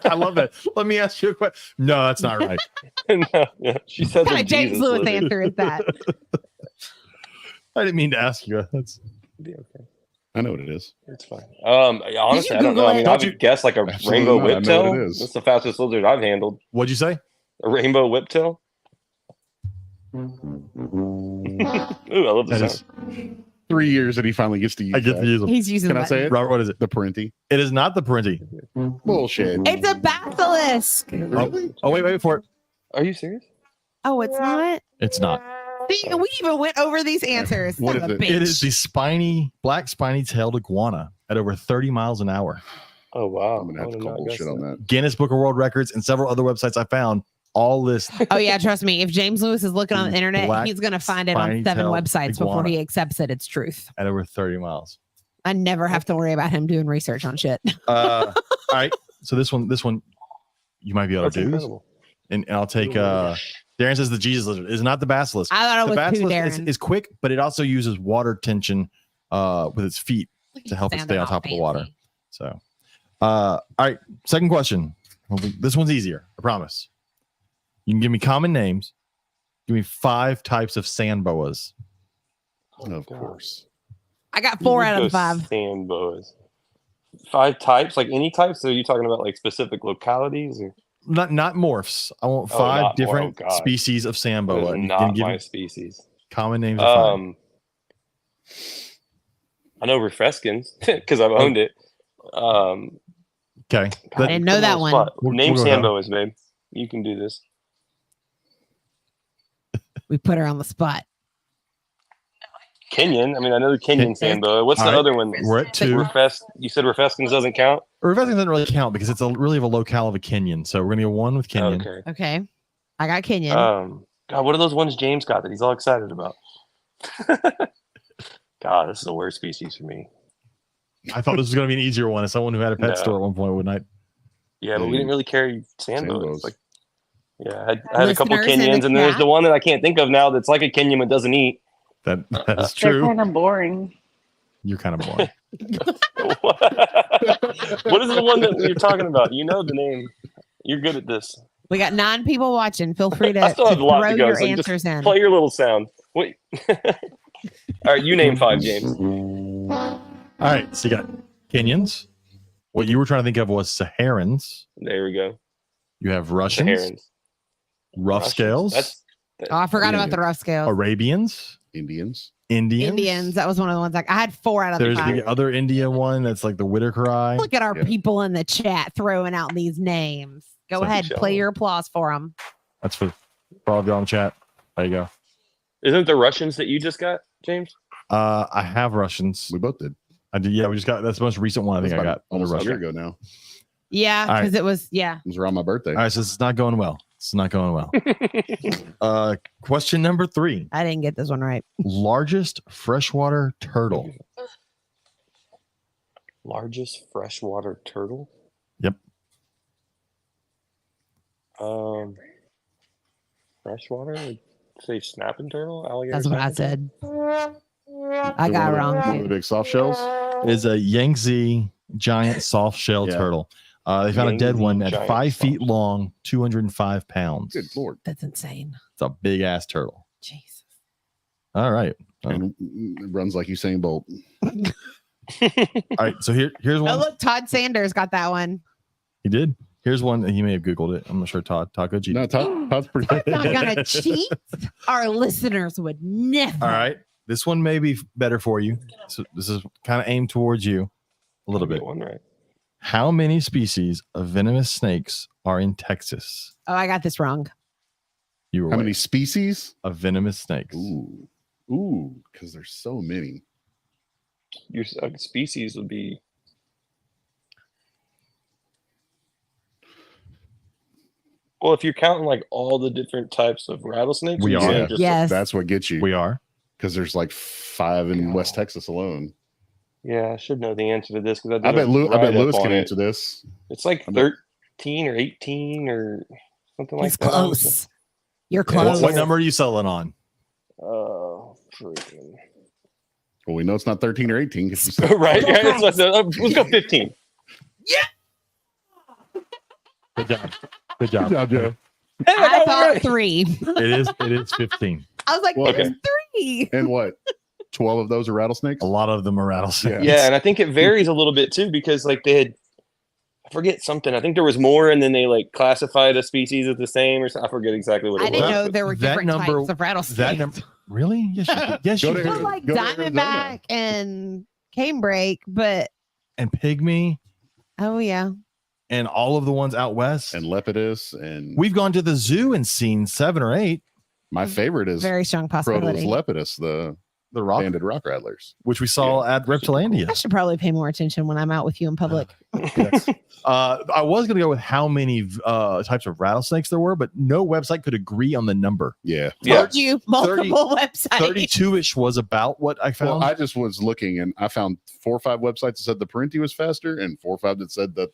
I love that. Let me ask you a question. No, that's not right. No, yeah, she said What kind the of James Jesus Lewis lizard. answer is that? I didn't mean to ask you. That's Be okay. I know what it is. It's fine. Honestly, I don't know. Google I it? mean, I Don't you- would guess like a Absolutely rainbow not. I know what it whiptail. is. That's the fastest lizard I've handled. what'd you say? A rainbow whiptail. Ooh, I love the That sound. is, 3 years and he finally gets to use I get that. to use them. He's using Can I that. say it? Robert, what is it? The parenti. It is not the Parenti. Bullshit. It's a basilisk. Oh, wait for it. Are you serious? Oh, it's not? It's not. See, we even went over these answers. What Son of is a it? bitch. It is the black spiny-tailed iguana at over 30 miles an hour. Oh wow! I'm gonna I have to would call not bullshit guess on that. that. Guinness Book of World Records and several other websites I found all list Oh yeah, trust me. If James Lewis is looking on the internet, Black he's gonna find it on 7 spiny-tailed websites before iguana. he accepts it. It's truth. at over 30 miles. I never have to worry about him doing research on shit. All right. So this one, you might be able That's to do. incredible. And I'll take. Darren says the Jesus lizard is not the basilisk. I thought it The was too basilisk Darren. is quick, but it also uses water tension with its feet to help it Sounded stay on all top of the water. fancy. So, all right. Second question. This one's easier. I promise. You can give me common names. Give me 5 types of sand boas. Of course. I got 4 out of the 5. Sand boas. 5 types, like any types. So are you talking about like specific localities? Or? Not morphs. I want Oh, 5 not more. different Oh, God. species of sand That is boa. And you not can give my me species. common names of 5. I know Refreskins because I've owned it. Okay. I didn't know that one. Name We'll go sand down. boas, babe. You can do this. We put her on the spot. Kenyan. I mean, I know the Kenyan sand boa. What's All the right. other one? We're at 2. You said Refreskins doesn't count? Refreskins doesn't really count because it's really of a locale of a Kenyan. So we're gonna go 1 with Kenyan. Okay. Okay. I got Kenyan. God, what are those ones James got that he's all excited about? God, this is the worst species for me. I thought this was gonna be an easier one as someone who had a pet No. store at one point, wouldn't I? Yeah, but we didn't really carry sand boas. boas. Like, yeah, I had a couple Listeners in the Kenyans, and there's chat. the one that I can't think of now that's like a Kenyan but doesn't eat. That is They're true. kind of boring. You're kind of boring. What is the one that you're talking about? You know the name. You're good at this. We got 9 people watching. Feel free to, I still have a lot throw to go, your so just answers in. Play your little sound. Wait. All right, you name 5, James. All right, so you got Kenyans. What you were trying to think of was Saharans. There we go. You have The Russians, herons. rough Russians. scales, Oh, I forgot about the rough scale. Arabians, Indians. Indians. Indians. That was one of the ones I had 4 out of the There's 5. the other India one that's like the Whitaker eye. Look at our Yeah. people in the chat throwing out these names. Go So- ahead, play your applause for them. That's for For all of y'all in chat. There you go. Isn't the Russians that you just got, James? I have Russians. We both did. I did. Yeah, we just got that's the most recent one I think I got. Almost a Russian. year ago now. Yeah, All right. because it was It was around my birthday. All right, so it's not going well. It's not going well. Question number 3. I didn't get this one right. Largest freshwater turtle. Largest freshwater turtle? Yep. Freshwater? I'd say snapping turtle? Alligator That's what I snapping turtle? said. I got it wrong. One of the big soft shells. It is a Yangtze giant soft shell Yeah. turtle. They found a dead Yangtze one at giant 5 feet soft- long, 205 pounds. Good lord. That's insane. It's a big ass turtle. Jesus. All right. Oh. And it runs like Usain Bolt. All right. So here's Oh, one. look, Todd Sanders got that one. He did. Here's one that he may have Googled it. I'm not sure. Todd go cheat. No, Todd's pretty. Not gonna cheat. Our listeners would never. All right. This one may be better for you. So this is kind of aimed towards you a little bit. One right. How many species of venomous snakes are in Texas? Oh, I got this wrong. You were How right. many species? Of venomous snakes? Ooh, because there's so many. Your species would be well, if you're counting like all the different types of rattlesnakes, We or you are. saying just Yes. That's what gets you. We are. Because there's like 5 in West Texas alone. yeah, I should know the answer to this because I bet Lewis can answer this. It's like I bet- 13 or 18 or something like It's that. close. You're Yeah, close. What number are you selling on? Oh, freaking. Well, we know it's not 13 or 18. 'Cause you said- Right? Yeah, let's go 15. Good job. Good job. Good job, Joe. Hey, I got it thought right. 3. It is 15. I was like, Well, there's okay. 3. And what? 12 of those are rattlesnakes? A lot of them are rattlesnakes. Yeah, and I think it varies a little bit too because like they had, I forget something. I think there was more, and then they like classified a species as the same, or something. I forget exactly what it I was. didn't know but- there were that different number- types of rattlesnakes. That number. Really? Yes, you did. Yes, Go you to did. Not like Go to Arizona. Diamondback and Canebrake, but And pygmy oh yeah. and all of the ones out west. And Lepidus. And We've gone to the zoo and seen 7 or 8. my favorite is Very strong Protos possibility. lepidus, the The rock, banded rock rattlers. which we saw at Reptilandia. I should probably pay more attention when I'm out with you in public. Yes. I was going to go with how many types of rattlesnakes there were, but no website could agree on the number. Yeah. Yeah. Told you multiple websites. 32-ish was about what I found. Well, I just was looking and I found 4 or 5 websites that said the Parenti was faster and 4 or 5 that said that.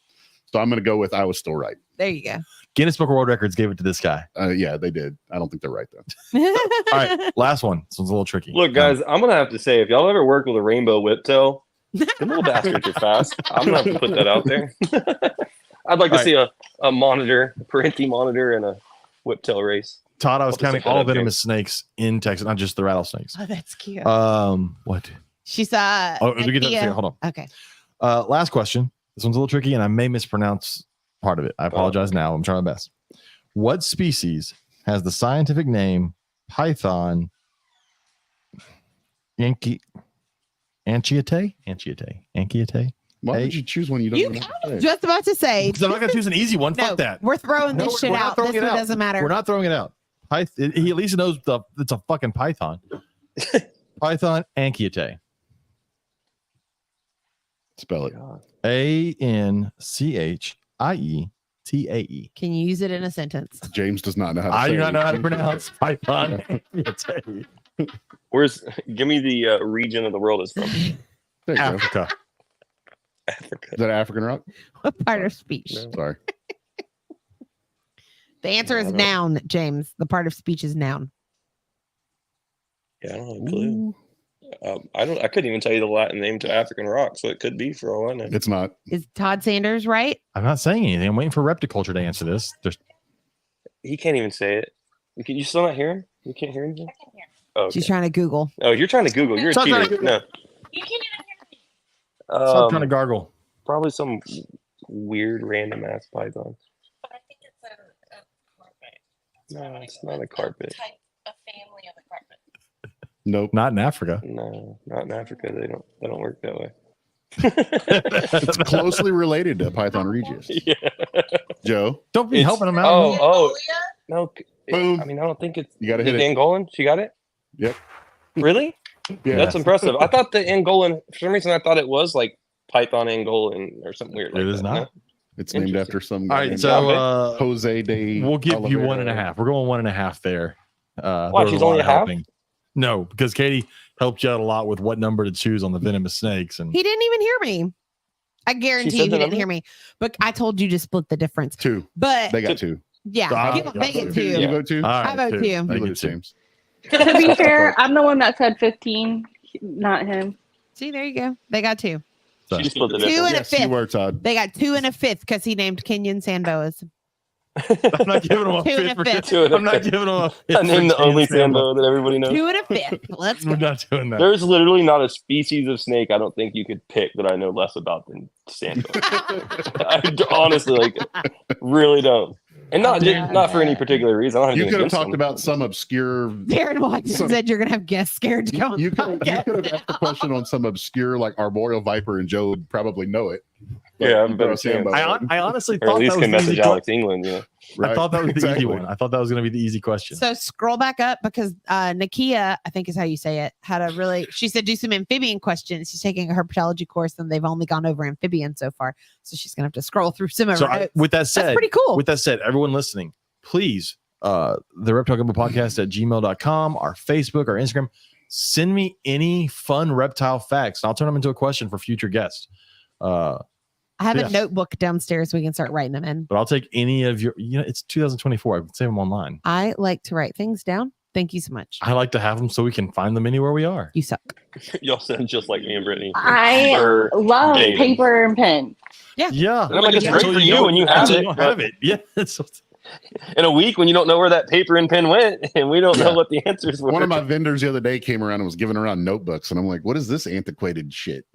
So I'm going to go with I was still right. There you go. Guinness Book of World Records gave it to this guy. Yeah, they did. I don't think they're right though. All right, last one. This one's a little tricky. Look, guys, I'm gonna have to say, if y'all ever work with a rainbow whiptail, the little bastards are fast. I'm gonna have to put that out there. I'd like to All see a monitor, a Parenti monitor, and a whiptail race. Todd, I was I'll just counting take that all up, venomous snakes in Texas, not just the rattlesnakes. Oh, that's cute. What? She saw. Oh, we get that. Ikea. Hold on. Okay. Last question. This one's a little tricky, and I may mispronounce part of it. I apologize now. I'm trying my best. What species has the scientific name Python Anchiate? Why Hey. would you choose one you don't You even know how to say? Just about to say. Because I'm not going to choose an easy one. No, Fuck that. we're throwing No, this shit we're not out. throwing This it one out. doesn't matter. We're not throwing it out. He at least knows it's a fucking python. Python Anchiate. Spell it. Anchietae. Can you use it in a sentence? James does not know how to I say do not it. know how to pronounce Python Anchiate. Give me the region of the world it's from. There you go. Africa. Africa. Is that African rock? What part of speech? No. Sorry. The answer No, I is don't- noun, James. The part of speech is noun. Yeah, I don't have a clue. I couldn't even tell you the Latin name to African rock, so it could be for all I know. It's not. Is Todd Sanders right? I'm not saying anything. I'm waiting for Repticulture to answer this. He can't even say it. You still not hear him? You can't hear anything? Oh, okay. She's trying to Google. Oh, you're trying to Google. You're a Stop trying to cheater. Google. No. You can't even hear me. Stop trying to gargle. Probably some weird random ass python. But I think it's a carpet. No, it's not a carpet. Type, a family of a carpet. Nope. Not in Africa. No, not in Africa. They don't work that way. It's closely related to Python Regis. Yeah. Joe. Don't be It's- helping him out. Oh, no. Boom. I mean, I don't think it's. You got to hit the it. Angolan. She got it. Yep. Really? Yeah. That's impressive. I thought the Angolan, for some reason, I thought it was like Python Angolan or something weird. It is not. No? It's named Interesting. after some All guy right, named so Jose de. we'll give you Oliveira. 1.5. We're going 1.5 there. Why, There was she's a lot only of a half? helping. No, because Katie helped you out a lot with what number to choose on the venomous snakes, and He didn't even hear me. I guarantee you said he the didn't number? hear me. But I told you to split the difference. 2. But They got 2. yeah, Ah, they get two. You vote 2? all right, I vote two. two. You Thank you, lose, two. James. To be fair, I'm the one that said 15, not him. See, there you go. They got 2. So, She split the Two difference. and a Yes, you fifth. were, Todd. They got 2 and a fifth because he named Kenyan Sandboas. I'm not giving them a 2 and fifth. a for- fifth. 2 and a I'm not fifth. giving them a fifth. I named the for only Sambo. Sambo that everybody knows. 2 and a fifth. Let's We're go. not doing that. There's literally not a species of snake I don't think you could pick that I know less about than Sambo. Honestly, like, really don't. And not for any particular reason. I don't have You anything could have against talked them. about some obscure. Darren Watson So- said you're going to have guests scared to go on You the could have podcast. asked a question on some obscure like arboreal viper, and Joe would probably know it. But Yeah, I'm you better throw a Sambo I, in, I honestly Or at thought least that was can the message easy Alex England. I right? thought that was the Exactly. easy one. I thought that was going to be the easy question. So scroll back up because Nakia, I think is how you say it, had a really, she said do some amphibian questions. She's taking a herpetology course and they've only gone over amphibian so far. So she's going to have to scroll through some of So her notes. with that That's said, pretty cool. with that said, everyone listening, please, the Reptile Gumbo podcast at gmail.com, our Facebook, our Instagram, send me any fun reptile facts and I'll turn them into a question for future guests. I have yeah. a notebook downstairs. We can start writing them in. But I'll take any of your, it's 2024. I can save them online. I like to write things down. Thank you so much. I like to have them so we can find them anywhere we are. You suck. Y'all sound just like me and Brittany. I Or love dating. paper and pen. Yeah. And I'm like, it's great Until for you don't- when you have until it, you don't but- have it. Yeah. In a week when you don't know where that paper and pen went and we don't know Yeah. what the answers were. One of my vendors the other day came around and was giving around notebooks, and I'm like, "What is this antiquated shit?"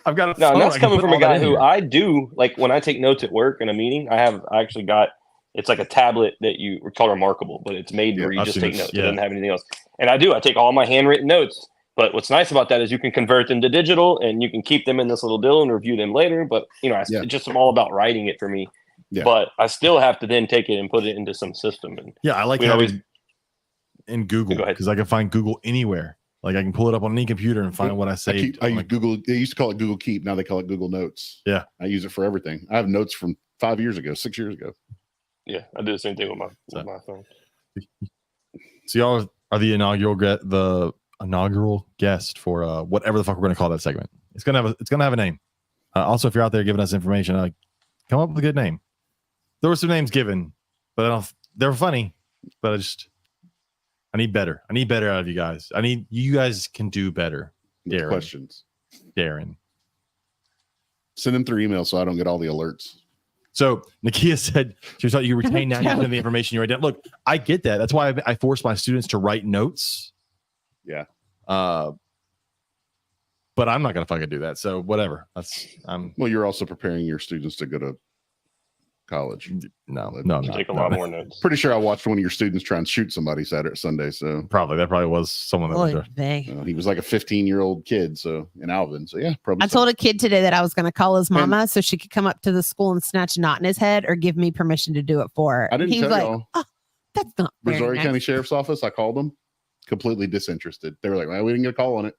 I've got a No, phone. and that's I can coming put from a all that guy in who here. I do like when I take notes at work in a meeting. I actually got it's like a tablet that it's called Remarkable, but it's made where you I've just seen take this, notes. yeah. It doesn't have anything else. And I take all my handwritten notes. But what's nice about that is you can convert them to digital and you can keep them in this little deal and review them later. But Yeah. it's just all about writing it for me. Yeah. But I still have to then take it and put it into some system. And Yeah, I like we having always- in Google Go ahead. because I can find Google anywhere. Like I can pull it up on any computer and find what I saved. I I'm use like, Google. They used to call it Google Keep. Now they call it Google Notes. Yeah. I use it for everything. I have notes from 5 years ago, 6 years ago. yeah, I do the same thing with my phone. so y'all are the inaugural guest for whatever the fuck we're going to call that segment. It's gonna have a name. Also, if you're out there giving us information, come up with a good name. There were some names given, but they were funny. But I need better. I need better out of you guys. You guys can do better. With Darren. questions. Darren. Send them through email so I don't get all the alerts. So Nakia said she thought you retain 90% of the information you write down. Look, I get that. That's why I force my students to write notes. Yeah. But I'm not gonna fucking do that. So whatever. Well, you're also preparing your students to go to college. no. You I'm take a not. lot No. more notes. Pretty sure I watched one of your students try and shoot somebody Sunday. So Probably that was someone that was Oy vey. he was like a 15-year-old kid. So in Alvin. So yeah, probably. I told a kid today that I was going to call his mama so she could come up to the school and snatch a knot in his head or give me permission to do it for her. I didn't And he was tell like, y'all. "Oh, that's not very Missouri nice." County Sheriff's Office. I called them, completely disinterested. They were like, "Well, we didn't get a call on it."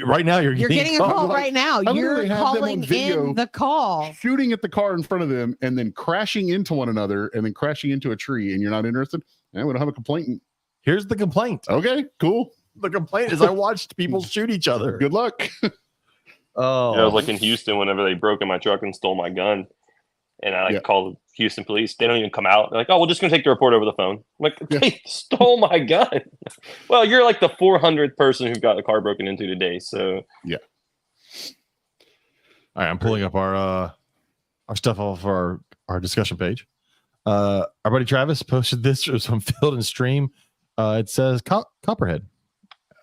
Right now you're You're getting a called. call Like, right now. I You're literally have them on calling video. in the call. Shooting at the car in front of them and then crashing into one another and then crashing into a tree. And you're not interested? And we don't have a complaint. Here's the complaint. Okay, cool. The complaint is I watched people shoot each other. Good luck. Oh, I was like in Houston whenever they broke in my truck and stole my gun. And I Yeah. called Houston police. They don't even come out. They're like, "Oh, we're just gonna take the report over the phone." I'm like, Yeah. they stole my gun. Well, you're like the 400th person who got a car broken into today. So all right, I'm pulling up our stuff off our discussion page. Our buddy Travis posted this. It was from Field and Stream. It says Copperhead.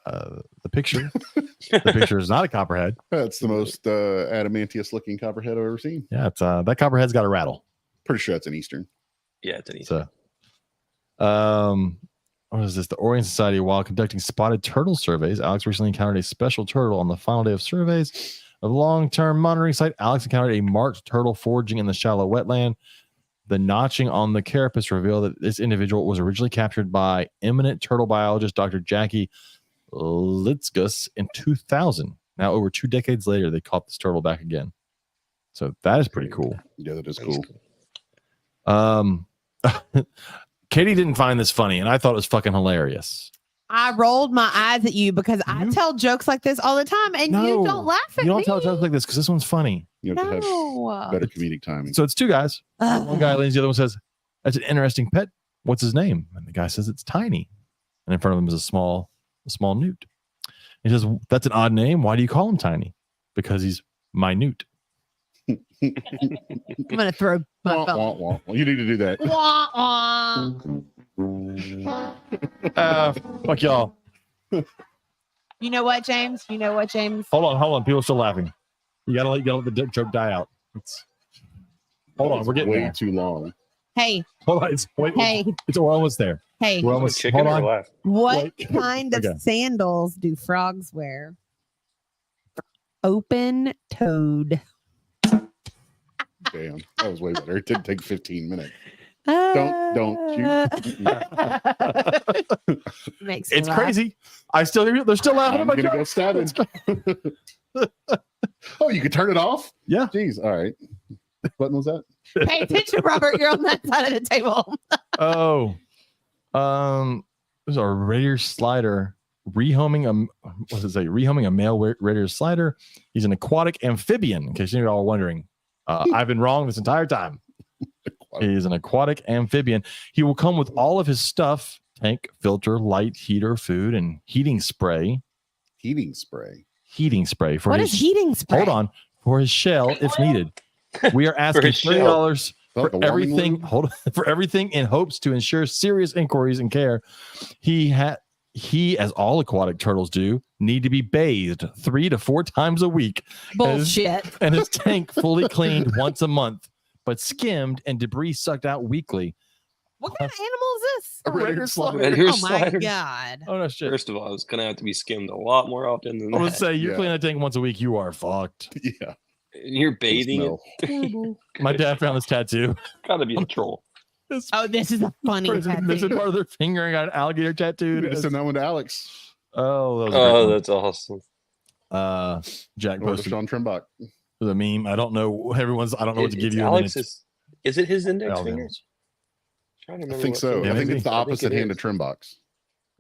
The picture is not a copperhead. That's the most adamantius looking copperhead I've ever seen. Yeah, it's that copperhead's got a rattle. Pretty sure that's an Eastern. yeah, it's an easy. So, what is this? The Orient Society, while conducting spotted turtle surveys, Alex recently encountered a special turtle on the final day of surveys of long-term monitoring site. Alex encountered a marked turtle foraging in the shallow wetland. The notching on the carapace revealed that this individual was originally captured by eminent turtle biologist Dr. Jackie Litzkus in 2000. Now, over 2 decades later, they caught this turtle back again. So that is pretty cool. Yeah, that is cool. Katie didn't find this funny, and I thought it was fucking hilarious. I rolled my eyes at you because I tell jokes like this all the time, and you don't laugh at me. You don't tell jokes like this because this one's funny. You have to have better comedic timing. So it's 2 guys. One guy leans, the other one says, "That's an interesting pet. What's his name?" And the guy says, "It's Tiny." And in front of him is a small newt. He says, "That's an odd name. Why do you call him Tiny?" "Because he's minute." I'm gonna throw my phone. Well, you need to do that. Fuck y'all. You know what, James? Hold on. People are still laughing. You gotta let the joke die out. Hold on, we're getting way there. too long. Hey. Hold on. We're almost there. Hey. We're almost. Chicken Hold on. or What kind of sandals do frogs wear? Open toed. Damn, that was way better. It did take 15 minutes. Don't shoot. Makes me It's laugh. crazy. I still hear they're still laughing I'm about gonna go stabbing. Oh, you could turn it off? Yeah. Jeez. All right. What button was that? Pay attention, Robert. You're on that side of the table. There's a radiator slider rehoming a male radiator slider. He's an aquatic amphibian, in case you're all wondering. I've been wrong this entire time. He's an aquatic amphibian. He will come with all of his stuff: tank, filter, light, heater, food, and heating spray. Heating spray. For What his, is heating spray? Hold on. For his shell, if needed. We are asking $30 for everything. Hold on, for everything in hopes to ensure serious inquiries and care. He, as all aquatic turtles do, need to be bathed 3 to 4 times a week. Bullshit. And his tank fully cleaned once a month, but skimmed and debris sucked out weekly. What kind of animal is this? A radiator slider. Radiator Oh my slider. God. Oh no shit. First of all, it's gonna have to be skimmed a lot more often than I would that. say you clean that tank once a week, you are fucked. Yeah. And you're bathing Smell. it. My dad found this tattoo. Gotta be a troll. Oh, this is a funny Missing tattoo. part of their finger and got an alligator tattoo. You need to send that one to Alex. Oh, that was a Oh, great one. that's awesome. Jack Or to posted Sean Trimbach. the meme. I don't know what to give you. Alex is it his index Alligators. finger? Trying to I remember think what so. finger Yeah, I think maybe. it's the I think opposite it hand is. of Trimbach's.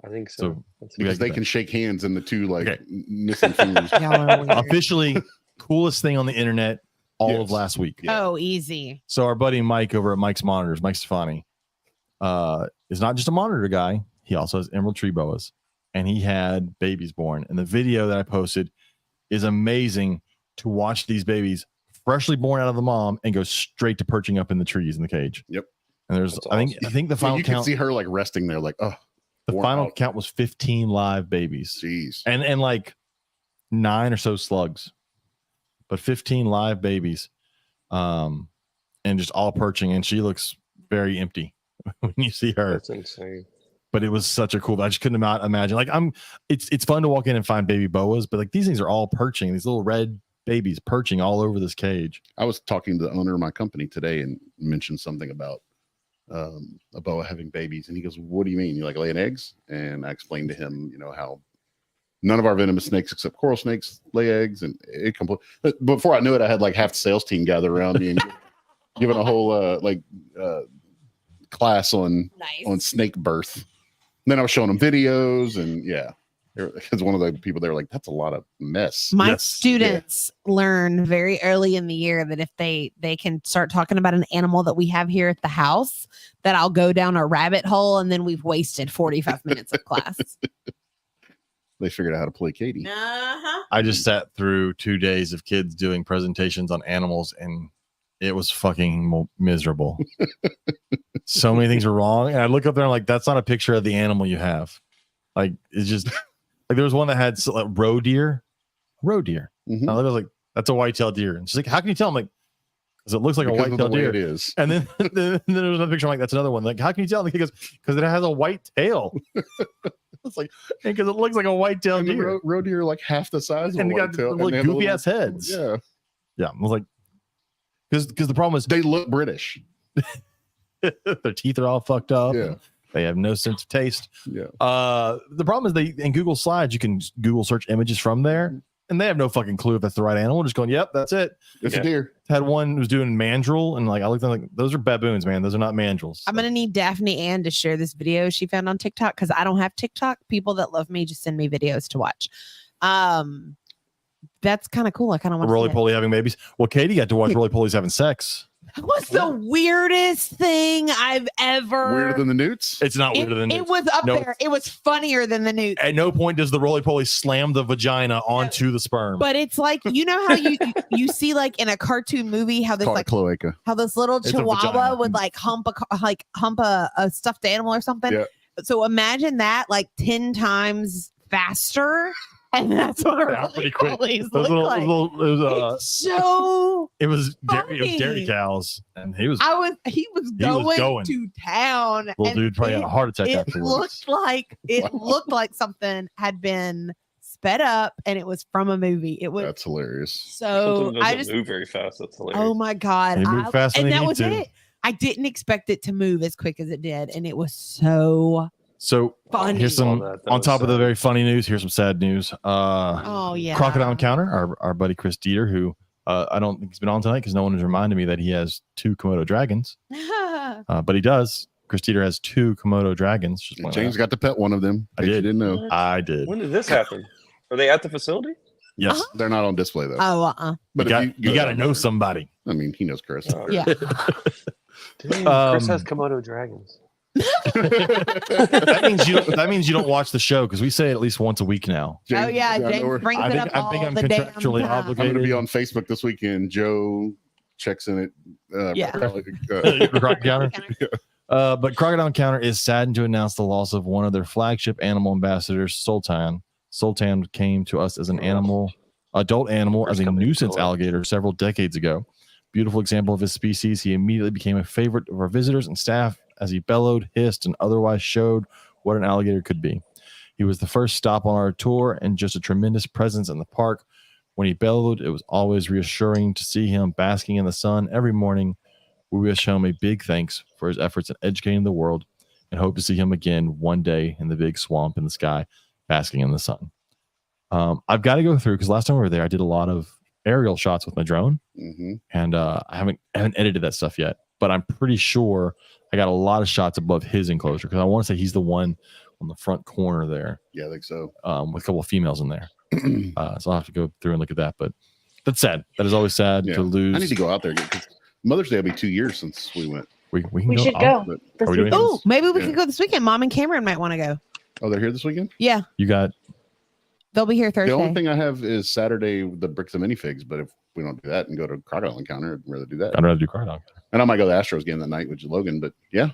I think so. So, That's you Because they guys- can shake hands and the two Okay. missing fingers. Y'all are weird. Officially coolest thing on the internet all of Yes. last week. Yeah. Oh, easy. So our buddy Mike over at Mike's Monitors, Mike Stefani, is not just a monitor guy. He also has emerald tree boas, and he had babies born. And the video that I posted is amazing to watch these babies freshly born out of the mom and go straight to perching up in the trees in the cage. Yep. And there's, That's I think the final You can count, see her like resting there, like, oh, the worn final out. count was 15 live babies, Jeez. and like 9 or so slugs, but 15 live babies, and just all perching. And she looks very empty when you see her. That's insane. But it was such a cool. I just couldn't imagine. Like it's fun to walk in and find baby boas, but like these things are all perching. These little red babies perching all over this cage. I was talking to the owner of my company today and mentioned something about a boa having babies, and he goes, "What do you mean? You like laying eggs?" And I explained to him, how none of our venomous snakes except coral snakes lay eggs, and it before I knew it, I had like half the sales team gather around me and giving a whole class on Nice. snake birth. And then I was showing them videos, and because one of the people there like, that's a lot of mess. My Yes. students learn very early in the year that if they can start talking about an animal that we have here at the house, that I'll go down a rabbit hole, and then we've wasted 45 minutes of class. They figured out how to play Katie. Uh-huh. I just sat through 2 days of kids doing presentations on animals, and it was fucking miserable. So many things were wrong, and I look up there and like, that's not a picture of the animal you have. Like it's just like there was one that had roe deer. Mhm. And I was like, that's a white-tailed deer, and she's like, how can you tell? I'm like, because it looks like Because a of the white-tailed way deer. it is. And then there was another picture. I'm like, that's another one. Like, how can you tell? He goes, because it has a white tail. It's like, because it looks like a white-tailed And the deer. roe deer are like half the size of And a they got whitetail, like they have goofy ass heads. Yeah, Yeah. I was like, because the problem is they look British. Their teeth are all fucked up. Yeah. They have no sense of taste. Yeah. The problem is in Google Slides, you can Google search images from there, and they have no fucking clue if that's the right animal. Just going, yep, that's it. It's a deer. Had one who was doing mandrill, and like I looked at like those are baboons, man. Those are not mandrills. I'm gonna need Daphne Ann to share this video she found on TikTok because I don't have TikTok. People that love me just send me videos to watch. That's kind of cool. I kind of want Roly poly having babies. Well, Katie got to watch roly polies having sex. That was the weirdest thing I've ever. Weirder than the newts? It's not weirder than it was up there. It was funnier than the newts. At no point does the roly poly slam the vagina onto the sperm. But it's like, you know how you see like in a cartoon movie how this like cloaca. How this little It's a chihuahua vagina. would like hump a stuffed animal or something. Yeah. So imagine that like 10 times faster. And that's what our pretty roly quick. polies Those look like. It's So it was funny. dairy cows, and he was he was going to town. little and dude probably had a heart attack it afterwards. looked like something had been sped up and it was from a movie. It was That's hilarious. so Something I doesn't just move very fast. That's hilarious. oh my god. They move fast when and they that need was to. it. I didn't expect it to move as quick as it did, and it was so So funny. here's some All that on was top of the sad. very funny news. Here's some sad news. Oh yeah. Crocodile Encounter, our buddy Chris Dieter, who I don't think he's been on tonight because no one has reminded me that he has 2 Komodo dragons. But he does. Chris Dieter has 2 Komodo dragons. Just wanna- James got to pet one of them. I In case did. You didn't know. I did. When did this happen? Are they at the facility? Yes. They're not on display though. Oh But you if got to down know there- somebody. I mean, he knows Chris. Oh, yeah. Dude, Um, Chris has Komodo dragons. That means you don't watch the show because we say it at least once a week now. Oh yeah, I know James where- brings I it think- up I all think I'm the damn contractually time. I'm going to be on Facebook this weekend. Joe checks in it. Yeah. Crocodile Encounter. But Crocodile Encounter is saddened to announce the loss of one of their flagship animal ambassadors, Sultan. Sultan came to us as an adult animal, as a nuisance alligator several decades ago. Beautiful example of his species. He immediately became a favorite of our visitors and staff as he bellowed, hissed, and otherwise showed what an alligator could be. He was the first stop on our tour and just a tremendous presence in the park. When he bellowed, it was always reassuring to see him basking in the sun every morning. We wish him a big thanks for his efforts in educating the world and hope to see him again one day in the big swamp in the sky, basking in the sun. I've got to go through because last time we were there, I did a lot of aerial shots with my drone, and I haven't edited that stuff yet. But I'm pretty sure I got a lot of shots above his enclosure because I want to say he's the one on the front corner there. Yeah, I think so. With a couple of females in there. So I'll have to go through and look at that. But that's sad. That is always sad Yeah. to lose. I need to go out there again, 'cause Mother's Day will be 2 years since we went. We can We go. should I'll- go. But- Are we doing weekend. Oh, maybe we Yeah. could go this weekend. Mom and Cameron might want to go. Oh, they're here this weekend? Yeah, You got they'll be here The only Thursday. thing I have is Saturday, the bricks and minifigs. But if we don't do that and go to Crocodile Encounter, I'd rather do that. I'd rather do Crocodile. And I might go to the Astros game that night, which is Logan. But yeah,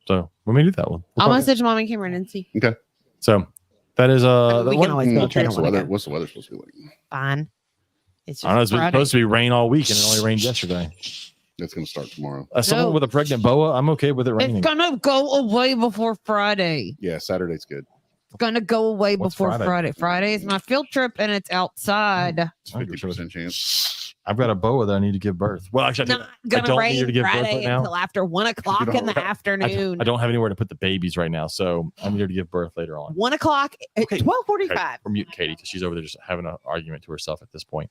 So we may do that one. I'll message Mom and Cameron and see. So that is We that can one- always go. what's, if they don't the wanna weather, go. what's the weather supposed to be like? Fine. It's I don't know. It's just Friday. supposed to be rain all week, and it only rained yesterday. It's going to start tomorrow. As someone No. with a pregnant boa, I'm okay with it raining. It's gonna go away before Friday. Yeah, Saturday's good. It's gonna go away What's before Friday? Friday. Friday is my field trip, and it's outside. It's 50% chance. I've got a boa that I need to give birth. Well, actually, Not gonna don't need her to rain give birth Friday right now. until after 1:00 don't in the have- afternoon. I don't have anywhere to put the babies right now, so I need her to give birth later on. 1:00 at Okay. 12:45. We're mute Katie because she's over there just having an argument to herself at this point.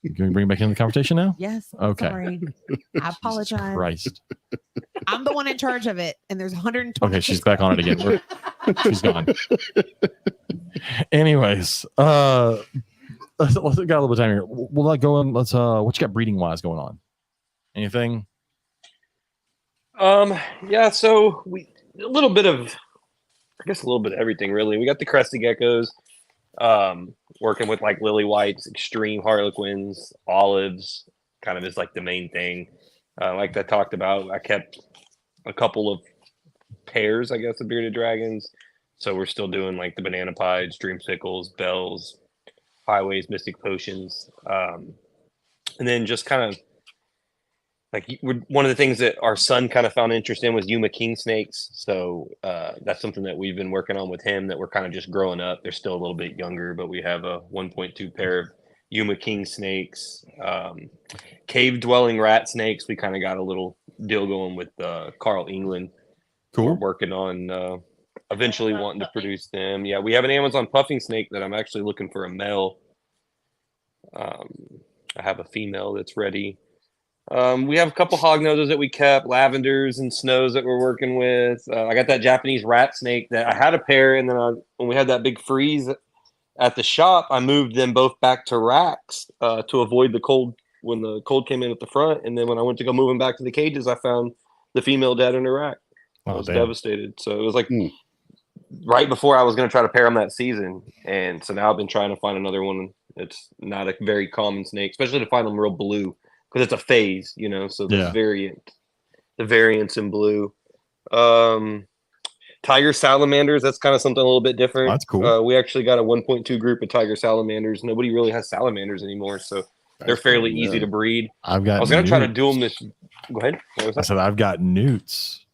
Can we bring it back into the conversation now? Yes. Okay. Sorry. I apologize. Christ. I'm the one in charge of it, and there's 120. Okay, she's back on it again. She's gone. Anyways, let's got a little bit of time here. We'll let go and let's what you got breeding wise going on? Anything? Yeah, so a little bit of everything really. We got the crested geckos, working with like lily whites, extreme harlequins, olives, kind of is like the main thing. Like I talked about, I kept a couple of pairs, I guess, of bearded dragons. So we're still doing like the banana pies, dreamsicles, bells, highways, mystic potions, and then just kind of like one of the things that our son kind of found interest in was Yuma king snakes. So that's something that we've been working on with him that we're kind of just growing up. They're still a little bit younger, but we have a 1.2 pair of Yuma king snakes, cave dwelling rat snakes. We kind of got a little deal going with Carl England. Cool. We're working on eventually wanting to produce them. Yeah, we have an Amazon puffing snake that I'm actually looking for a male. I have a female that's ready. We have a couple hognoses that we kept, lavenders and snows that we're working with. I got that Japanese rat snake that I had a pair, and then when we had that big freeze at the shop, I moved them both back to racks to avoid the cold when the cold came in at the front. And then when I went to go move them back to the cages, I found the female dead in a rack. I was devastated. So it was like right before I was going to try to pair them that season. And so now I've been trying to find another one. It's not a very common snake, especially to find them real blue because it's a phase, you know. So the variants in blue. Tiger salamanders, that's kind of something a little bit different. That's cool. We actually got a 1.2 group of tiger salamanders. Nobody really has salamanders anymore, so they're fairly easy to breed. I was going to try to do them this. Go ahead. What was that? I said I've got newts.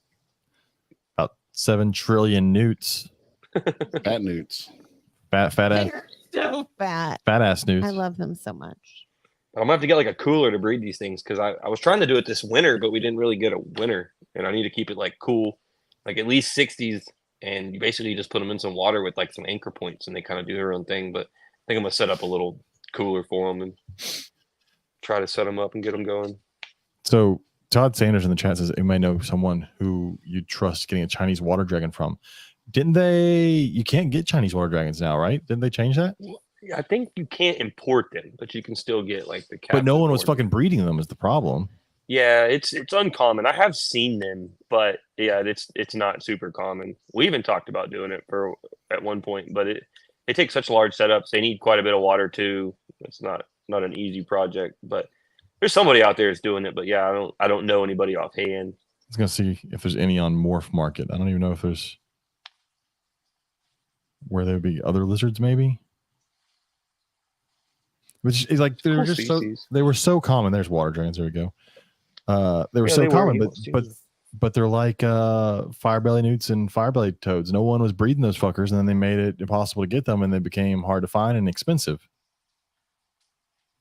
About 7 trillion newts. Fat newts. Fat ass. So fat. Fat ass newts. I love them so much. I'm gonna have to get like a cooler to breed these things because I was trying to do it this winter, but we didn't really get a winter, and I need to keep it like cool. Like at least 60s, and you basically just put them in some water with like some anchor points, and they kind of do their own thing. But I think I'm gonna set up a little cooler for them and try to set them up and get them going. So Todd Sanders in the chat says you may know someone who you trust getting a Chinese water dragon from. Didn't they? You can't get Chinese water dragons now, right? Didn't they change that? I think you can't import them, but you can still get like the. But no one was fucking breeding them is the problem. Yeah, it's uncommon. I have seen them, but yeah, it's not super common. We even talked about doing it at one point, but it takes such large setups. They need quite a bit of water too. It's not an easy project, but there's somebody out there that's doing it. But yeah, I don't know anybody offhand. I was gonna see if there's any on Morph Market. I don't even know if there's where there would be other lizards, maybe. Which is like they're just species. They were so common. There's water dragons. There we go. They were so common, but they're like firebelly newts and firebelly toads. No one was breeding those fuckers, and then they made it impossible to get them, and they became hard to find and expensive.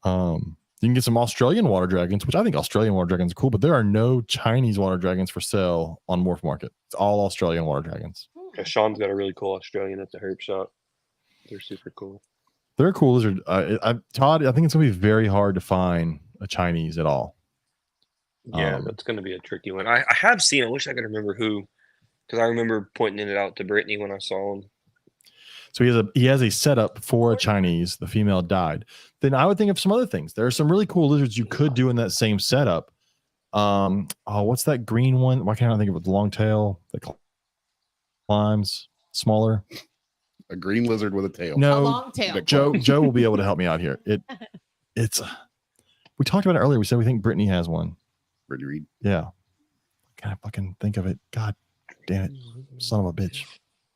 You can get some Australian water dragons, which I think Australian water dragons are cool, but there are no Chinese water dragons for sale on Morph Market. It's all Australian water dragons. Yeah, Sean's got a really cool Australian at the herb shop. They're super cool. They're a cool lizard. Todd, I think it's going to be very hard to find a Chinese at all. Yeah, that's going to be a tricky one. I have seen. I wish I could remember who, because I remember pointing it out to Brittany when I saw him. So he has a setup for a Chinese. The female died. Then I would think of some other things. There are some really cool lizards you could do in that same setup. What's that green one? Why can't I think of it? The long tail that climbs smaller. A green lizard with a tail. No, a long tail. Joe will be able to help me out here. It's we talked about it earlier. We said we think Brittany has one. Brittany Reed. Yeah. Can I fucking think of it? God damn it. Son of a bitch.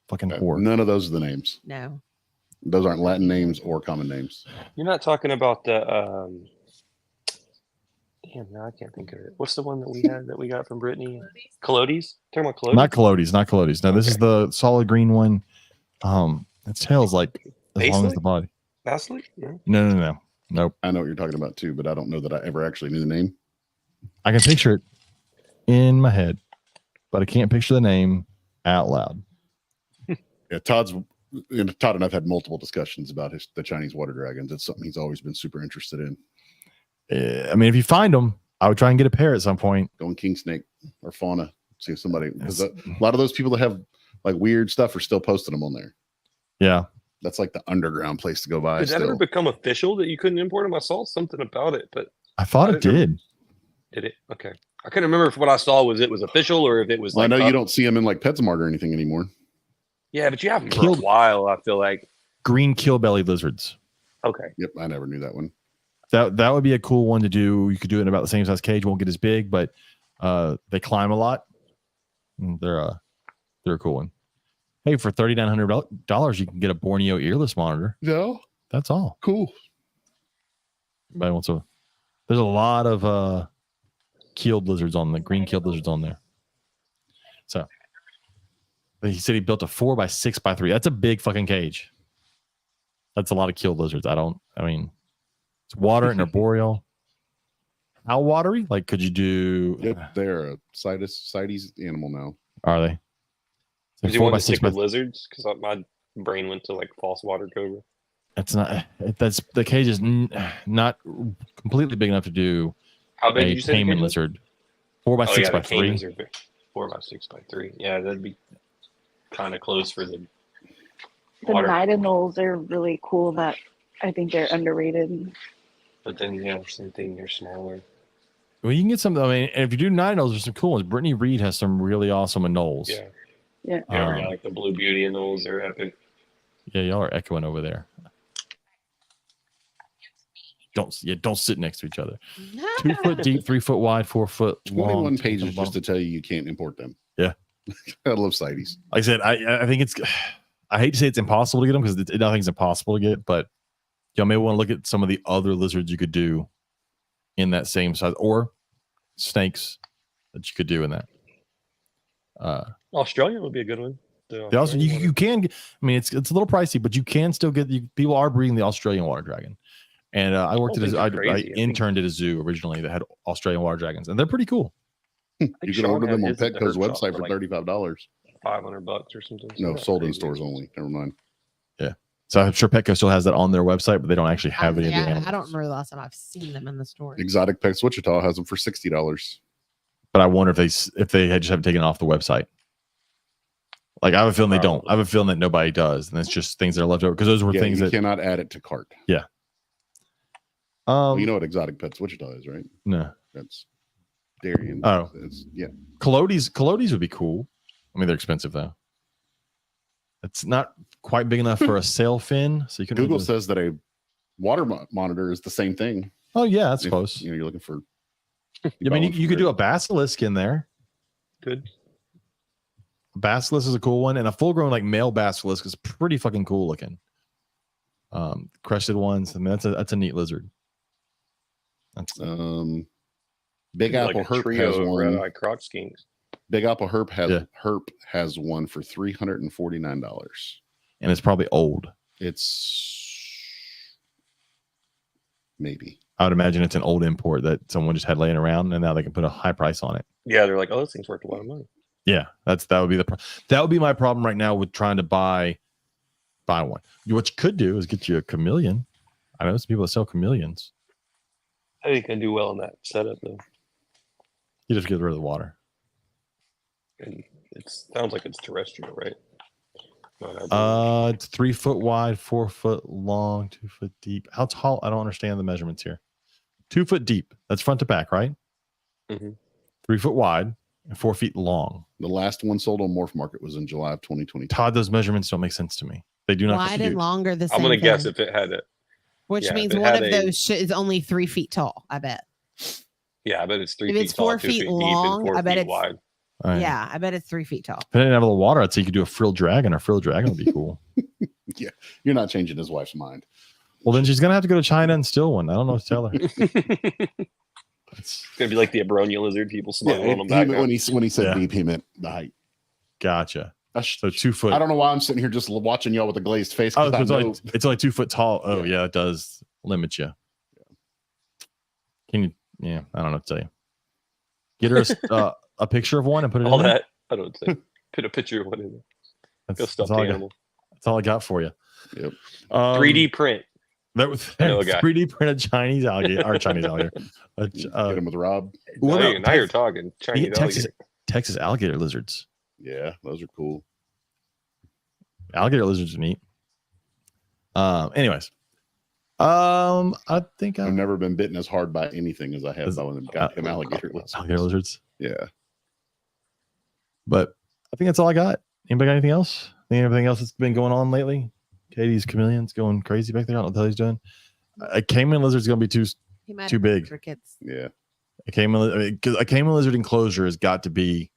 Fucking whore. None of those are the names. No. Those aren't Latin names or common names. You're not talking about the damn, now I can't think of it. What's the one that we got from Brittany? Colodes? Talking about Colodes? Not Colodes. No, this is the solid green one. Its tail's like as long as the body. Basilic? Yeah. No. Nope. I know what you're talking about too, but I don't know that I ever actually knew the name. I can picture it in my head, but I can't picture the name out loud. Yeah, Todd and I've had multiple discussions about the Chinese water dragons. It's something he's always been super interested in. I mean, if you find them, I would try and get a pair at some point. Go on King Snake or Fauna. See if somebody, because a lot of those people that have like weird stuff are still posting them on there. Yeah. That's like the underground place to go buy. Did that ever become official that you couldn't import them? I saw something about it, but I thought it did. Did it? Okay. I couldn't remember if what I saw was official or if it was. Well, I know you don't see them in like PetSmart or anything anymore. Yeah, but you have them for a while. I feel like green keelbelly lizards. Okay. Yep, I never knew that one. That would be a cool one to do. You could do it in about the same size cage. Won't get as big, but they climb a lot. They're a cool one. Hey, for $3,900, you can get a Borneo earless monitor. No, that's all. Cool. Everybody wants to. There's a lot of keeled lizards on the green keeled lizards on there. So he said he built a 4x6x3. That's a big fucking cage. That's a lot of keeled lizards. I mean, it's water and arboreal. how watery? Like, could you do? Yep, they're a CITES animal now. Are they? Did you want to stick with lizards? Because my brain went to like false water cobra. It's not. That's the cage is not completely big enough to do. How big a did you say? Cayman lizard. 4x6 by 3. 4x6 by 3. Yeah, that'd be kind of close for the The Nightingales are really cool. That I think they're underrated. But then, yeah, same thing. They're smaller. Well, you can get some. I mean, if you do Nightingales, there's some cool ones. Brittany Reed has some really awesome anoles. Yeah. Yeah. Yeah, we got like the Blue Beauty anoles. They're epic. Yeah, y'all are echoing over there. Don't sit next to each other. 2 foot deep, 3 foot wide, 4 foot 21 long. pages just to tell you can't import them. Yeah. I love CITES. Like I said, I think it's. I hate to say it's impossible to get them because nothing's impossible to get, but y'all may want to look at some of the other lizards you could do in that same size, or snakes that you could do in that. Australian would be a good one. Also, you can. I mean, it's a little pricey, but you can still get. People are breeding the Australian water dragon, and I worked at. I interned at a zoo originally that had Australian water dragons, and they're pretty cool. You can order them on Petco's website for $35. $500 or something. No, sold in stores only. Never mind. Yeah. So I'm sure Petco still has that on their website, but they don't actually have any of the animals. I don't remember the last time I've seen them in the store. Exotic Pets Wichita has them for $60. But I wonder if they just haven't taken it off the website. Like I have a feeling they don't. I have a feeling that nobody does, and it's just things that are left over because those were things that cannot add it to cart. Yeah. Well, you know what Exotic Pets Wichita is, right? No. That's Darien. Oh, yeah. Colodis would be cool. I mean, they're expensive though. It's not quite big enough for a sail fin, so you can. Google says that a water monitor is the same thing. Oh yeah, that's close. You know, you're looking for. I mean, you could do a basilisk in there. Good. A basilisk is a cool one, and a full-grown like male basilisk is pretty fucking cool looking. Crested ones. I mean, that's a neat lizard. That's Big Apple Herp has one. Red-eye croc skinks. Big Apple Herp has one for $349, and it's probably old. It's maybe. I would imagine it's an old import that someone just had laying around, and now they can put a high price on it. Yeah, they're like, oh, this thing's worth a lot of money. Yeah, that would be that would be my problem right now with trying to buy one. What you could do is get you a chameleon. I know some people that sell chameleons. I think I do well in that setup though. You just get rid of the water. And it sounds like it's terrestrial, right? It's 3 foot wide, 4 foot long, 2 foot deep. How tall? I don't understand the measurements here. 2 foot deep. That's front to back, right? Mm-hmm. 3 foot wide and 4 feet long. The last one sold on Morph Market was in July of 2020. Todd, those measurements don't make sense to me. They do not. Wide and longer. The same. I'm gonna thing. guess if it had it. Which means one of those is only 3 feet tall. I bet. Yeah, I bet it's 3 if feet it's 4 tall, feet 2 feet long, deep, and 4 I bet feet it's wide. Right. Yeah, I bet it's 3 feet tall. If it didn't have a little water, I'd say you could do a frilled dragon. A frilled dragon would be cool. Yeah, you're not changing his wife's mind. Well, then she's gonna have to go to China and steal one. I don't know what to tell her. It's gonna be like the Abronia lizard. People smiling on them back. When he said deep, he meant the height. Gotcha. So 2 foot. I don't know why I'm sitting here just watching y'all with a glazed face. Oh, it's only 2 foot tall. Oh, yeah, it does limit you. Can you? Yeah, I don't know what to tell you. Get her a picture of one and put it all in that. I don't say. Put a picture of one in there. Go stuffed animal. That's all I got for you. Yep. 3D print. That was 3D printed Chinese alligator or Chinese alligator. Get him with Rob. Now you're talking Chinese Texas alligator lizards. Yeah, those are cool. Alligator lizards are neat. Anyways, I think I've never been bitten as hard by anything as I have by one of them goddamn alligator lizards. Alligator lizards. Yeah. But I think that's all I got. Anybody got anything else? Anything else that's been going on lately? Katie's chameleon's going crazy back there. I don't know what the hell he's doing. A caiman lizard's going to be too big. For kids. Yeah. A caiman lizard enclosure has got to be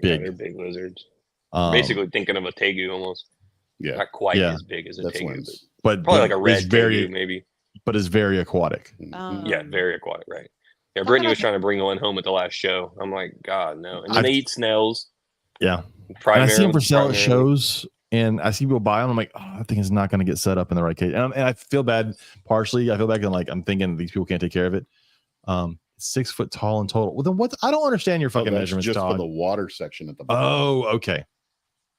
big. They're big lizards. Basically thinking of a tegu almost. Yeah. Not quite as big as a tegu, but probably like a red tegu maybe. But it's very aquatic. Yeah, very aquatic, right? Yeah, Brittany was trying to bring one home at the last show. I'm like, God, no. And then they eat snails. Yeah. I see them for sale at shows, and I see people buy them. I'm like, oh, that thing is not going to get set up in the right cage. And I feel bad partially. I feel bad, and like I'm thinking these people can't take care of it. It's 6 foot tall in total. Well, then what? I don't understand your fucking that's measurements, just for Todd. the water section at the bottom. Oh, okay.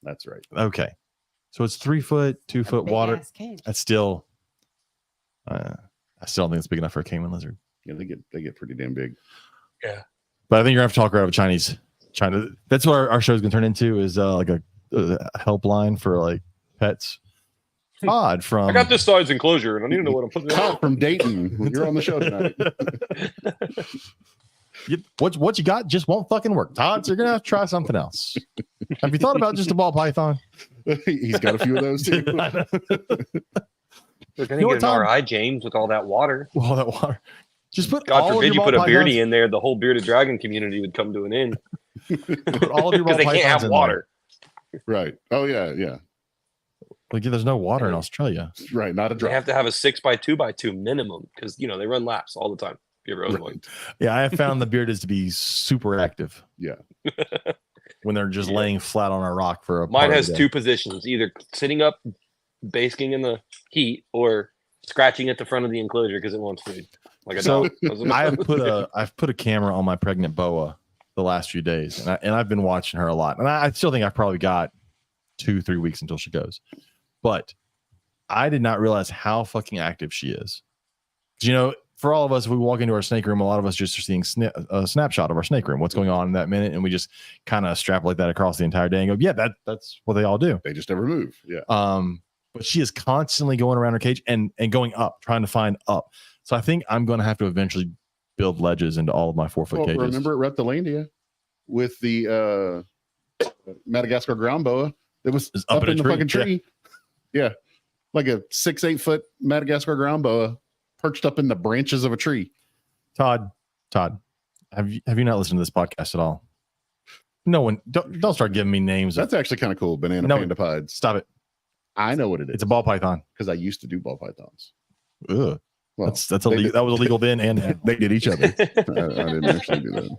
That's right. Okay. So it's 3 foot, 2 foot water. That's still, I still don't think it's big enough for a Cayman lizard. Yeah, they get pretty damn big. Yeah. But I think you're going to have to talk her out of China. That's what our show's going to turn into, is like a helpline for like pets. Todd from. I got this size enclosure and I need to know what I'm putting in. Todd from Dayton. You're on the show tonight. What you got just won't fucking work, Todd. So you're going to have to try something else. Have you thought about just a ball python? He's got a few of those too. We're going to get an RI, James, with all that water. All that water. Just put God all forbid of you your put a ball beardy pythons- in there, the whole bearded dragon community would come to an end. Put all of your ball Because they can't pythons have in water. Right. Oh yeah. there. Like, there's no water in Australia. Right. Not a They drop. have to have a 6x2x2 minimum because they run laps all the time. If you ever own one. Yeah, I have found the beardeds to be super active. Yeah. When they're just laying flat on a rock for a. Mine part of has the day. 2 positions: either sitting up, basking in the heat, or scratching at the front of the enclosure because it wants food. Like a So dog. I've put a camera on my pregnant boa the last few days, and I've been watching her a lot, and I still think I've probably got 2-3 weeks until she goes, but I did not realize how fucking active she is. For all of us, if we walk into our snake room, a lot of us just are seeing a snapshot of our snake room, what's going on in that minute, and we just kind of extrapolate that across the entire day and go, yeah, that's what they all do. They just never move. Yeah. But she is constantly going around her cage and going up, trying to find up. So I think I'm going to have to eventually build ledges into all of my 4-foot cages. Remember at Reptilandia with the Madagascar ground boa that was up in the fucking tree? Yeah. Like a 6-8 foot Madagascar ground boa perched up in the branches of a tree. Todd, have you not listened to this podcast at all? No one. Don't start giving me names. That's actually kind of cool. Banana panda pieds. Stop it. I know what it is. It's a ball python. Because I used to do ball pythons. Ugh. Well, that's illegal. That was illegal then, and they did each other. I didn't actually do that.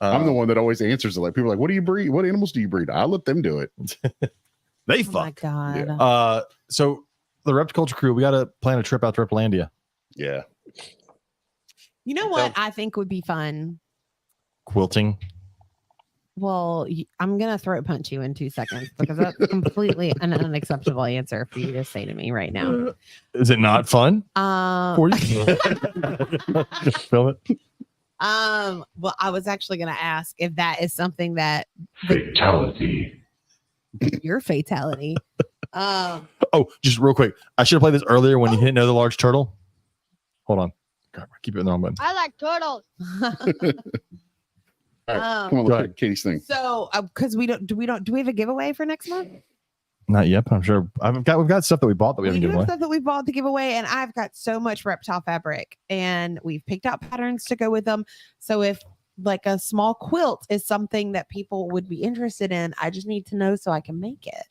I'm the one that always answers it. Like, people are like, what do you breed? What animals do you breed? I let them do it. They Oh my fuck. God. Yeah. So the Repticulture crew, we got to plan a trip out to Reptilandia. Yeah. You know what I think would be fun? Quilting. Well, I'm going to throat punch you in 2 seconds because that's completely an unacceptable answer for you to say to me right now. Is it not fun for you? Film it. Well, I was actually going to ask if that is something that Fatality. your fatality. Oh, just real quick. I should have played this earlier when you didn't know the large turtle. Hold on. God, I keep it in the wrong button. I like turtles. All right. Come on, let's take Katie's thing. So, because do we have a giveaway for next month? Not yet, but I'm sure we've got stuff that we bought that we We haven't do given have away. stuff that we bought to give away, and I've got so much reptile fabric, and we've picked out patterns to go with them. So if like a small quilt is something that people would be interested in, I just need to know so I can make it.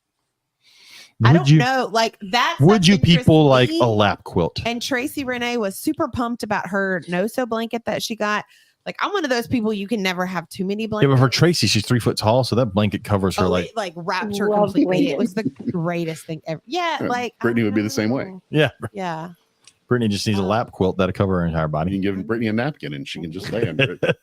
I don't know, like that. Would you people like a lap quilt? And Tracy Renee was super pumped about her no-sew blanket that she got. Like, I'm one of those people, you can never have too many Yeah, blankets. but for Tracy, she's 3 foot tall, so that blanket covers her it, like wrapped her Love completely. It blankets. was the greatest thing ever. Yeah, Yeah, like Brittany I would be the same way. know. Yeah. Yeah. Brittany just needs a lap quilt that'll cover her entire You body. can give Brittany a napkin and she can just lay under it.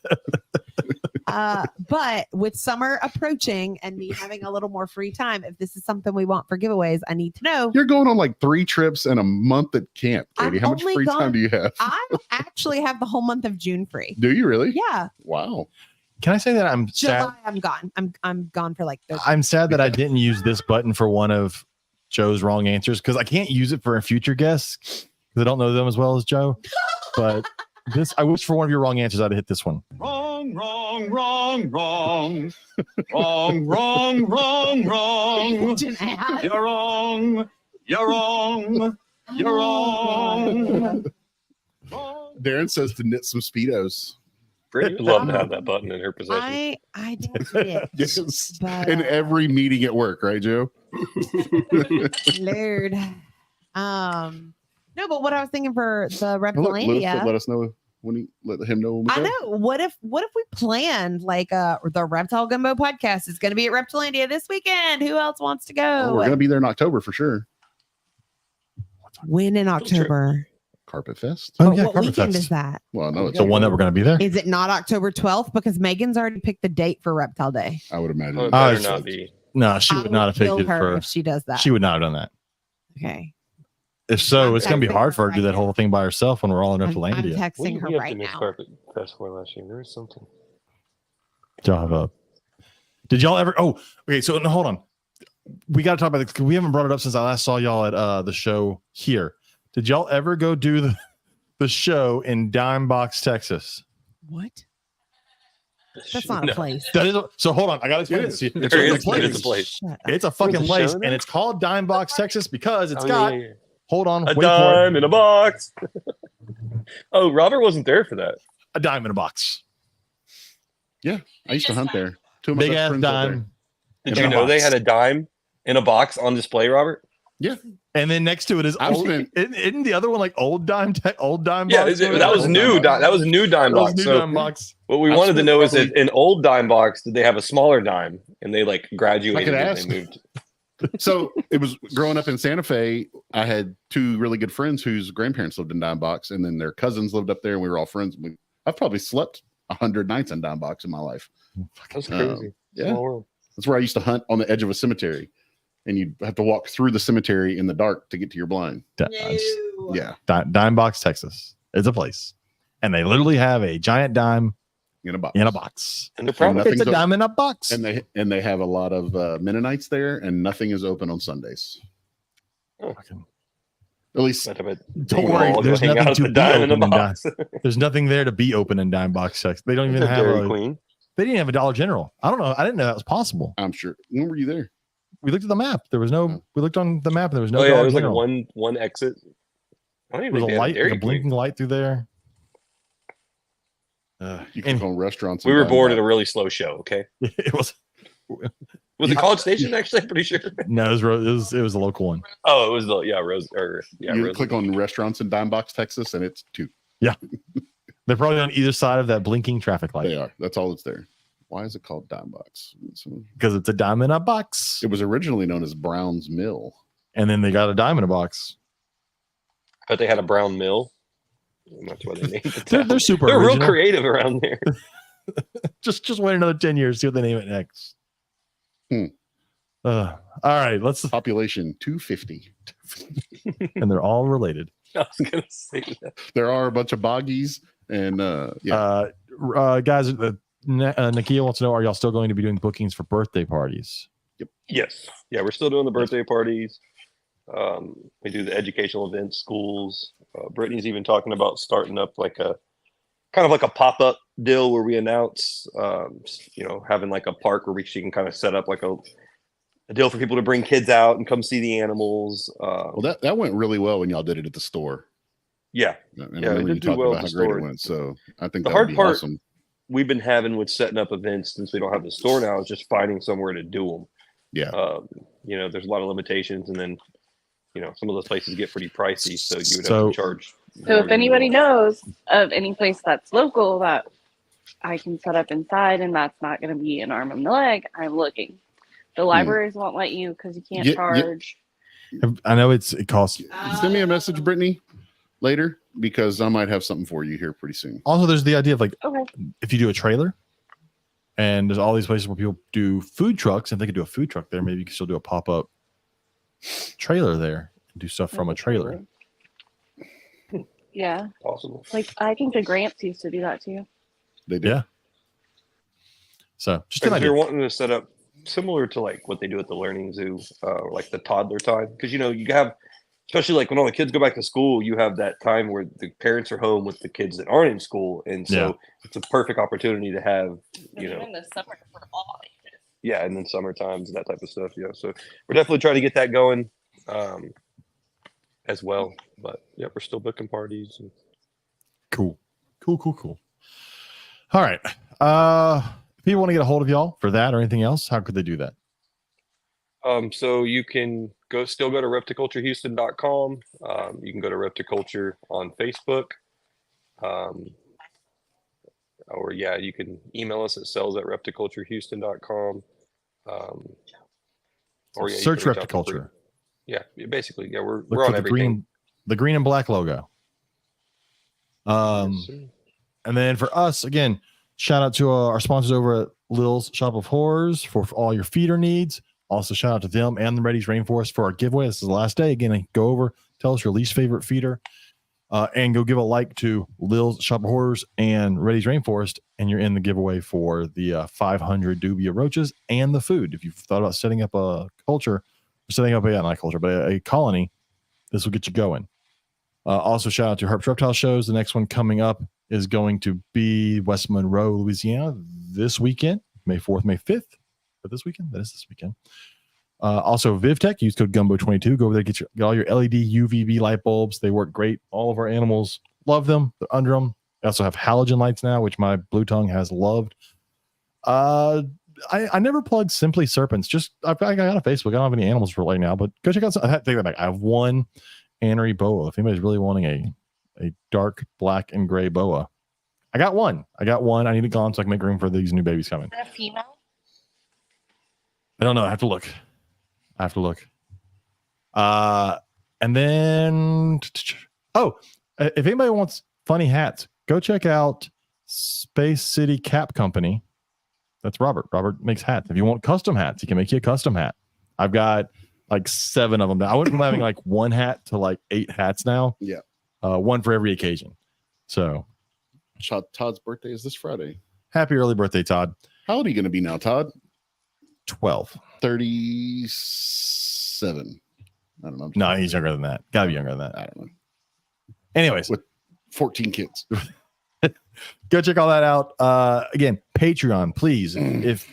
But with summer approaching and me having a little more free time, if this is something we want for giveaways, I need to know. You're going on like 3 trips and a month at camp, Katie. I'm How much only free gone- time do you have? I actually have the whole month of June free. Do you really? Yeah. Wow. Can I say that I'm sad? July, I'm gone. I'm gone for like 30. I'm sad that I didn't use this button for one of Joe's wrong answers because I can't use it for future guests because I don't know them as well as Joe. But I wish for one of your wrong answers I'd have hit this one. Wrong, wrong, wrong, wrong. Wrong, wrong, wrong, wrong. You're wrong. You're wrong. You're wrong. Darren says to knit some Speedos. Brittany would love to have that button in her possession. I don't get Yes. but, In every meeting at work, right, Joe? Lord. No, but what I was thinking for the Look, Reptilandia. let us know when he let him know when we I go. know. What if we planned like the Reptile Gumbo podcast is going to be at Reptilandia this weekend? Who else wants to go? Oh, we're gonna be there in October for sure. When in October? Carpet Fest. Oh But yeah, what Carpet weekend Fest. is that? Well, no, it's The one that we're going to be there. Is it not October 12th? Because Megan's already picked the date for Reptile Day. I would imagine. Oh, it it's- better it's- not be. No, she I would not have picked kill it her for. if she does that. She would not have done that. Okay. If so, I'm it's going to be texting hard for her her to do right that whole thing by herself when we're all in I'm Reptilandia. texting her We have right to miss now. Carpet Fest for last year. There was something. Y'all have a. Did y'all ever? Oh, okay. So no, hold on. We got to talk about it. We haven't brought it up since I last saw y'all at the show here. Did y'all ever go do the show in Dime Box, Texas? What? That's not a place. That is so. Hold on, I got to explain It this to you. is. It's It's a place. Shut up. It's a fucking There's a place, show and there? it's called Dime Box, Texas, because it's Oh, got. yeah. Hold on, A wait for dime it. in a box. Oh, Robert wasn't there for that. A dime in a box. I used to hunt there. Two of my Big best ass friends out there. dime. Did In you a know they box. had a dime in a box on display, Robert? And then next to it is I've old, spent- isn't the other one like old dime Yeah, box? that was new. That was a new dime That was box. new So dime box. what we I've wanted to spent know is probably- if an old dime box, did they have a smaller dime? And they like graduated and ask. they moved. So it was growing up in Santa Fe. I had two really good friends whose grandparents lived in Dime Box, and then their cousins lived up there, and we were all friends. I've probably slept 100 nights in Dime Box in my life. That's Um, crazy. yeah. Small world. That's where I used to hunt on the edge of a cemetery, and you'd have to walk through the cemetery in the dark to get to your blind. Yeah, Dime Box, Texas. It's a place. And they literally have a giant dime in a box. in a box. And they're probably nothing's It's a open. dime in a box. And they have a lot of Mennonites there, and nothing is open on Sundays. Fucking- At least Don't Don't worry, there's nothing to be open in Dime. They There's nothing there to be open in Dime Box, Texas. They don't even have Dairy a. Queen. They didn't have a Dollar General. I don't know. I didn't know that was possible. I'm sure. When were you there? We looked at the map. There was no. We looked on the map. And there was no. Oh yeah, Dollar there was like General. one exit. I don't even There was think a they had light, Dairy like a Queen. blinking light through there. You can And- go on restaurants. We and were Dime bored Box. at a really slow show. Okay, It was. was it College Station? Actually, I'm pretty sure. No, it was a local one. Oh, it was the Rose or You Rose. click on restaurants in Dime Box, Texas, and it's two. They're probably on either side of that blinking traffic light They are. That's all that's there. Why is it called Dime Box? because it's a dime in a box. It was originally known as Brown's Mill. And then they got a dime in a box. But they had a brown mill. And that's why they named it. They're that. super They're real original. creative around there. Just wait another 10 years, see what they name it next. All right, let's. Population 250. And they're all related. I was gonna say that. There are a bunch of boggies, and yeah, Guys, Nakia wants to know: are y'all still going to be doing bookings for birthday parties? Yes. Yeah, we're still doing the birthday parties. We do the educational events, schools. Brittany's even talking about starting up like a kind of like a pop-up deal where we announce, having like a park where she can kind of set up like a deal for people to bring kids out and come see the animals. well, that went really well when y'all did it at the store. Yeah. And Yeah, I it remember did you do talking well about at how the great store. it went. So I think The that hard would be part- awesome. We've been having with setting up events since we don't have the store now is just finding somewhere to do them. Yeah. There's a lot of limitations, and then some of those places get pretty pricey, so you would So- have to charge. So if anybody knows of any place that's local that I can set up inside and that's not going to be an arm and a leg, I'm looking. The libraries won't let you because you can't Yeah, yeah. charge. I know it costs. Send me a message, Brittany, later, because I might have something for you here pretty soon. Also, there's the idea of like Okay. if you do a trailer, and there's all these places where people do food trucks. If they could do a food truck there, maybe you could still do a pop up trailer there and do stuff from a trailer. Yeah. Possible. Like I think the Gramps used to do that too. They do. Yeah. So just an Because idea. you're wanting to set up similar to like what they do at the learning zoo, or like the toddler time, because you have, especially like when all the kids go back to school, you have that time where the parents are home with the kids that aren't in school, and so Yeah. it's a perfect opportunity to have Even the summer for all ages. yeah, and then summer times, that type of stuff. Yeah, so we're definitely trying to get that going as well. But yeah, we're still booking parties. And Cool. All right. If people want to get a hold of y'all for that or anything else, how could they do that? so you can still go to repticulturehouston.com. You can go to Repticulture on Facebook. Or you can email us at sales@repticulturehouston.com. Or you Search can reach out to Repticulture. Yeah, basically, we're Look on for the everything. green and black logo. And then for us, again, shout out to our sponsors over at Lil's Shop of Horrors for all your feeder needs. Also, shout out to them and the Reddy's Rainforest for our giveaway. This is the last day. Again, go over, tell us your least favorite feeder, and go give a like to Lil's Shop of Horrors and Reddy's Rainforest, and you're in the giveaway for the 500 dubia roaches and the food. If you've thought about setting up a culture, setting up not a culture, but a colony, this will get you going. Also, shout out to Herp's Reptile Shows. The next one coming up is going to be West Monroe, Louisiana this weekend, May 4th, May 5th. But this weekend? That is this weekend. Also, VivTech, use code Gumbo22. Go over there, get all your LED UVB light bulbs. They work great. All of our animals love them. They're under them. They also have halogen lights now, which my blue tongue has loved. I never plugged Simply Serpents. I got a Facebook. I don't have any animals for right now, but go check out. Take that back. I have one Anery boa. If anybody's really wanting a dark black and gray boa, I got one. I need it gone so I can make room for these new babies coming. Is it a female? I don't know. I have to look. And then, if anybody wants funny hats, go check out Space City Cap Company. That's Robert. Robert makes hats. If you want custom hats, he can make you a custom hat. I've got like 7 of them now. I went from having like 1 hat to like 8 hats now. Yeah. One for every occasion. So Todd's birthday is this Friday. Happy early birthday, Todd. How old are you going to be now, Todd? 12. 37. I don't know. No, he's younger than that. Gotta be younger than that. I don't know. Anyways, With 14 kids. Go check all that out. Again, Patreon, please. If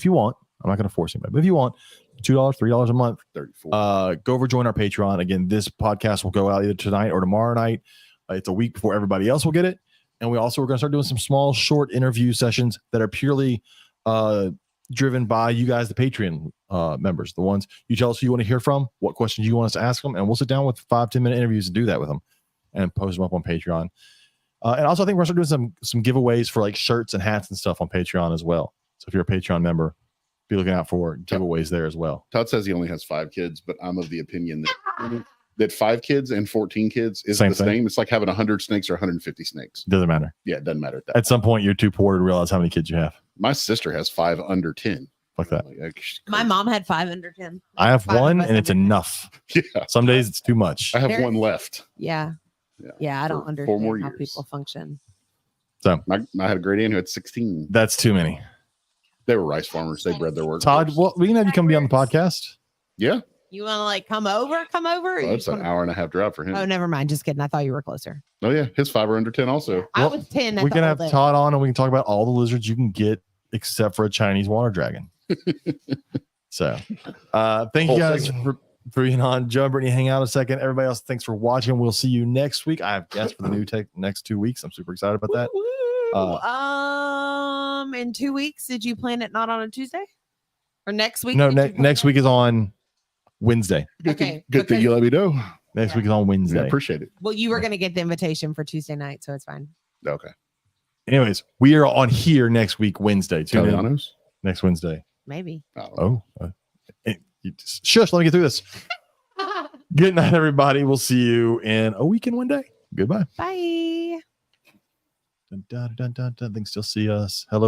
you want, I'm not going to force anybody, but if you want, $2, $3 a month, 34. go over, join our Patreon. Again, this podcast will go out either tonight or tomorrow night. It's a week before everybody else will get it. And we're going to start doing some small, short interview sessions that are purely driven by you guys, the Patreon members, the ones you tell us who you want to hear from, what questions you want us to ask them, and we'll sit down with 5-10 minute interviews and do that with them and post them up on Patreon. And also, I think we're going to start doing some giveaways for like shirts and hats and stuff on Patreon as well. So if you're a Patreon member, be looking out for giveaways there as well. Todd says he only has 5 kids, but I'm of the opinion that 5 kids and 14 kids is the same. It's like having 100 snakes or 150 snakes. Doesn't matter. Yeah, it doesn't matter. At some point, you're too poor to realize how many kids you have. My sister has 5 under 10. Like that. My mom had 5 under 10. I have 1, and it's enough. Yeah. Some days it's too much. I have 1 left. Yeah. I don't For 4 understand more how years. people function. So I had a great aunt who had 16. That's too many. They were rice farmers. They bred their work. Todd, well, we can have you come be on the podcast. Yeah. You want to like come over? or you That's an hour and a half drive for him. Oh, never mind. Just kidding. I thought you were closer. Oh, yeah. His 5 are under 10 also. I Well, was 10. We can have Todd on and we can talk about all the lizards you can get except for a Chinese water dragon. So thank you guys for being on. Joe and Brittany, hang out a second. Everybody else, thanks for watching. We'll see you next week. I have guests for the new next 2 weeks. I'm super excited about that. In 2 weeks, did you plan it not on a Tuesday? Or next week? No, next week is on Wednesday. Okay, Good thing you let me know. Next week is on I Wednesday. appreciate it. Well, you were going to get the invitation for Tuesday night, so it's fine. Okay. Anyways, we are on here next week, Wednesday. Tune in Italianos? next Wednesday. Maybe. Shush, let me get through this. Good night, everybody. We'll see you in a week and 1 day. Goodbye. Bye. Dun, dun, dun, dun, dun. They can still see us. Hello.